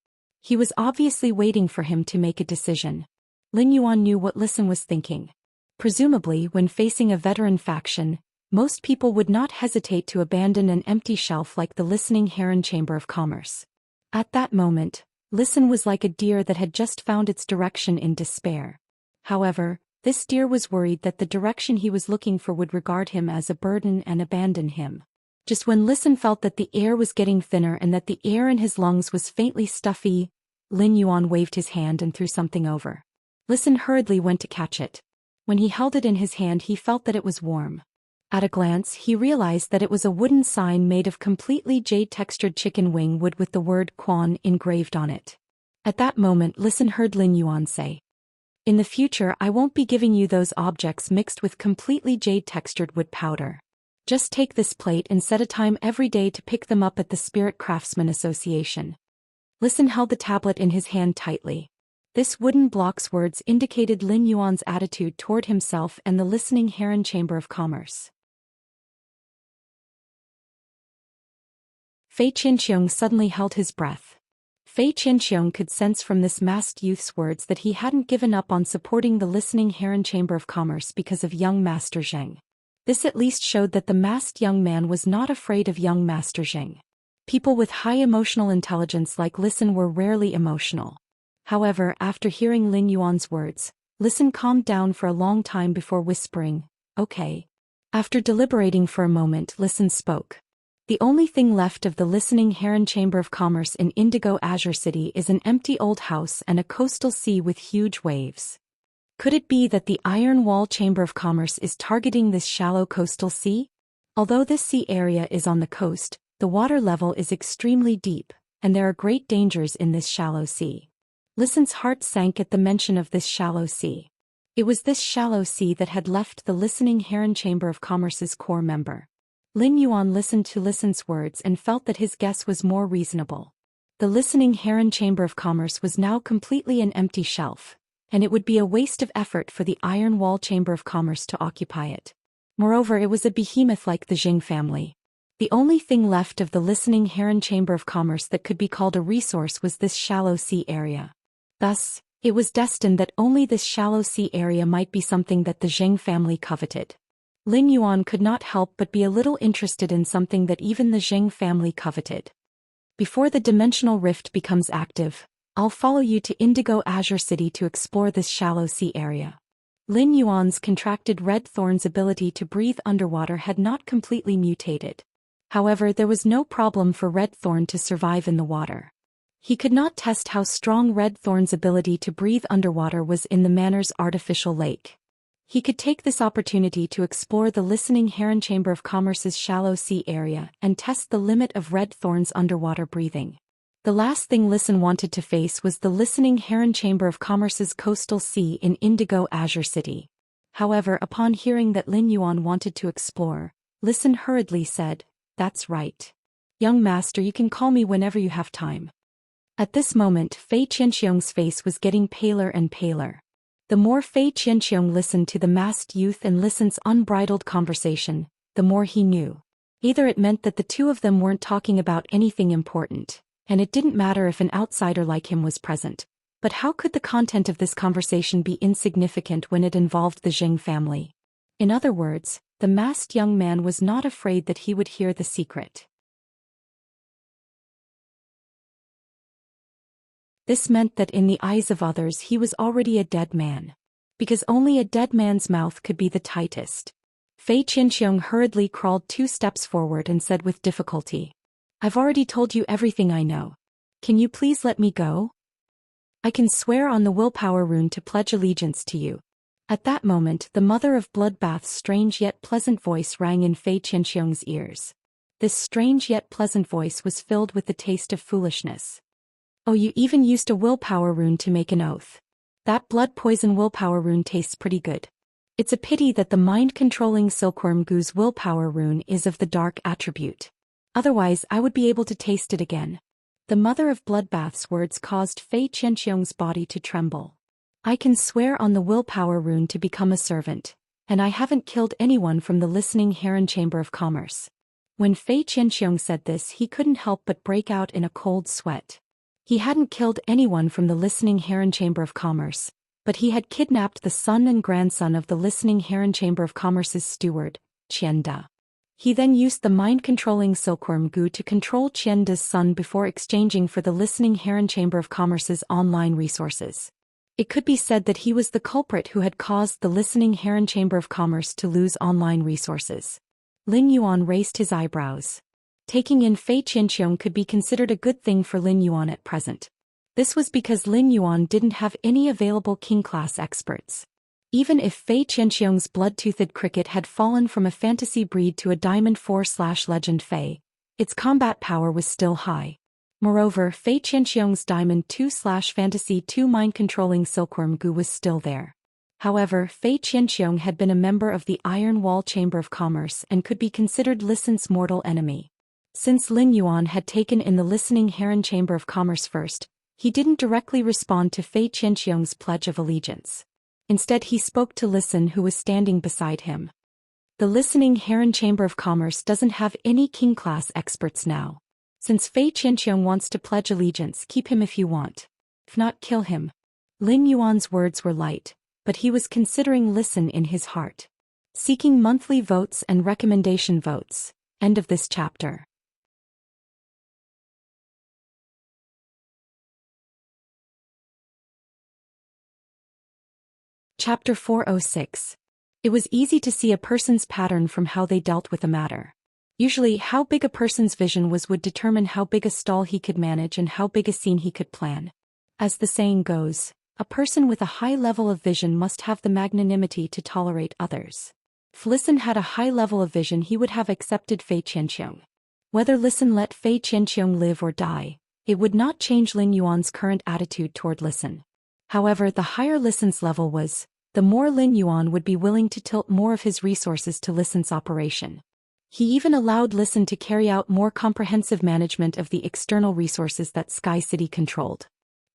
He was obviously waiting for him to make a decision. Lin Yuan knew what Listen was thinking. Presumably, when facing a veteran faction, most people would not hesitate to abandon an empty shelf like the Listening Heron Chamber of Commerce. At that moment, Listen was like a deer that had just found its direction in despair. However, this deer was worried that the direction he was looking for would regard him as a burden and abandon him. Just when Listen felt that the air was getting thinner and that the air in his lungs was faintly stuffy, Lin Yuan waved his hand and threw something over. Listen hurriedly went to catch it. When he held it in his hand, he felt that it was warm. At a glance, he realized that it was a wooden sign made of completely jade-textured chicken wing wood with the word Quan engraved on it. At that moment, Listen heard Lin Yuan say, "In the future, I won't be giving you those objects mixed with completely jade-textured wood powder. Just take this plate and set a time every day to pick them up at the Spirit Craftsman Association." Listen held the tablet in his hand tightly. This wooden block's words indicated Lin Yuan's attitude toward himself and the Listening Heron Chamber of Commerce. Fei Qianxiong suddenly held his breath. Fei Qianxiong could sense from this masked youth's words that he hadn't given up on supporting the Listening Heron Chamber of Commerce because of young Master Zheng. This at least showed that the masked young man was not afraid of young Master Zheng. People with high emotional intelligence like Listen were rarely emotional. However, after hearing Lin Yuan's words, Listen calmed down for a long time before whispering, "Okay." After deliberating for a moment, Listen spoke. "The only thing left of the Listening Heron Chamber of Commerce in Indigo Azure City is an empty old house and a coastal sea with huge waves. Could it be that the Iron Wall Chamber of Commerce is targeting this shallow coastal sea? Although this sea area is on the coast, the water level is extremely deep, and there are great dangers in this shallow sea." Listen's heart sank at the mention of this shallow sea. It was this shallow sea that had left the Listening Heron Chamber of Commerce's core member. Lin Yuan listened to Listen's words and felt that his guess was more reasonable. The Listening Heron Chamber of Commerce was now completely an empty shelf, and it would be a waste of effort for the Iron Wall Chamber of Commerce to occupy it. Moreover, it was a behemoth like the Jing family. The only thing left of the Listening Heron Chamber of Commerce that could be called a resource was this shallow sea area. Thus, it was destined that only this shallow sea area might be something that the Zheng family coveted. Lin Yuan could not help but be a little interested in something that even the Zheng family coveted. "Before the dimensional rift becomes active, I'll follow you to Indigo Azure City to explore this shallow sea area." Lin Yuan's contracted red thorn's ability to breathe underwater had not completely mutated. However, there was no problem for Red Thorn to survive in the water. He could not test how strong Red Thorn's ability to breathe underwater was in the Manor's artificial lake. He could take this opportunity to explore the Listening Heron Chamber of Commerce's shallow sea area and test the limit of Red Thorn's underwater breathing. The last thing Listen wanted to face was the Listening Heron Chamber of Commerce's coastal sea in Indigo Azure City. However, upon hearing that Lin Yuan wanted to explore, Listen hurriedly said, "That's right. Young master, you can call me whenever you have time." At this moment, Fei Qianxiong's face was getting paler and paler. The more Fei Qianxiong listened to the masked youth and Listen's unbridled conversation, the more he knew. Either it meant that the two of them weren't talking about anything important, and it didn't matter if an outsider like him was present. But how could the content of this conversation be insignificant when it involved the Zheng family? In other words, the masked young man was not afraid that he would hear the secret. This meant that in the eyes of others he was already a dead man. Because only a dead man's mouth could be the tightest. Fei Qianxiong hurriedly crawled 2 steps forward and said with difficulty, "I've already told you everything I know. Can you please let me go? I can swear on the willpower rune to pledge allegiance to you." At that moment, the mother of bloodbath's strange yet pleasant voice rang in Fei Qianxiong's ears. This strange yet pleasant voice was filled with the taste of foolishness. "Oh, you even used a willpower rune to make an oath. That blood poison willpower rune tastes pretty good. It's a pity that the mind-controlling silkworm goo's willpower rune is of the dark attribute. Otherwise I would be able to taste it again." The mother of bloodbath's words caused Fei Qianxiong's body to tremble. "I can swear on the willpower rune to become a servant, and I haven't killed anyone from the listening Heron Chamber of Commerce." When Fei Qianxiong said this, he couldn't help but break out in a cold sweat. He hadn't killed anyone from the listening Heron Chamber of Commerce, but he had kidnapped the son and grandson of the listening Heron Chamber of Commerce's steward, Qian Da. He then used the mind-controlling silkworm goo to control Qian Da's son before exchanging for the listening Heron Chamber of Commerce's online resources. It could be said that he was the culprit who had caused the listening Heron Chamber of Commerce to lose online resources. Lin Yuan raised his eyebrows. Taking in Fei Qianxiong could be considered a good thing for Lin Yuan at present. This was because Lin Yuan didn't have any available king-class experts. Even if Fei Qianxiong's blood-toothed cricket had fallen from a fantasy breed to a Diamond 4/Legend Fei, its combat power was still high. Moreover, Fei Qianxiong's Diamond 2/Fantasy 2 mind-controlling silkworm goo was still there. However, Fei Qianxiong had been a member of the Iron Wall Chamber of Commerce and could be considered Listen's mortal enemy. Since Lin Yuan had taken in the listening Heron Chamber of Commerce first, he didn't directly respond to Fei Qianxiong's pledge of allegiance. Instead, he spoke to Listen, who was standing beside him. "The listening Heron Chamber of Commerce doesn't have any king-class experts now. Since Fei Qianxiong wants to pledge allegiance, keep him if you want. If not, kill him." Lin Yuan's words were light, but he was considering Listen in his heart. Seeking monthly votes and recommendation votes. End of this chapter. Chapter 406. It was easy to see a person's pattern from how they dealt with a matter. Usually, how big a person's vision was would determine how big a stall he could manage and how big a scene he could plan. As the saying goes, a person with a high level of vision must have the magnanimity to tolerate others. If Listen had a high level of vision, he would have accepted Fei Qianxiong. Whether Listen let Fei Qianxiong live or die, it would not change Lin Yuan's current attitude toward Listen. However, the higher Listen's level was, the more Lin Yuan would be willing to tilt more of his resources to Listen's operation. He even allowed Listen to carry out more comprehensive management of the external resources that Sky City controlled.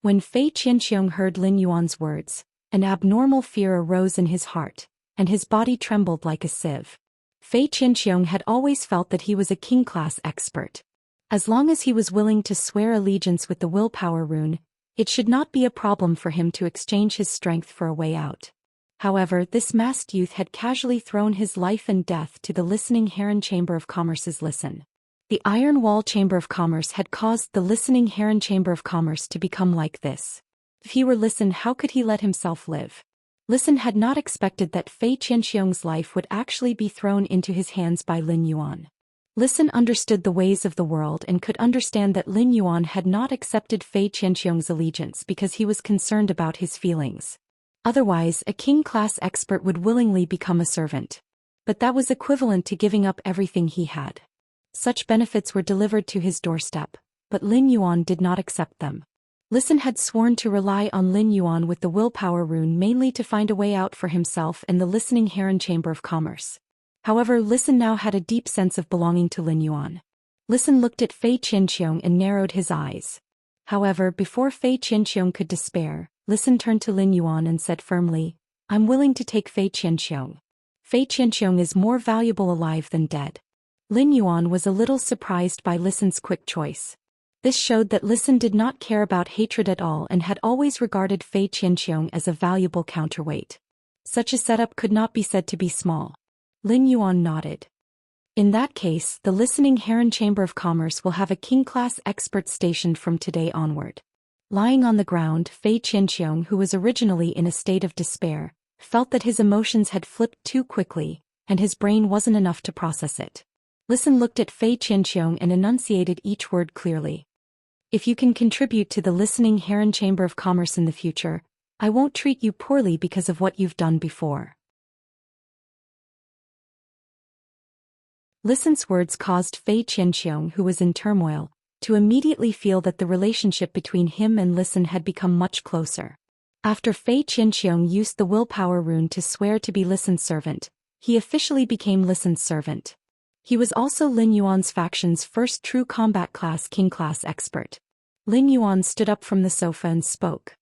When Fei Qianxiong heard Lin Yuan's words, an abnormal fear arose in his heart, and his body trembled like a sieve. Fei Qianxiong had always felt that he was a king-class expert. As long as he was willing to swear allegiance with the willpower rune, it should not be a problem for him to exchange his strength for a way out. However, this masked youth had casually thrown his life and death to the listening Heron Chamber of Commerce's Listen. The Iron Wall Chamber of Commerce had caused the listening Heron Chamber of Commerce to become like this. If he were Listen, how could he let himself live? Listen had not expected that Fei Qianxiong's life would actually be thrown into his hands by Lin Yuan. Listen understood the ways of the world and could understand that Lin Yuan had not accepted Fei Qianxiong's allegiance because he was concerned about his feelings. Otherwise, a king-class expert would willingly become a servant. But that was equivalent to giving up everything he had. Such benefits were delivered to his doorstep, but Lin Yuan did not accept them. Listen had sworn to rely on Lin Yuan with the willpower rune mainly to find a way out for himself and the listening Heron Chamber of Commerce. However, Listen now had a deep sense of belonging to Lin Yuan. Listen looked at Fei Qinqiong and narrowed his eyes. However, before Fei Qinqiong could despair, Listen turned to Lin Yuan and said firmly, "I'm willing to take Fei Qinqiong. Fei Qinqiong is more valuable alive than dead." Lin Yuan was a little surprised by Listen's quick choice. This showed that Listen did not care about hatred at all and had always regarded Fei Qinqiong as a valuable counterweight. Such a setup could not be said to be small. Lin Yuan nodded. In that case, the listening Heron Chamber of Commerce will have a king-class expert stationed from today onward. Lying on the ground, Fei Qinqiong, who was originally in a state of despair, felt that his emotions had flipped too quickly, and his brain wasn't enough to process it. Listen looked at Fei Qinqiong and enunciated each word clearly. "If you can contribute to the listening Heron Chamber of Commerce in the future, I won't treat you poorly because of what you've done before." Listen's words caused Fei Qinqiong, who was in turmoil, to immediately feel that the relationship between him and Listen had become much closer. After Fei Qinqiong used the willpower rune to swear to be Listen's servant, he officially became Listen's servant. He was also Lin Yuan's faction's first true combat class king-class expert. Lin Yuan stood up from the sofa and spoke.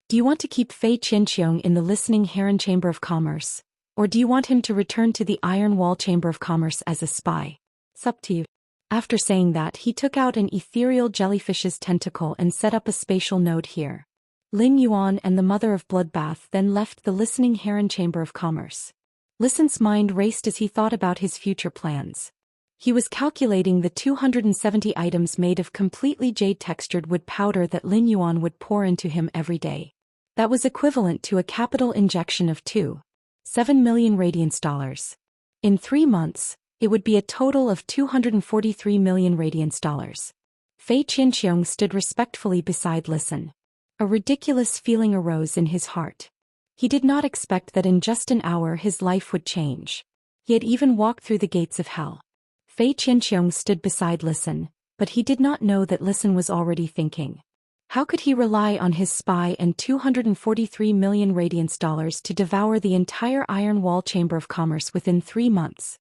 "Do you want to keep Fei Qinqiong in the listening Heron Chamber of Commerce, or do you want him to return to the Iron Wall Chamber of Commerce as a spy? It's up to you." After saying that, he took out an ethereal jellyfish's tentacle and set up a spatial node here. Lin Yuan and the Mother of Bloodbath then left the listening Heron Chamber of Commerce. Listen's mind raced as he thought about his future plans. He was calculating the 270 items made of completely jade-textured wood powder that Lin Yuan would pour into him every day. That was equivalent to a capital injection of 2.7 million radiance dollars. In 3 months, it would be a total of 243 million radiance dollars. Fei Qinqiong stood respectfully beside Listen. A ridiculous feeling arose in his heart. He did not expect that in just an hour his life would change. He had even walked through the gates of hell. Fei Qinqiong stood beside Listen, but he did not know that Listen was already thinking. How could he rely on his spy and 243 million radiance dollars to devour the entire Iron Wall Chamber of Commerce within 3 months?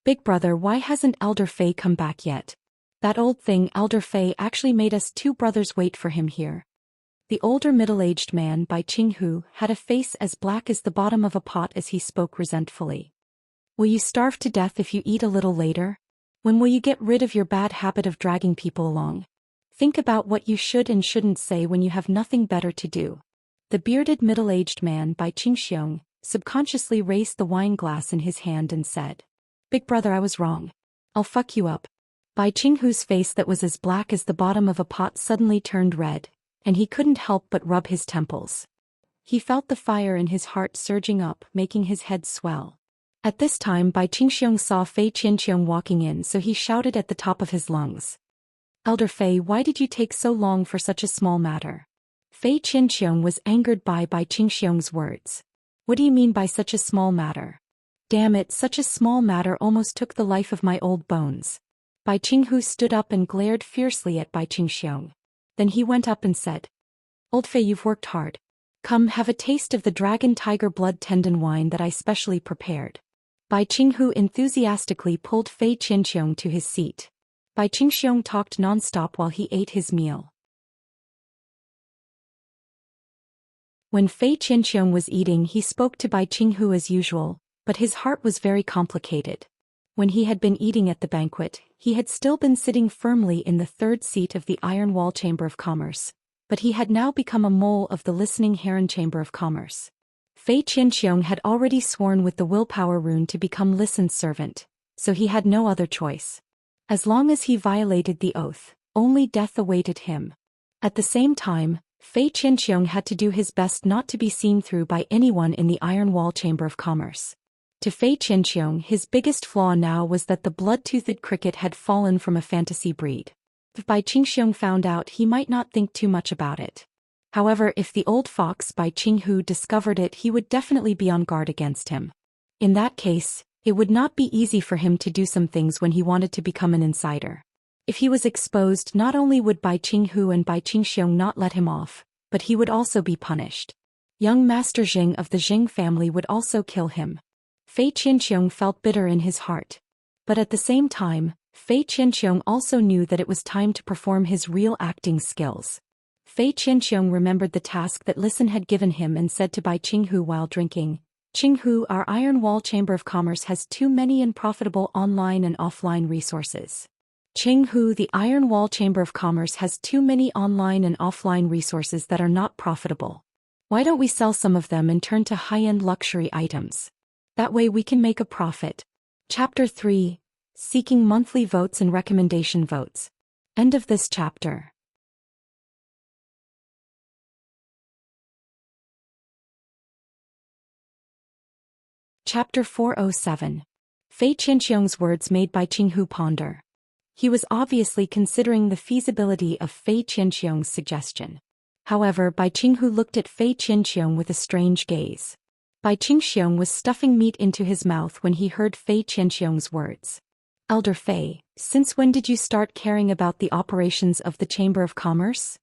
"Big brother, why hasn't Elder Fei come back yet? That old thing Elder Fei actually made us 2 brothers wait for him here." The older middle-aged man by Qinghu had a face as black as the bottom of a pot as he spoke resentfully. "Will you starve to death if you eat a little later? When will you get rid of your bad habit of dragging people along? Think about what you should and shouldn't say when you have nothing better to do." The bearded middle-aged man by Qingxiong subconsciously raised the wine glass in his hand and said, "Big brother, I was wrong. I'll fuck you up." Bai Qinghu's face that was as black as the bottom of a pot suddenly turned red, and he couldn't help but rub his temples. He felt the fire in his heart surging up, making his head swell. At this time Bai Qingxiong saw Fei Qinqiong walking in, so he shouted at the top of his lungs, "Elder Fei, why did you take so long for such a small matter?" Fei Qinqiong was angered by Bai Qingxiong's words. "What do you mean by such a small matter? Damn it, such a small matter almost took the life of my old bones." Bai Qinghu stood up and glared fiercely at Bai Qingxiong. Then he went up and said, "Old Fei, you've worked hard. Come, have a taste of the dragon tiger blood tendon wine that I specially prepared." Bai Qinghu enthusiastically pulled Fei Qinqiong to his seat. Bai Qingxiong talked non-stop while he ate his meal. When Fei Qinqiong was eating, he spoke to Bai Qinghu as usual, but his heart was very complicated. When he had been eating at the banquet, he had still been sitting firmly in the 3rd seat of the Iron Wall Chamber of Commerce, but he had now become a mole of the listening Heron Chamber of Commerce. Fei Qinqiong had already sworn with the willpower rune to become Listen's servant, so he had no other choice. As long as he violated the oath, only death awaited him. At the same time, Fei Qinqiong had to do his best not to be seen through by anyone in the Iron Wall Chamber of Commerce. To Fei Qinqiong, his biggest flaw now was that the blood-toothed cricket had fallen from a fantasy breed. If Bai Qingxiong found out, he might not think too much about it. However, if the old fox Bai Qinghu discovered it, he would definitely be on guard against him. In that case, it would not be easy for him to do some things when he wanted to become an insider. If he was exposed, not only would Bai Qinghu and Bai Qingxiong not let him off, but he would also be punished. Young Master Jing of the Jing family would also kill him. Fei Qianqiong felt bitter in his heart. But at the same time, Fei Qianqiong also knew that it was time to perform his real acting skills. Fei Qianqiong remembered the task that Listen had given him and said to Bai Qinghu while drinking, "Qinghu, our Iron Wall Chamber of Commerce has too many and profitable online and offline resources." Qinghu, the Iron Wall Chamber of Commerce has too many online and offline resources that are not profitable. Why don't we sell some of them and turn to high-end luxury items? That way we can make a profit. Chapter 3. Seeking Monthly Votes and Recommendation Votes. End of this chapter. Chapter 407. Fei Qianqiong's words made Bai Qinghu ponder. He was obviously considering the feasibility of Fei Qianqiong's suggestion. However, Bai Qinghu looked at Fei Qianqiong with a strange gaze. Bai Qingxiong was stuffing meat into his mouth when he heard Fei Qianqiong's words. "Elder Fei, since when did you start caring about the operations of the Chamber of Commerce?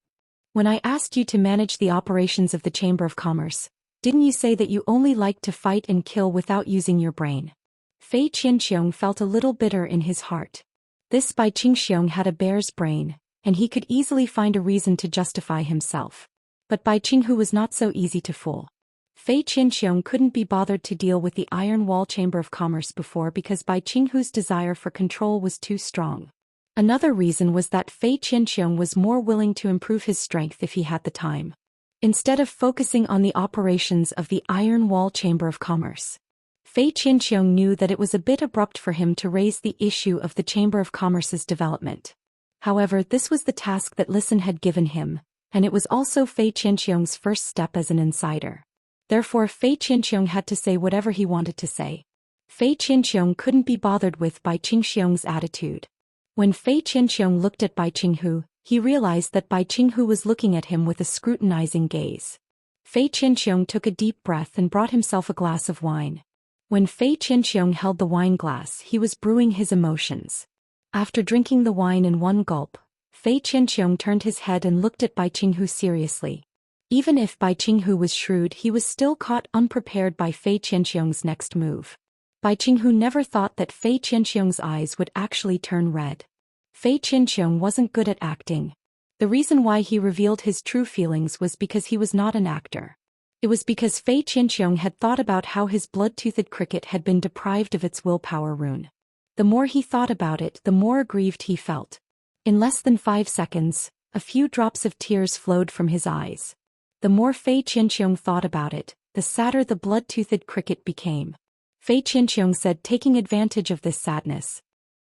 When I asked you to manage the operations of the Chamber of Commerce, didn't you say that you only liked to fight and kill without using your brain?" Fei Qianqiong felt a little bitter in his heart. This Bai Qingxiong had a bear's brain, and he could easily find a reason to justify himself. But Bai Qinghu was not so easy to fool. Fei Qianqiong couldn't be bothered to deal with the Iron Wall Chamber of Commerce before because Bai Qinghu's desire for control was too strong. Another reason was that Fei Qianqiong was more willing to improve his strength if he had the time. Instead of focusing on the operations of the Iron Wall Chamber of Commerce, Fei Qianqiong knew that it was a bit abrupt for him to raise the issue of the Chamber of Commerce's development. However, this was the task that Listen had given him, and it was also Fei Qianqiong's first step as an insider. Therefore, Fei Qianqiong had to say whatever he wanted to say. Fei Qianqiong couldn't be bothered with Bai Qingxiong's attitude. When Fei Qianqiong looked at Bai Qinghu, he realized that Bai Qinghu was looking at him with a scrutinizing gaze. Fei Qianqiong took a deep breath and brought himself a glass of wine. When Fei Qianqiong held the wine glass, he was brewing his emotions. After drinking the wine in one gulp, Fei Qianqiong turned his head and looked at Bai Qinghu seriously. Even if Bai Qinghu was shrewd, he was still caught unprepared by Fei Qianqiong's next move. Bai Qinghu never thought that Fei Qianqiong's eyes would actually turn red. Fei Qianqiong wasn't good at acting. The reason why he revealed his true feelings was because he was not an actor. It was because Fei Qianqiong had thought about how his blood-toothed cricket had been deprived of its willpower rune. The more he thought about it, the more aggrieved he felt. In less than 5 seconds, a few drops of tears flowed from his eyes. The more Fei Qianqiong thought about it, the sadder the blood-toothed cricket became. Fei Qianqiong said, taking advantage of this sadness,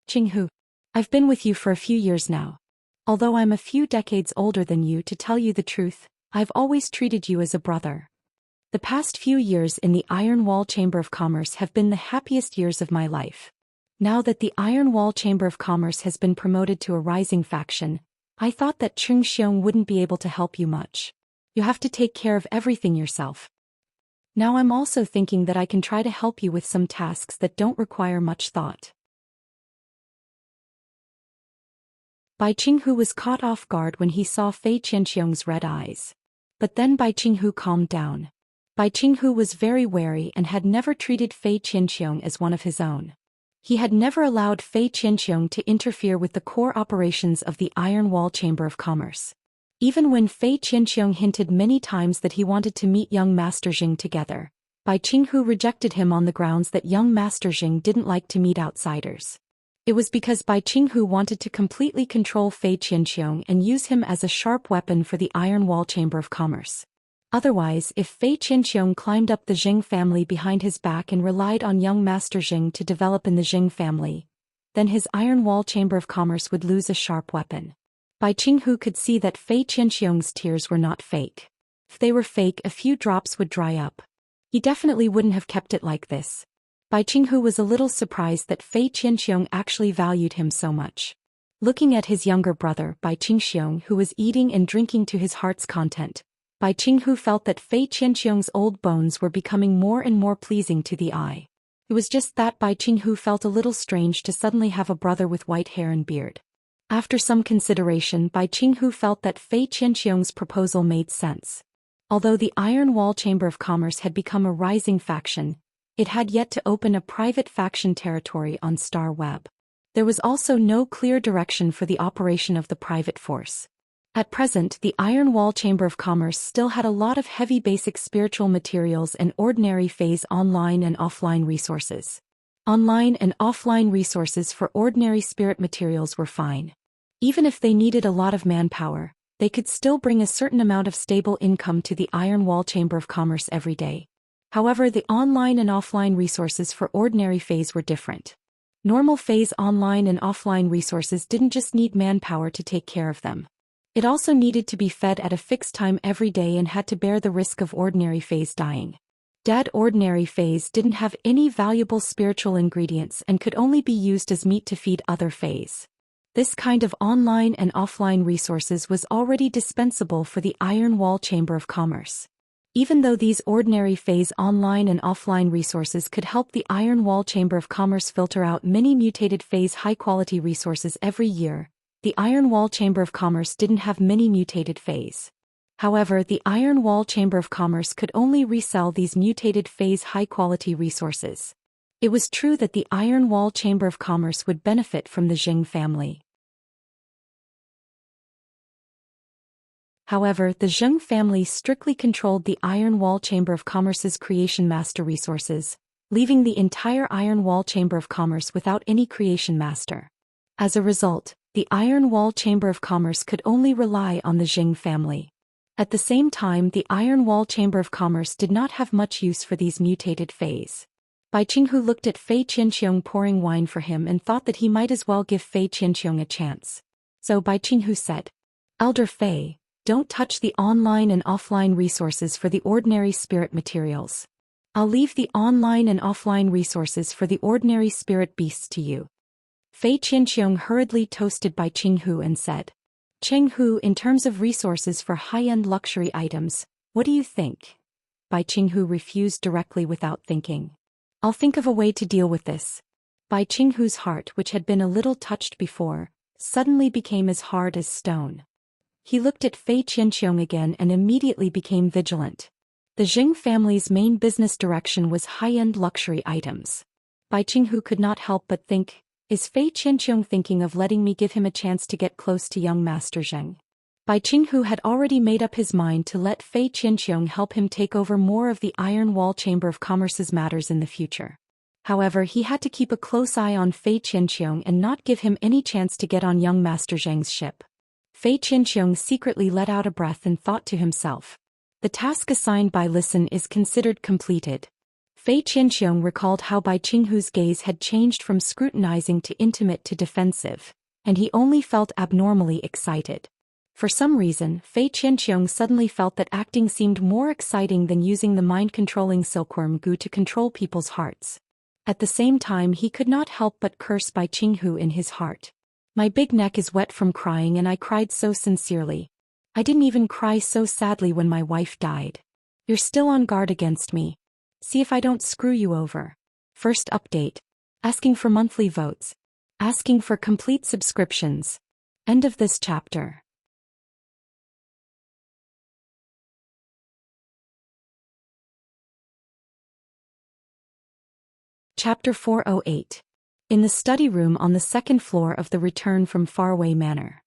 "Qinghu, I've been with you for a few years now. Although I'm a few decades older than you, to tell you the truth, I've always treated you as a brother. The past few years in the Iron Wall Chamber of Commerce have been the happiest years of my life. Now that the Iron Wall Chamber of Commerce has been promoted to a rising faction, I thought that Zhou Xian wouldn't be able to help you much. You have to take care of everything yourself. Now I'm also thinking that I can try to help you with some tasks that don't require much thought." Bai Qinghu was caught off guard when he saw Fei Qianqiong's red eyes. But then Bai Qinghu calmed down. Bai Qinghu was very wary and had never treated Fei Qianqiong as one of his own. He had never allowed Fei Qianqiong to interfere with the core operations of the Iron Wall Chamber of Commerce. Even when Fei Qianqiong hinted many times that he wanted to meet young Master Jing together, Bai Qinghu rejected him on the grounds that young Master Jing didn't like to meet outsiders. It was because Bai Qinghu wanted to completely control Fei Qianqiong and use him as a sharp weapon for the Iron Wall Chamber of Commerce. Otherwise, if Fei Qianqiong climbed up the Jing family behind his back and relied on young Master Jing to develop in the Jing family, then his Iron Wall Chamber of Commerce would lose a sharp weapon. Bai Qinghu could see that Fei Qianqiong's tears were not fake. If they were fake, a few drops would dry up. He definitely wouldn't have kept it like this. Bai Qinghu was a little surprised that Fei Qianqiong actually valued him so much. Looking at his younger brother, Bai Qingxiong, who was eating and drinking to his heart's content, Bai Qinghu felt that Fei Qianqiong's old bones were becoming more and more pleasing to the eye. It was just that Bai Qinghu felt a little strange to suddenly have a brother with white hair and beard. After some consideration, Bai Qinghu felt that Fei Qianxiong's proposal made sense. Although the Iron Wall Chamber of Commerce had become a rising faction, it had yet to open a private faction territory on Star Web. There was also no clear direction for the operation of the private force. At present, the Iron Wall Chamber of Commerce still had a lot of heavy basic spiritual materials and ordinary phase online and offline resources. Online and offline resources for ordinary spirit materials were fine. Even if they needed a lot of manpower, they could still bring a certain amount of stable income to the Iron Wall Chamber of Commerce every day. However, the online and offline resources for ordinary phase were different. Normal phase online and offline resources didn't just need manpower to take care of them. It also needed to be fed at a fixed time every day and had to bear the risk of ordinary phase dying. Dead ordinary phase didn't have any valuable spiritual ingredients and could only be used as meat to feed other phase. This kind of online and offline resources was already dispensable for the Iron Wall Chamber of Commerce. Even though these ordinary phase online and offline resources could help the Iron Wall Chamber of Commerce filter out many mutated phase high-quality resources every year, the Iron Wall Chamber of Commerce didn't have many mutated phase. However, the Iron Wall Chamber of Commerce could only resell these mutated phase high-quality resources. It was true that the Iron Wall Chamber of Commerce would benefit from the Zheng family. However, the Zheng family strictly controlled the Iron Wall Chamber of Commerce's creation master resources, leaving the entire Iron Wall Chamber of Commerce without any creation master. As a result, the Iron Wall Chamber of Commerce could only rely on the Zheng family. At the same time, the Iron Wall Chamber of Commerce did not have much use for these mutated phase. Bai Qinghu looked at Fei Qianxiong pouring wine for him and thought that he might as well give Fei Qianxiong a chance. So Bai Qinghu said, "Elder Fei, don't touch the online and offline resources for the ordinary spirit materials. I'll leave the online and offline resources for the ordinary spirit beasts to you." Fei Qianxiong hurriedly toasted Bai Qinghu and said, "Qinghu, in terms of resources for high-end luxury items, what do you think?" Bai Qinghu refused directly without thinking. "I'll think of a way to deal with this." Bai Qinghu's heart, which had been a little touched before, suddenly became as hard as stone. He looked at Fei Qianxiong again and immediately became vigilant. The Zheng family's main business direction was high-end luxury items. Bai Qinghu could not help but think, is Fei Qianxiong thinking of letting me give him a chance to get close to young Master Zheng? Bai Qinghu had already made up his mind to let Fei Qianxiong help him take over more of the Iron Wall Chamber of Commerce's matters in the future. However, he had to keep a close eye on Fei Qianxiong and not give him any chance to get on young Master Zheng's ship. Fei Qianxiong secretly let out a breath and thought to himself, the task assigned by Listen is considered completed. Fei Qianxiong recalled how Bai Qinghu's gaze had changed from scrutinizing to intimate to defensive, and he only felt abnormally excited. For some reason, Fei Qianxiong suddenly felt that acting seemed more exciting than using the mind-controlling silkworm goo to control people's hearts. At the same time, he could not help but curse Bai Qinghu in his heart. My big neck is wet from crying and I cried so sincerely. I didn't even cry so sadly when my wife died. You're still on guard against me. See if I don't screw you over. First update. Asking for monthly votes. Asking for complete subscriptions. End of this chapter. Chapter 408. In the study room on the second floor of the Return from Faraway Manor.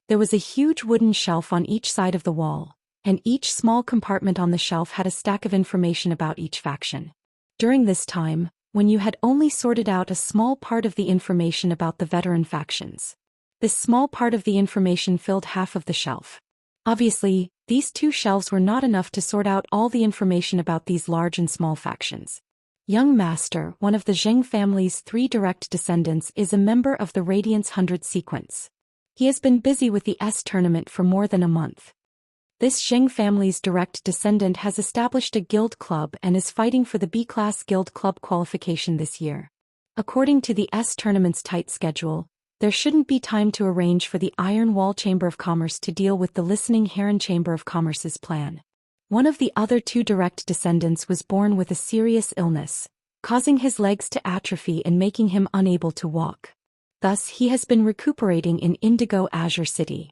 There was a huge wooden shelf on each side of the wall, and each small compartment on the shelf had a stack of information about each faction. During this time, when you had only sorted out a small part of the information about the veteran factions, this small part of the information filled half of the shelf. Obviously, these two shelves were not enough to sort out all the information about these large and small factions. Young Master, one of the Zheng family's 3 direct descendants, is a member of the Radiance 100 sequence. He has been busy with the S tournament for more than a month. This Zheng family's direct descendant has established a guild club and is fighting for the B-class guild club qualification this year. According to the S tournament's tight schedule, there shouldn't be time to arrange for the Iron Wall Chamber of Commerce to deal with the Listening Heron Chamber of Commerce's plan. One of the other 2 direct descendants was born with a serious illness, causing his legs to atrophy and making him unable to walk. Thus he has been recuperating in Indigo Azure City.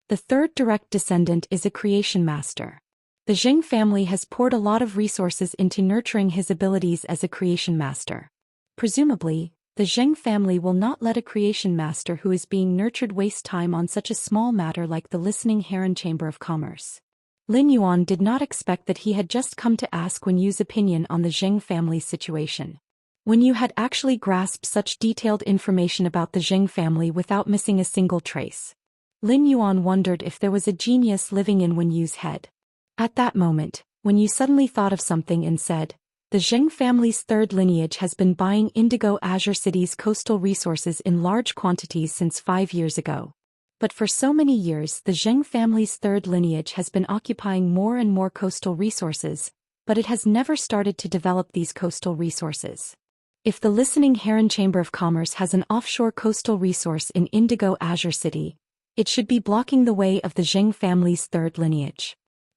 The third direct descendant is a creation master. The Zheng family has poured a lot of resources into nurturing his abilities as a creation master. Presumably, the Zheng family will not let a creation master who is being nurtured waste time on such a small matter like the Listening Heron Chamber of Commerce. Lin Yuan did not expect that he had just come to ask Wen Yu's opinion on the Zheng family's situation. Wen Yu had actually grasped such detailed information about the Zheng family without missing a single trace. Lin Yuan wondered if there was a genius living in Wen Yu's head. At that moment, Wen Yu suddenly thought of something and said, "The Zheng family's third lineage has been buying Indigo Azure City's coastal resources in large quantities since 5 years ago. But for so many years the Zheng family's third lineage has been occupying more and more coastal resources, but it has never started to develop these coastal resources. If the Listening Heron Chamber of Commerce has an offshore coastal resource in Indigo Azure City, it should be blocking the way of the Zheng family's third lineage."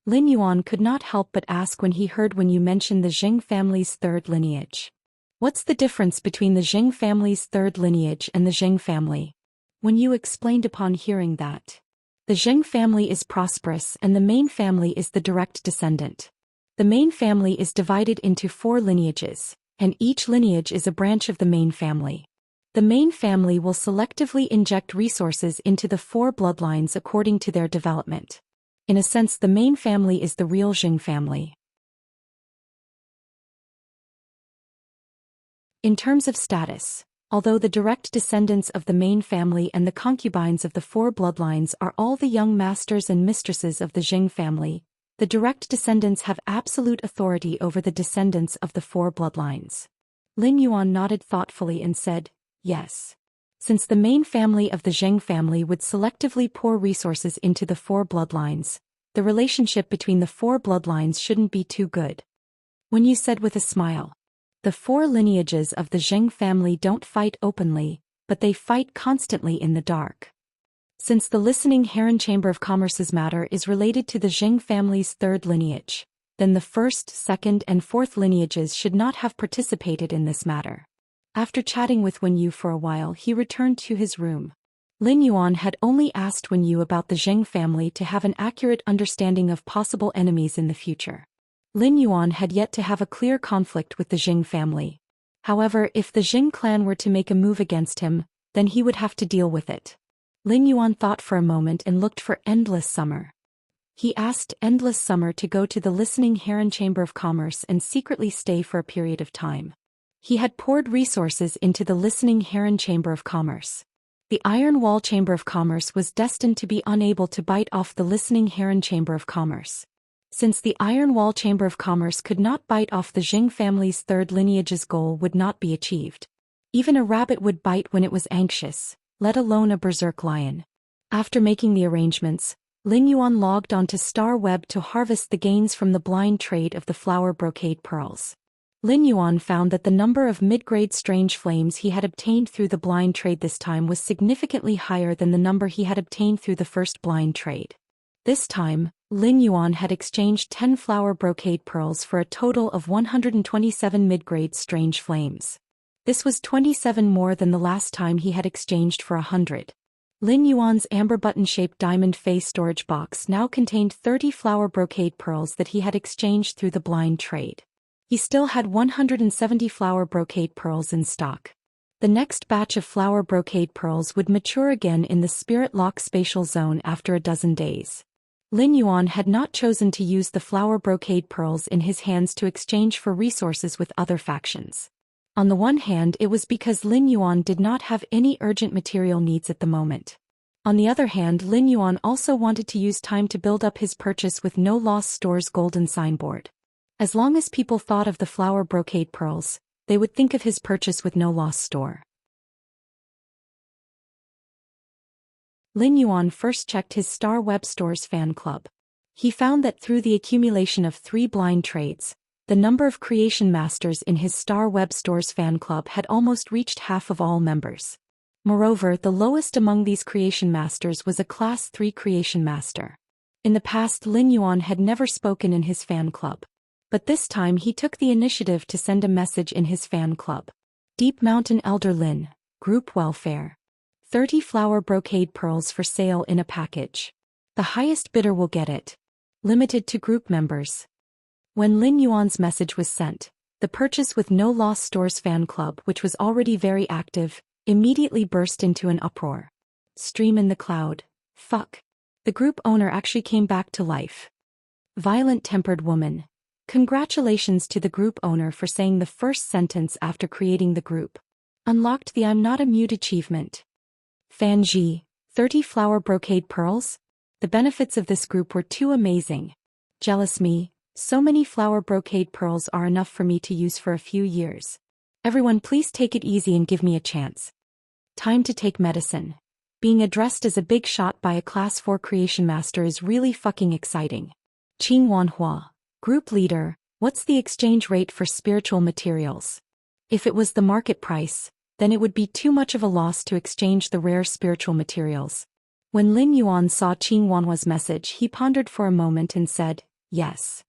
Lin Yuan could not help but ask when he heard Wen Yu mention the Zheng family's third lineage. What's the difference between the Zheng family's third lineage and the Zheng family? Wen Yu explained upon hearing that. The Zheng family is prosperous and the main family is the direct descendant. The main family is divided into 4 lineages, and each lineage is a branch of the main family. The main family will selectively inject resources into the 4 bloodlines according to their development. In a sense, the main family is the real Zheng family. In terms of status, although the direct descendants of the main family and the concubines of the 4 bloodlines are all the young masters and mistresses of the Zheng family, the direct descendants have absolute authority over the descendants of the 4 bloodlines. Lin Yuan nodded thoughtfully and said, "Yes. Since the main family of the Zheng family would selectively pour resources into the 4 bloodlines, the relationship between the 4 bloodlines shouldn't be too good." Wen Yu said with a smile, "The 4 lineages of the Zheng family don't fight openly, but they fight constantly in the dark. Since the Listening Heron Chamber of Commerce's matter is related to the Zheng family's third lineage, then the first, second and fourth lineages should not have participated in this matter." After chatting with Wen Yu for a while, he returned to his room. Lin Yuan had only asked Wen Yu about the Zheng family to have an accurate understanding of possible enemies in the future. Lin Yuan had yet to have a clear conflict with the Zheng family. However, if the Zheng clan were to make a move against him, then he would have to deal with it. Lin Yuan thought for a moment and looked for Endless Summer. He asked Endless Summer to go to the Listening Heron Chamber of Commerce and secretly stay for a period of time. He had poured resources into the Listening Heron Chamber of Commerce. The Iron Wall Chamber of Commerce was destined to be unable to bite off the Listening Heron Chamber of Commerce. Since the Iron Wall Chamber of Commerce could not bite off the Zheng family's third lineage's goal would not be achieved. Even a rabbit would bite when it was anxious, let alone a berserk lion. After making the arrangements, Lin Yuan logged onto Star Web to harvest the gains from the blind trade of the flower brocade pearls. Lin Yuan found that the number of mid-grade strange flames he had obtained through the blind trade this time was significantly higher than the number he had obtained through the first blind trade. This time, Lin Yuan had exchanged 10 flower brocade pearls for a total of 127 mid-grade strange flames. This was 27 more than the last time he had exchanged for 100. Lin Yuan's amber button-shaped diamond face storage box now contained 30 flower brocade pearls that he had exchanged through the blind trade. He still had 170 flower brocade pearls in stock. The next batch of flower brocade pearls would mature again in the Spirit Lock spatial zone after a dozen days. Lin Yuan had not chosen to use the flower brocade pearls in his hands to exchange for resources with other factions. On the one hand, it was because Lin Yuan did not have any urgent material needs at the moment. On the other hand, Lin Yuan also wanted to use time to build up his purchase with No Loss Store's golden signboard. As long as people thought of the flower brocade pearls, they would think of his purchase with No Loss Store. Lin Yuan first checked his Star Web Store's fan club. He found that through the accumulation of 3 blind trades, the number of creation masters in his Star Web Store's fan club had almost reached half of all members. Moreover, the lowest among these creation masters was a Class 3 creation master. In the past, Lin Yuan had never spoken in his fan club. But this time he took the initiative to send a message in his fan club. Deep Mountain Elder Lin, Group Welfare. 30 flower brocade pearls for sale in a package. The highest bidder will get it. Limited to group members. When Lin Yuan's message was sent, the Purchase with No Loss Stores fan club, which was already very active, immediately burst into an uproar. Stream in the cloud. Fuck. The group owner actually came back to life. Violent-tempered woman. Congratulations to the group owner for saying the first sentence after creating the group. Unlocked the I'm not a mute achievement. Fan Ji, 30 flower brocade pearls? The benefits of this group were too amazing. Jealous me, so many flower brocade pearls are enough for me to use for a few years. Everyone please take it easy and give me a chance. Time to take medicine. Being addressed as a big shot by a class 4 creation master is really fucking exciting. Qing Wanhua, group leader, what's the exchange rate for spiritual materials? If it was the market price, then it would be too much of a loss to exchange the rare spiritual materials. When Lin Yuan saw Qing Wanhua's message, he pondered for a moment and said, yes.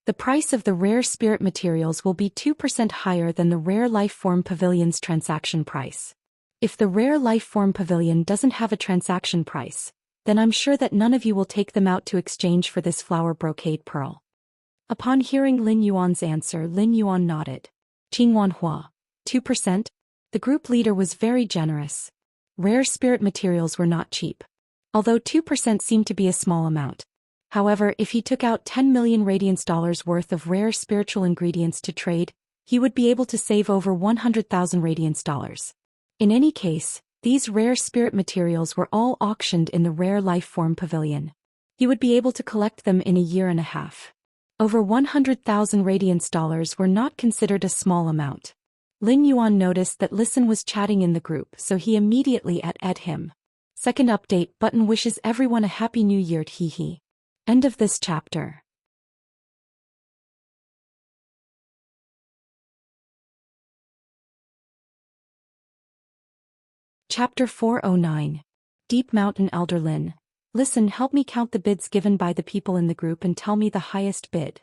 The price of the rare spirit materials will be 2% higher than the Rare Life Form Pavilion's transaction price. If the Rare Life Form Pavilion doesn't have a transaction price, then I'm sure that none of you will take them out to exchange for this flower brocade pearl. Upon hearing Lin Yuan's answer, Lin Yuan nodded. Qing Wanhua, 2%? The group leader was very generous. Rare spirit materials were not cheap. Although 2% seemed to be a small amount. However, if he took out 10 million radiance dollars worth of rare spiritual ingredients to trade, he would be able to save over 100,000 radiance dollars. In any case, these rare spirit materials were all auctioned in the Rare Life Form Pavilion. He would be able to collect them in a year and a half. Over 100,000 radiance dollars were not considered a small amount. Lin Yuan noticed that Listen was chatting in the group, so he immediately added him. Second update button wishes everyone a happy new year. Hehe. End of this chapter. Chapter 409. Deep Mountain Elder Lin. Listen, help me count the bids given by the people in the group and tell me the highest bid.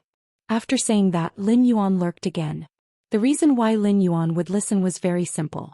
After saying that, Lin Yuan lurked again. The reason why Lin Yuan would listen was very simple.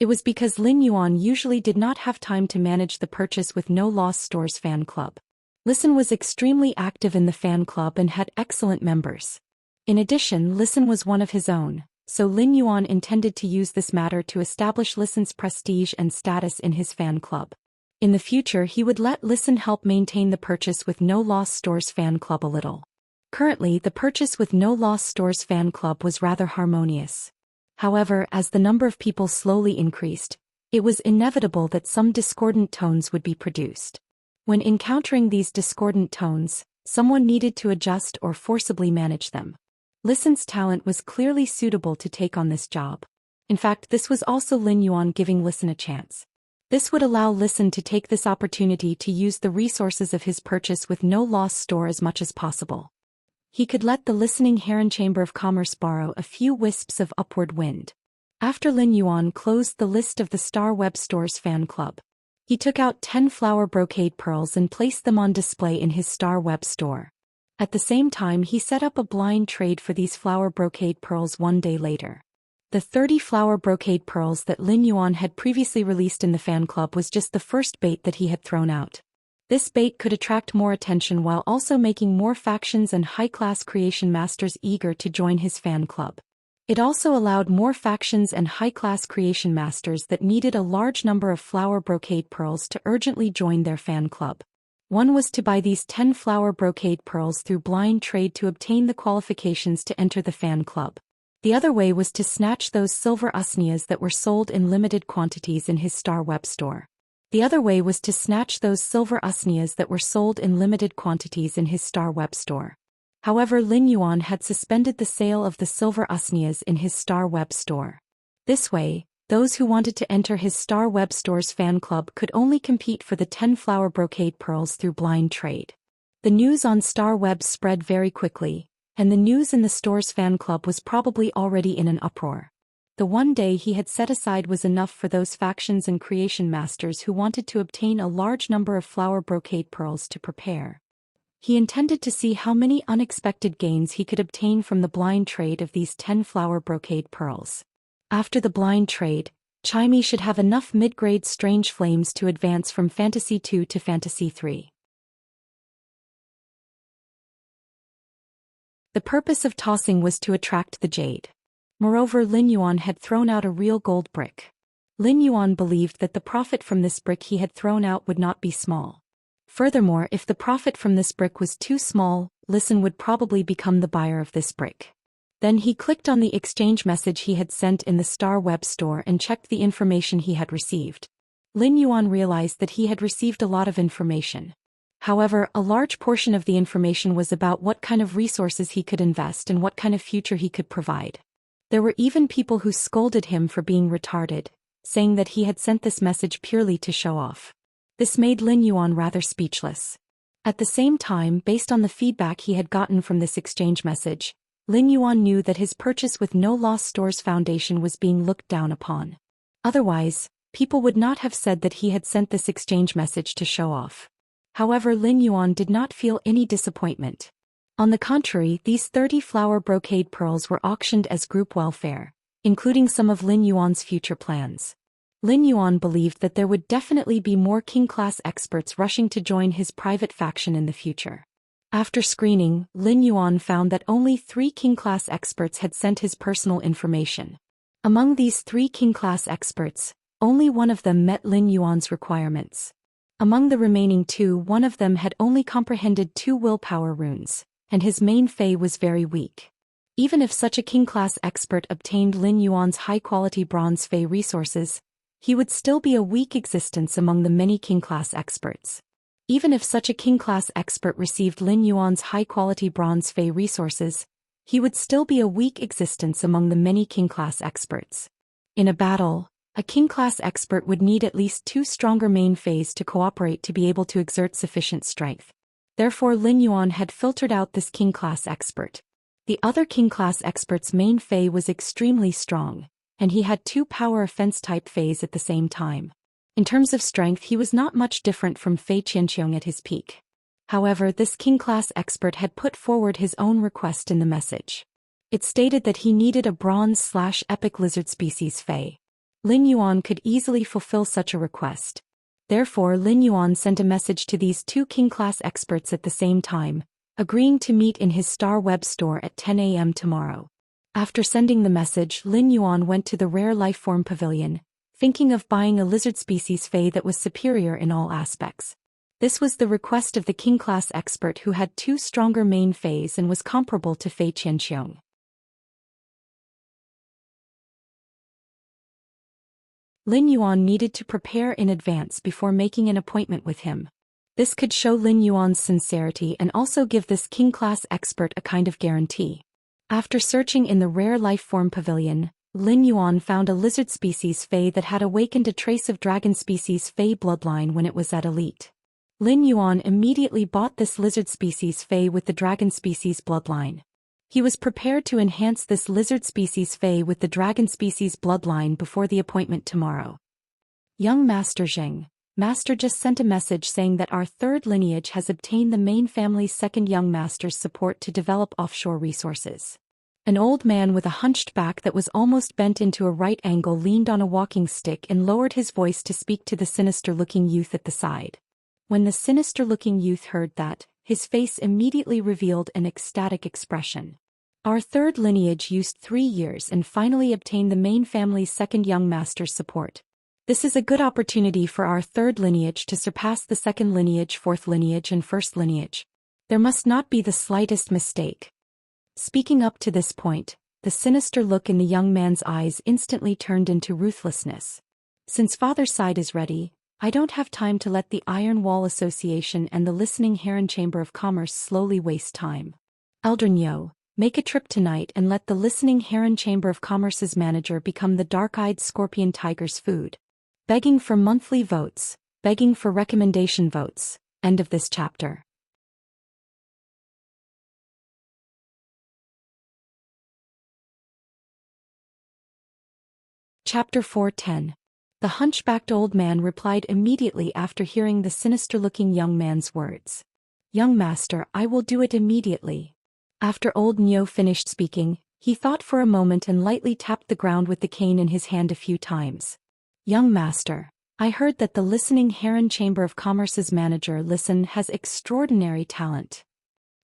It was because Lin Yuan usually did not have time to manage the Purchase with No Loss Stores fan club. Listen was extremely active in the fan club and had excellent members. In addition, Listen was one of his own, so Lin Yuan intended to use this matter to establish Listen's prestige and status in his fan club. In the future, he would let Listen help maintain the Purchase with No Loss Stores fan club a little. Currently, the Purchase with No Loss Stores fan club was rather harmonious. However, as the number of people slowly increased, it was inevitable that some discordant tones would be produced. When encountering these discordant tones, someone needed to adjust or forcibly manage them. Listen's talent was clearly suitable to take on this job. In fact, this was also Lin Yuan giving Listen a chance. This would allow Listen to take this opportunity to use the resources of his Purchase with No Loss store as much as possible. He could let the listening Heron Chamber of Commerce borrow a few wisps of upward wind. After Lin Yuan closed the list of the Star Web Store's fan club, he took out 10 flower brocade pearls and placed them on display in his Star Web store. At the same time, he set up a blind trade for these flower brocade pearls one day later. The 30 flower brocade pearls that Lin Yuan had previously released in the fan club was just the first bait that he had thrown out. This bait could attract more attention while also making more factions and high-class creation masters eager to join his fan club. It also allowed more factions and high-class creation masters that needed a large number of flower brocade pearls to urgently join their fan club. One was to buy these 10 flower brocade pearls through blind trade to obtain the qualifications to enter the fan club. The other way was to snatch those silver usnias that were sold in limited quantities in his Star Web store. The other way was to snatch those silver usnias that were sold in limited quantities in his Star Web store. However, Lin Yuan had suspended the sale of the silver usnias in his Star Web store. This way, those who wanted to enter his Star Web store's fan club could only compete for the 10 flower brocade pearls through blind trade. The news on Star Web spread very quickly, and the news in the store's fan club was probably already in an uproar. The one day he had set aside was enough for those factions and creation masters who wanted to obtain a large number of flower brocade pearls to prepare. He intended to see how many unexpected gains he could obtain from the blind trade of these 10 flower brocade pearls. After the blind trade, Chimey should have enough mid-grade strange flames to advance from Fantasy 2 to Fantasy 3. The purpose of tossing was to attract the jade. Moreover, Lin Yuan had thrown out a real gold brick. Lin Yuan believed that the profit from this brick he had thrown out would not be small. Furthermore, if the profit from this brick was too small, Listen would probably become the buyer of this brick. Then he clicked on the exchange message he had sent in the Star Web Store and checked the information he had received. Lin Yuan realized that he had received a lot of information. However, a large portion of the information was about what kind of resources he could invest and what kind of future he could provide. There were even people who scolded him for being retarded, saying that he had sent this message purely to show off. This made Lin Yuan rather speechless. At the same time, based on the feedback he had gotten from this exchange message, Lin Yuan knew that his purchase with No Loss Stores Foundation was being looked down upon. Otherwise, people would not have said that he had sent this exchange message to show off. However, Lin Yuan did not feel any disappointment. On the contrary, these 30 flower brocade pearls were auctioned as group welfare, including some of Lin Yuan's future plans. Lin Yuan believed that there would definitely be more king-class experts rushing to join his private faction in the future. After screening, Lin Yuan found that only 3 king-class experts had sent his personal information. Among these 3 king-class experts, only one of them met Lin Yuan's requirements. Among the remaining 2, one of them had only comprehended 2 willpower runes, and his main fei was very weak. Even if such a king-class expert obtained Lin Yuan's high-quality bronze fei resources, he would still be a weak existence among the many king-class experts. Even if such a king-class expert received Lin Yuan's high-quality bronze fei resources, he would still be a weak existence among the many king-class experts. In a battle, a king-class expert would need at least 2 stronger main feis to cooperate to be able to exert sufficient strength. Therefore, Lin Yuan had filtered out this king-class expert. The other king-class expert's main fei was extremely strong, and he had 2 power offense-type feis at the same time. In terms of strength, he was not much different from Fei Qianxiong at his peak. However, this king-class expert had put forward his own request in the message. It stated that he needed a bronze/epic lizard species fei. Lin Yuan could easily fulfill such a request. Therefore, Lin Yuan sent a message to these 2 king-class experts at the same time, agreeing to meet in his Star Web Store at 10 a.m. tomorrow. After sending the message, Lin Yuan went to the Rare Lifeform Pavilion, thinking of buying a lizard species fei that was superior in all aspects. This was the request of the king-class expert who had 2 stronger main feis and was comparable to Fei Qianxiong. Lin Yuan needed to prepare in advance before making an appointment with him. This could show Lin Yuan's sincerity and also give this king-class expert a kind of guarantee. After searching in the Rare Lifeform Pavilion, Lin Yuan found a lizard species fei that had awakened a trace of dragon species fei bloodline when it was at elite. Lin Yuan immediately bought this lizard species fei with the dragon species bloodline. He was prepared to enhance this lizard species fei with the dragon species bloodline before the appointment tomorrow. Young Master Zheng, Master just sent a message saying that our 3rd lineage has obtained the main family's 2nd young master's support to develop offshore resources. An old man with a hunched back that was almost bent into a right angle leaned on a walking stick and lowered his voice to speak to the sinister-looking youth at the side. When the sinister-looking youth heard that, his face immediately revealed an ecstatic expression. Our 3rd lineage used 3 years and finally obtained the main family's 2nd young master's support. This is a good opportunity for our 3rd lineage to surpass the 2nd lineage, 4th lineage and 1st lineage. There must not be the slightest mistake. Speaking up to this point, the sinister look in the young man's eyes instantly turned into ruthlessness. Since father's side is ready, I don't have time to let the Iron Wall Association and the Listening Heron Chamber of Commerce slowly waste time. Eldrin Yo, make a trip tonight and let the Listening Heron Chamber of Commerce's manager become the dark-eyed scorpion tiger's food. Begging for monthly votes, begging for recommendation votes. End of this chapter. Chapter 410. The hunchbacked old man replied immediately after hearing the sinister-looking young man's words. Young master, I will do it immediately. After old Nyo finished speaking, he thought for a moment and lightly tapped the ground with the cane in his hand a few times. Young master, I heard that the listening Heron Chamber of Commerce's manager Listen has extraordinary talent.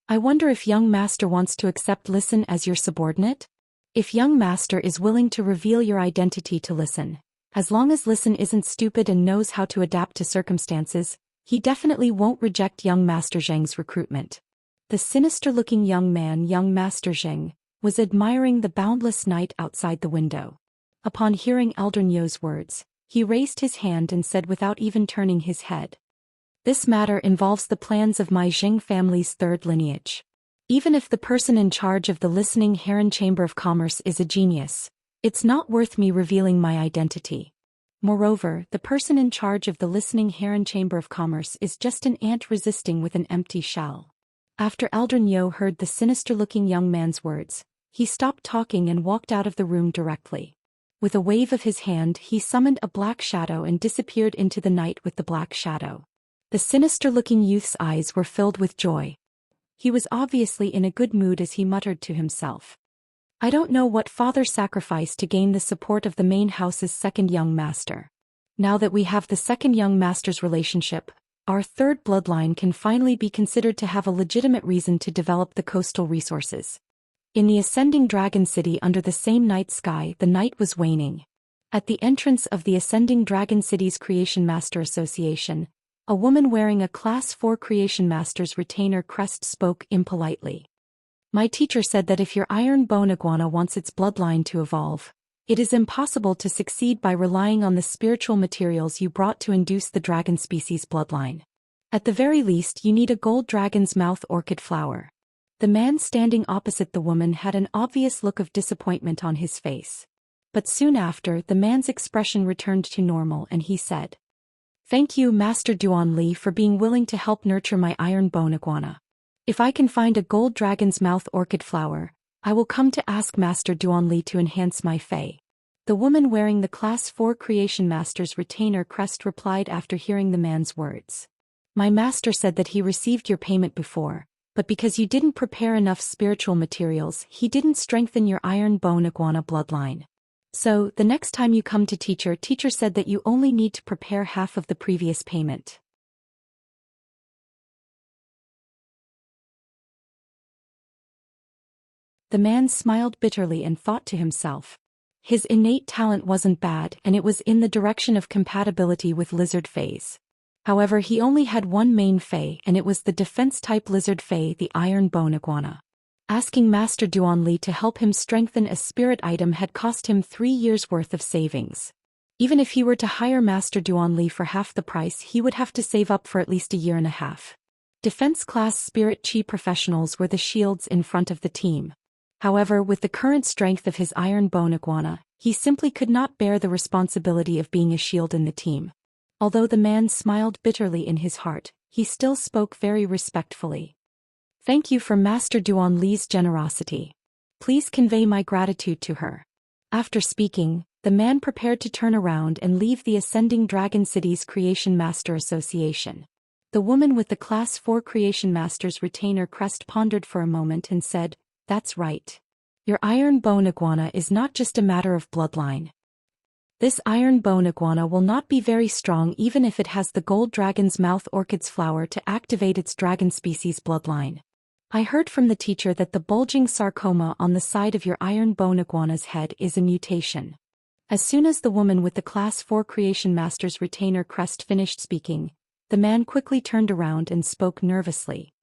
I wonder if young master wants to accept Listen as your subordinate? If young master is willing to reveal your identity to Listen, as long as Listen isn't stupid and knows how to adapt to circumstances, he definitely won't reject young master Zheng's recruitment. The sinister-looking young man, young master Zheng, was admiring the boundless night outside the window. Upon hearing Elder Nyo's words, he raised his hand and said without even turning his head, "This matter involves the plans of my Zheng family's third lineage. Even if the person in charge of the listening Heron Chamber of Commerce is a genius, it's not worth me revealing my identity. Moreover, the person in charge of the listening Heron Chamber of Commerce is just an ant resisting with an empty shell." After Elder Nyo heard the sinister-looking young man's words, he stopped talking and walked out of the room directly. With a wave of his hand, he summoned a black shadow and disappeared into the night with the black shadow. The sinister-looking youth's eyes were filled with joy. He was obviously in a good mood as he muttered to himself, "I don't know what father sacrificed to gain the support of the main house's second young master. Now that we have the second young master's relationship, our third bloodline can finally be considered to have a legitimate reason to develop the coastal resources." In the ascending dragon city under the same night sky, the night was waning. At the entrance of the ascending dragon city's Creation Master Association, a woman wearing a Class 4 Creation Master's retainer crest spoke impolitely. "My teacher said that if your iron bone iguana wants its bloodline to evolve, it is impossible to succeed by relying on the spiritual materials you brought to induce the dragon species bloodline. At the very least, you need a gold dragon's mouth orchid flower." The man standing opposite the woman had an obvious look of disappointment on his face. But soon after, the man's expression returned to normal and he said, "Thank you, Master Duan Li, for being willing to help nurture my iron bone iguana. If I can find a gold dragon's mouth orchid flower, I will come to ask Master Duan Li to enhance my fei." The woman wearing the Class 4 Creation Master's retainer crest replied after hearing the man's words, "My master said that he received your payment before, but because you didn't prepare enough spiritual materials, he didn't strengthen your iron bone iguana bloodline. So, the next time you come to teacher said that you only need to prepare half of the previous payment." The man smiled bitterly and thought to himself, his innate talent wasn't bad and it was in the direction of compatibility with lizard fays. However, he only had one main fei and it was the defense-type lizard fei, the iron bone iguana. Asking Master Duan Li to help him strengthen a spirit item had cost him 3 years' worth of savings. Even if he were to hire Master Duan Li for half the price, he would have to save up for at least a year and a half. Defense-class spirit chi professionals were the shields in front of the team. However, with the current strength of his iron bone iguana, he simply could not bear the responsibility of being a shield in the team. Although the man smiled bitterly in his heart, he still spoke very respectfully. "Thank you for Master Duan Li's generosity. Please convey my gratitude to her." After speaking, the man prepared to turn around and leave the ascending Dragon City's Creation Master Association. The woman with the Class 4 Creation Master's retainer crest pondered for a moment and said, "That's right. Your iron bone iguana is not just a matter of bloodline. This iron bone iguana will not be very strong even if it has the gold dragon's mouth orchid's flower to activate its dragon species bloodline. I heard from the teacher that the bulging sarcoma on the side of your iron bone iguana's head is a mutation." As soon as the woman with the Class 4 Creation Master's retainer crest finished speaking, the man quickly turned around and spoke nervously.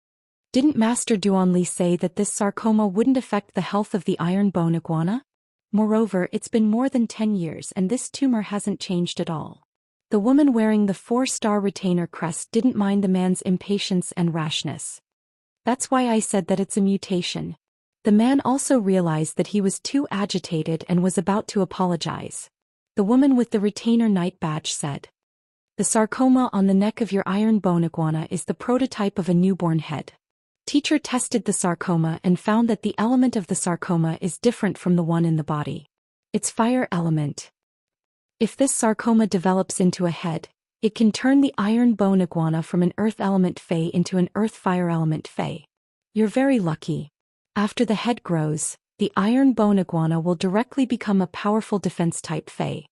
"Didn't Master Duan Li say that this sarcoma wouldn't affect the health of the iron bone iguana? Moreover, it's been more than 10 years and this tumor hasn't changed at all." The woman wearing the 4-star retainer crest didn't mind the man's impatience and rashness. "That's why I said that it's a mutation." The man also realized that he was too agitated and was about to apologize. The woman with the retainer knight badge said, "The sarcoma on the neck of your iron bone iguana is the prototype of a newborn head. Teacher tested the sarcoma and found that the element of the sarcoma is different from the one in the body. It's fire element. If this sarcoma develops into a head, it can turn the iron bone iguana from an earth element fey into an earth fire element fey. You're very lucky. After the head grows, the iron bone iguana will directly become a powerful defense type fey."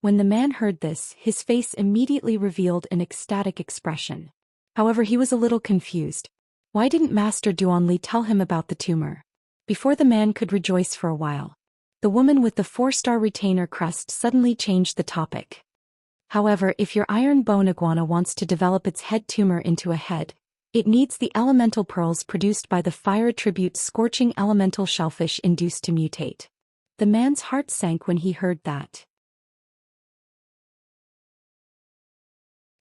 When the man heard this, his face immediately revealed an ecstatic expression. However, he was a little confused. Why didn't Master Duanli tell him about the tumor? Before the man could rejoice for a while, the woman with the 4-star retainer crest suddenly changed the topic. However, if your iron bone iguana wants to develop its head tumor into a head, it needs the elemental pearls produced by the fire attribute scorching elemental shellfish induced to mutate. The man's heart sank when he heard that.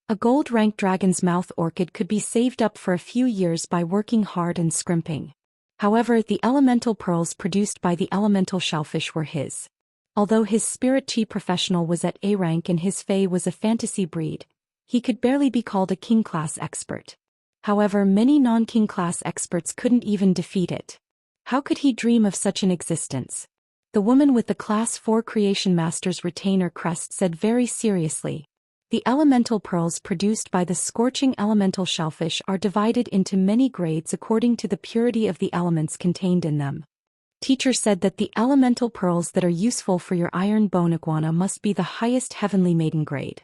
A gold-ranked dragon's mouth orchid could be saved up for a few years by working hard and scrimping. However, the elemental pearls produced by the elemental shellfish were his. Although his spirit chi professional was at A rank and his fae was a fantasy breed, he could barely be called a king-class expert. However, many non-king class experts couldn't even defeat it. How could he dream of such an existence? The woman with the Class 4 Creation Master's retainer crest said very seriously. The elemental pearls produced by the scorching elemental shellfish are divided into many grades according to the purity of the elements contained in them. Teacher said that the elemental pearls that are useful for your iron bone iguana must be the highest heavenly maiden grade.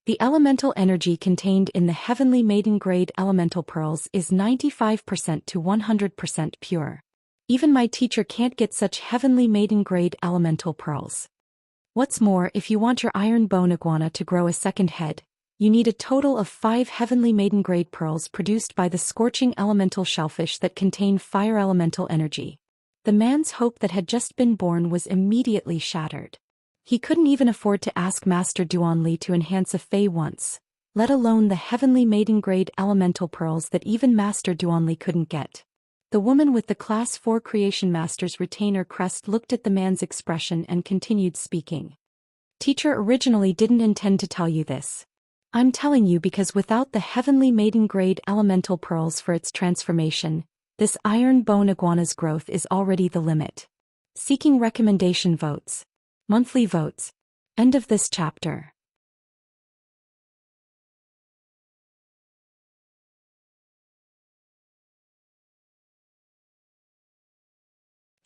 The elemental energy contained in the heavenly maiden grade elemental pearls is 95% to 100% pure. Even my teacher can't get such heavenly maiden grade elemental pearls. What's more, if you want your iron bone iguana to grow a second head, you need a total of 5 heavenly maiden grade pearls produced by the scorching elemental shellfish that contain fire elemental energy. The man's hope that had just been born was immediately shattered. He couldn't even afford to ask Master Duanli to enhance a fae once, let alone the heavenly maiden grade elemental pearls that even Master Duanli couldn't get. The woman with the Class 4 Creation Master's retainer crest looked at the man's expression and continued speaking. Teacher originally didn't intend to tell you this. I'm telling you because without the heavenly maiden grade elemental pearls for its transformation, this iron bone iguana's growth is already the limit. Seeking recommendation votes. Monthly votes. End of this chapter.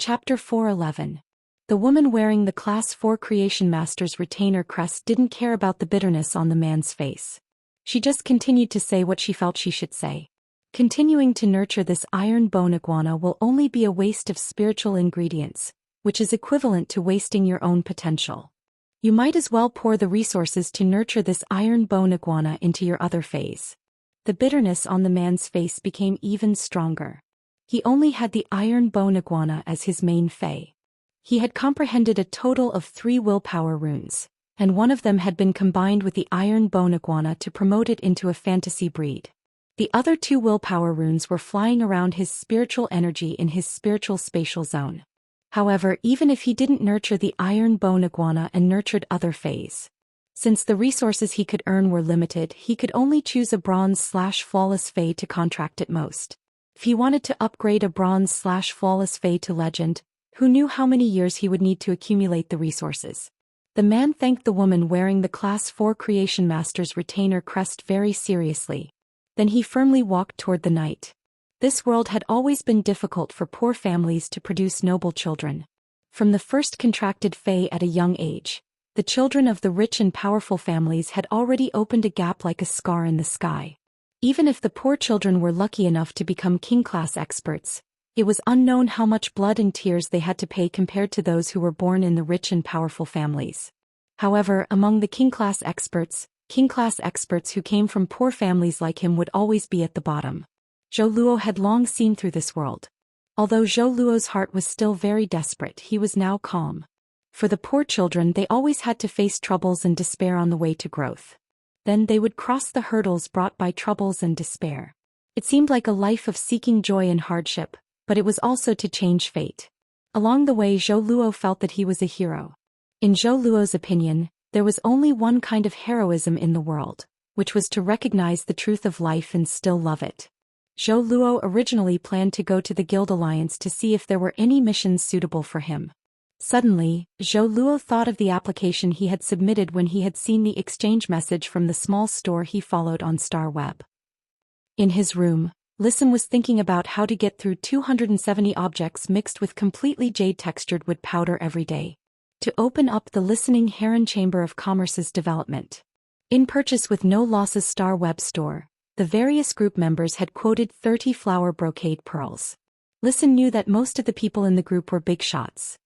Chapter 411. The woman wearing the Class 4 Creation Master's retainer crest didn't care about the bitterness on the man's face. She just continued to say what she felt she should say. Continuing to nurture this iron bone iguana will only be a waste of spiritual ingredients, which is equivalent to wasting your own potential. You might as well pour the resources to nurture this iron bone iguana into your other phase. The bitterness on the man's face became even stronger. He only had the iron bone iguana as his main fae. He had comprehended a total of 3 willpower runes, and one of them had been combined with the iron bone iguana to promote it into a fantasy breed. The other 2 willpower runes were flying around his spiritual energy in his spiritual spatial zone. However, even if he didn't nurture the iron bone iguana and nurtured other faes, since the resources he could earn were limited, he could only choose a bronze/flawless fae to contract at most. If he wanted to upgrade a bronze/flawless fae to legend, who knew how many years he would need to accumulate the resources? The man thanked the woman wearing the Class 4 Creation Master's retainer crest very seriously. Then he firmly walked toward the night. This world had always been difficult for poor families to produce noble children. From the first contracted fae at a young age, the children of the rich and powerful families had already opened a gap like a scar in the sky. Even if the poor children were lucky enough to become king-class experts, it was unknown how much blood and tears they had to pay compared to those who were born in the rich and powerful families. However, among the king-class experts who came from poor families like him would always be at the bottom. Zhou Luo had long seen through this world. Although Zhou Luo's heart was still very desperate, he was now calm. For the poor children, they always had to face troubles and despair on the way to growth. Then they would cross the hurdles brought by troubles and despair. It seemed like a life of seeking joy in hardship, but it was also to change fate. Along the way, Zhou Luo felt that he was a hero. In Zhou Luo's opinion, there was only one kind of heroism in the world, which was to recognize the truth of life and still love it. Zhou Luo originally planned to go to the Guild Alliance to see if there were any missions suitable for him. Suddenly, Zhou Luo thought of the application he had submitted when he had seen the exchange message from the small store he followed on Star Web. In his room, Listen was thinking about how to get through 270 objects mixed with completely jade-textured wood powder every day. to open up the listening Heron Chamber of Commerce's development. In Purchase with No Losses Star Web Store, the various group members had quoted 30 flower brocade pearls. Listen knew that most of the people in the group were big shots.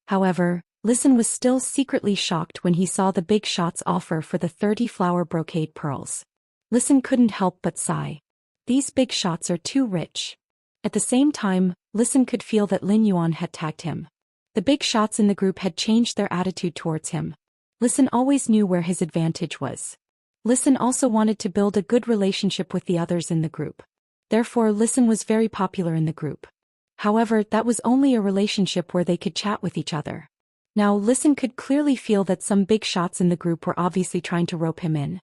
However, Listen was still secretly shocked when he saw the big shots offer for the 30 flower brocade pearls. Listen couldn't help but sigh. These big shots are too rich. At the same time, Listen could feel that Lin Yuan had tagged him. The big shots in the group had changed their attitude towards him. Listen always knew where his advantage was. Listen also wanted to build a good relationship with the others in the group. Therefore, Listen was very popular in the group. However, that was only a relationship where they could chat with each other. Now Listen could clearly feel that some big shots in the group were obviously trying to rope him in.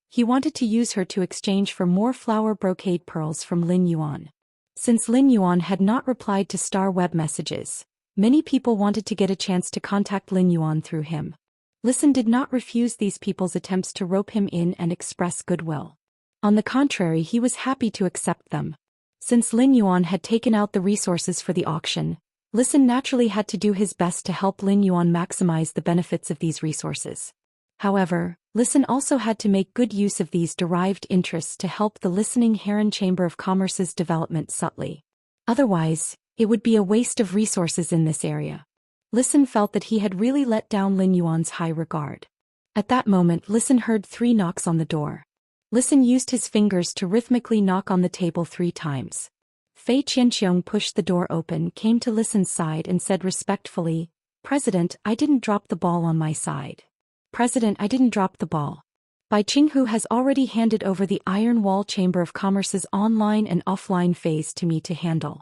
He wanted to use her to exchange for more flower brocade pearls from Lin Yuan. Since Lin Yuan had not replied to Star Web messages, many people wanted to get a chance to contact Lin Yuan through him. Listen did not refuse these people's attempts to rope him in and express goodwill. On the contrary, he was happy to accept them. Since Lin Yuan had taken out the resources for the auction, Listen naturally had to do his best to help Lin Yuan maximize the benefits of these resources. However, Listen also had to make good use of these derived interests to help the listening Heron Chamber of Commerce's development subtly. Otherwise, it would be a waste of resources in this area. Listen felt that he had really let down Lin Yuan's high regard. At that moment, Listen heard 3 knocks on the door. Listen used his fingers to rhythmically knock on the table 3 times. Fei Qianxiong pushed the door open, came to Listen's side and said respectfully, "President, I didn't drop the ball on my side." "President, I didn't drop the ball. Bai Qinghu has already handed over the Iron Wall Chamber of Commerce's online and offline phase to me to handle.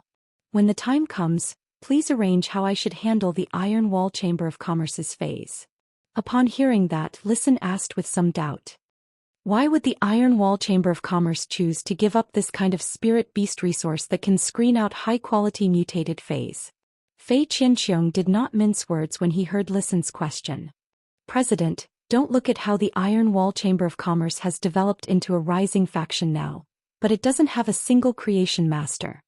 When the time comes, please arrange how I should handle the Iron Wall Chamber of Commerce's phase." Upon hearing that, Listen asked with some doubt, why would the Iron Wall Chamber of Commerce choose to give up this kind of spirit beast resource that can screen out high-quality mutated phase? Fei Qianxiong did not mince words when he heard Listen's question. "President, don't look at how the Iron Wall Chamber of Commerce has developed into a rising faction now, but it doesn't have a single creation master.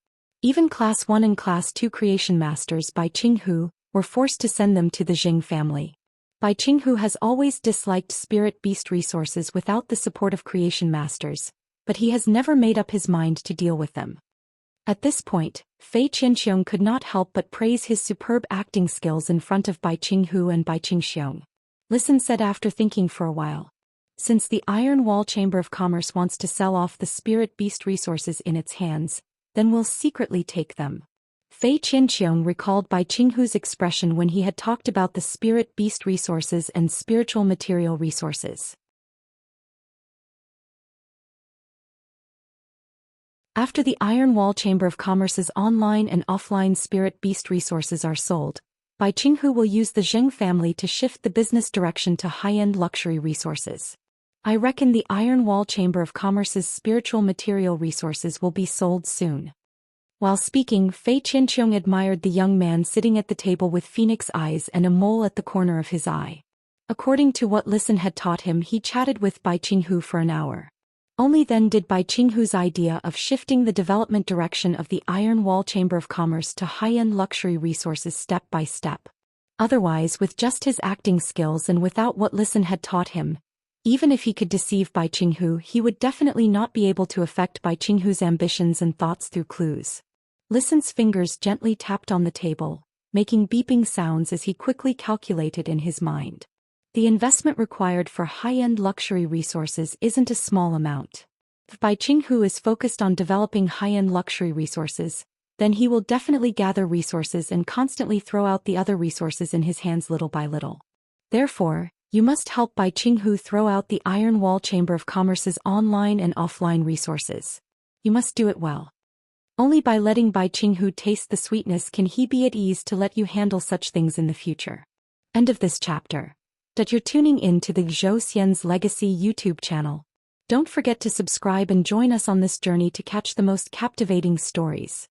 Even Class 1 and Class 2 creation masters by Qinghu were forced to send them to the Jing family. Bai Qinghu has always disliked spirit beast resources without the support of creation masters, but he has never made up his mind to deal with them." At this point, Fei Qianxiong could not help but praise his superb acting skills in front of Bai Qinghu and Bai Qingxiong. Listen said after thinking for a while, "Since the Iron Wall Chamber of Commerce wants to sell off the spirit beast resources in its hands, then we'll secretly take them." Fei Qianxiong recalled Bai Qinghu's expression when he had talked about the spirit beast resources and spiritual material resources. After the Iron Wall Chamber of Commerce's online and offline spirit beast resources are sold, Bai Qinghu will use the Zheng family to shift the business direction to high-end luxury resources. I reckon the Iron Wall Chamber of Commerce's spiritual material resources will be sold soon. While speaking, Fei Qianxiong admired the young man sitting at the table with phoenix eyes and a mole at the corner of his eye. According to what Listen had taught him, he chatted with Bai Qinghu for an hour. Only then did Bai Qinghu's idea of shifting the development direction of the Iron Wall Chamber of Commerce to high-end luxury resources step by step. Otherwise, with just his acting skills and without what Listen had taught him, even if he could deceive Bai Qinghu, he would definitely not be able to affect Bai Qinghu's ambitions and thoughts through clues. Listen's fingers gently tapped on the table, making beeping sounds as he quickly calculated in his mind. The investment required for high-end luxury resources isn't a small amount. If Bai Qinghu is focused on developing high-end luxury resources, then he will definitely gather resources and constantly throw out the other resources in his hands little by little. Therefore, you must help Bai Qinghu throw out the Iron Wall Chamber of Commerce's online and offline resources. You must do it well. Only by letting Bai Qinghu taste the sweetness can he be at ease to let you handle such things in the future. End of this chapter. That you're tuning in to the Zhou Xian's Legacy YouTube channel. Don't forget to subscribe and join us on this journey to catch the most captivating stories.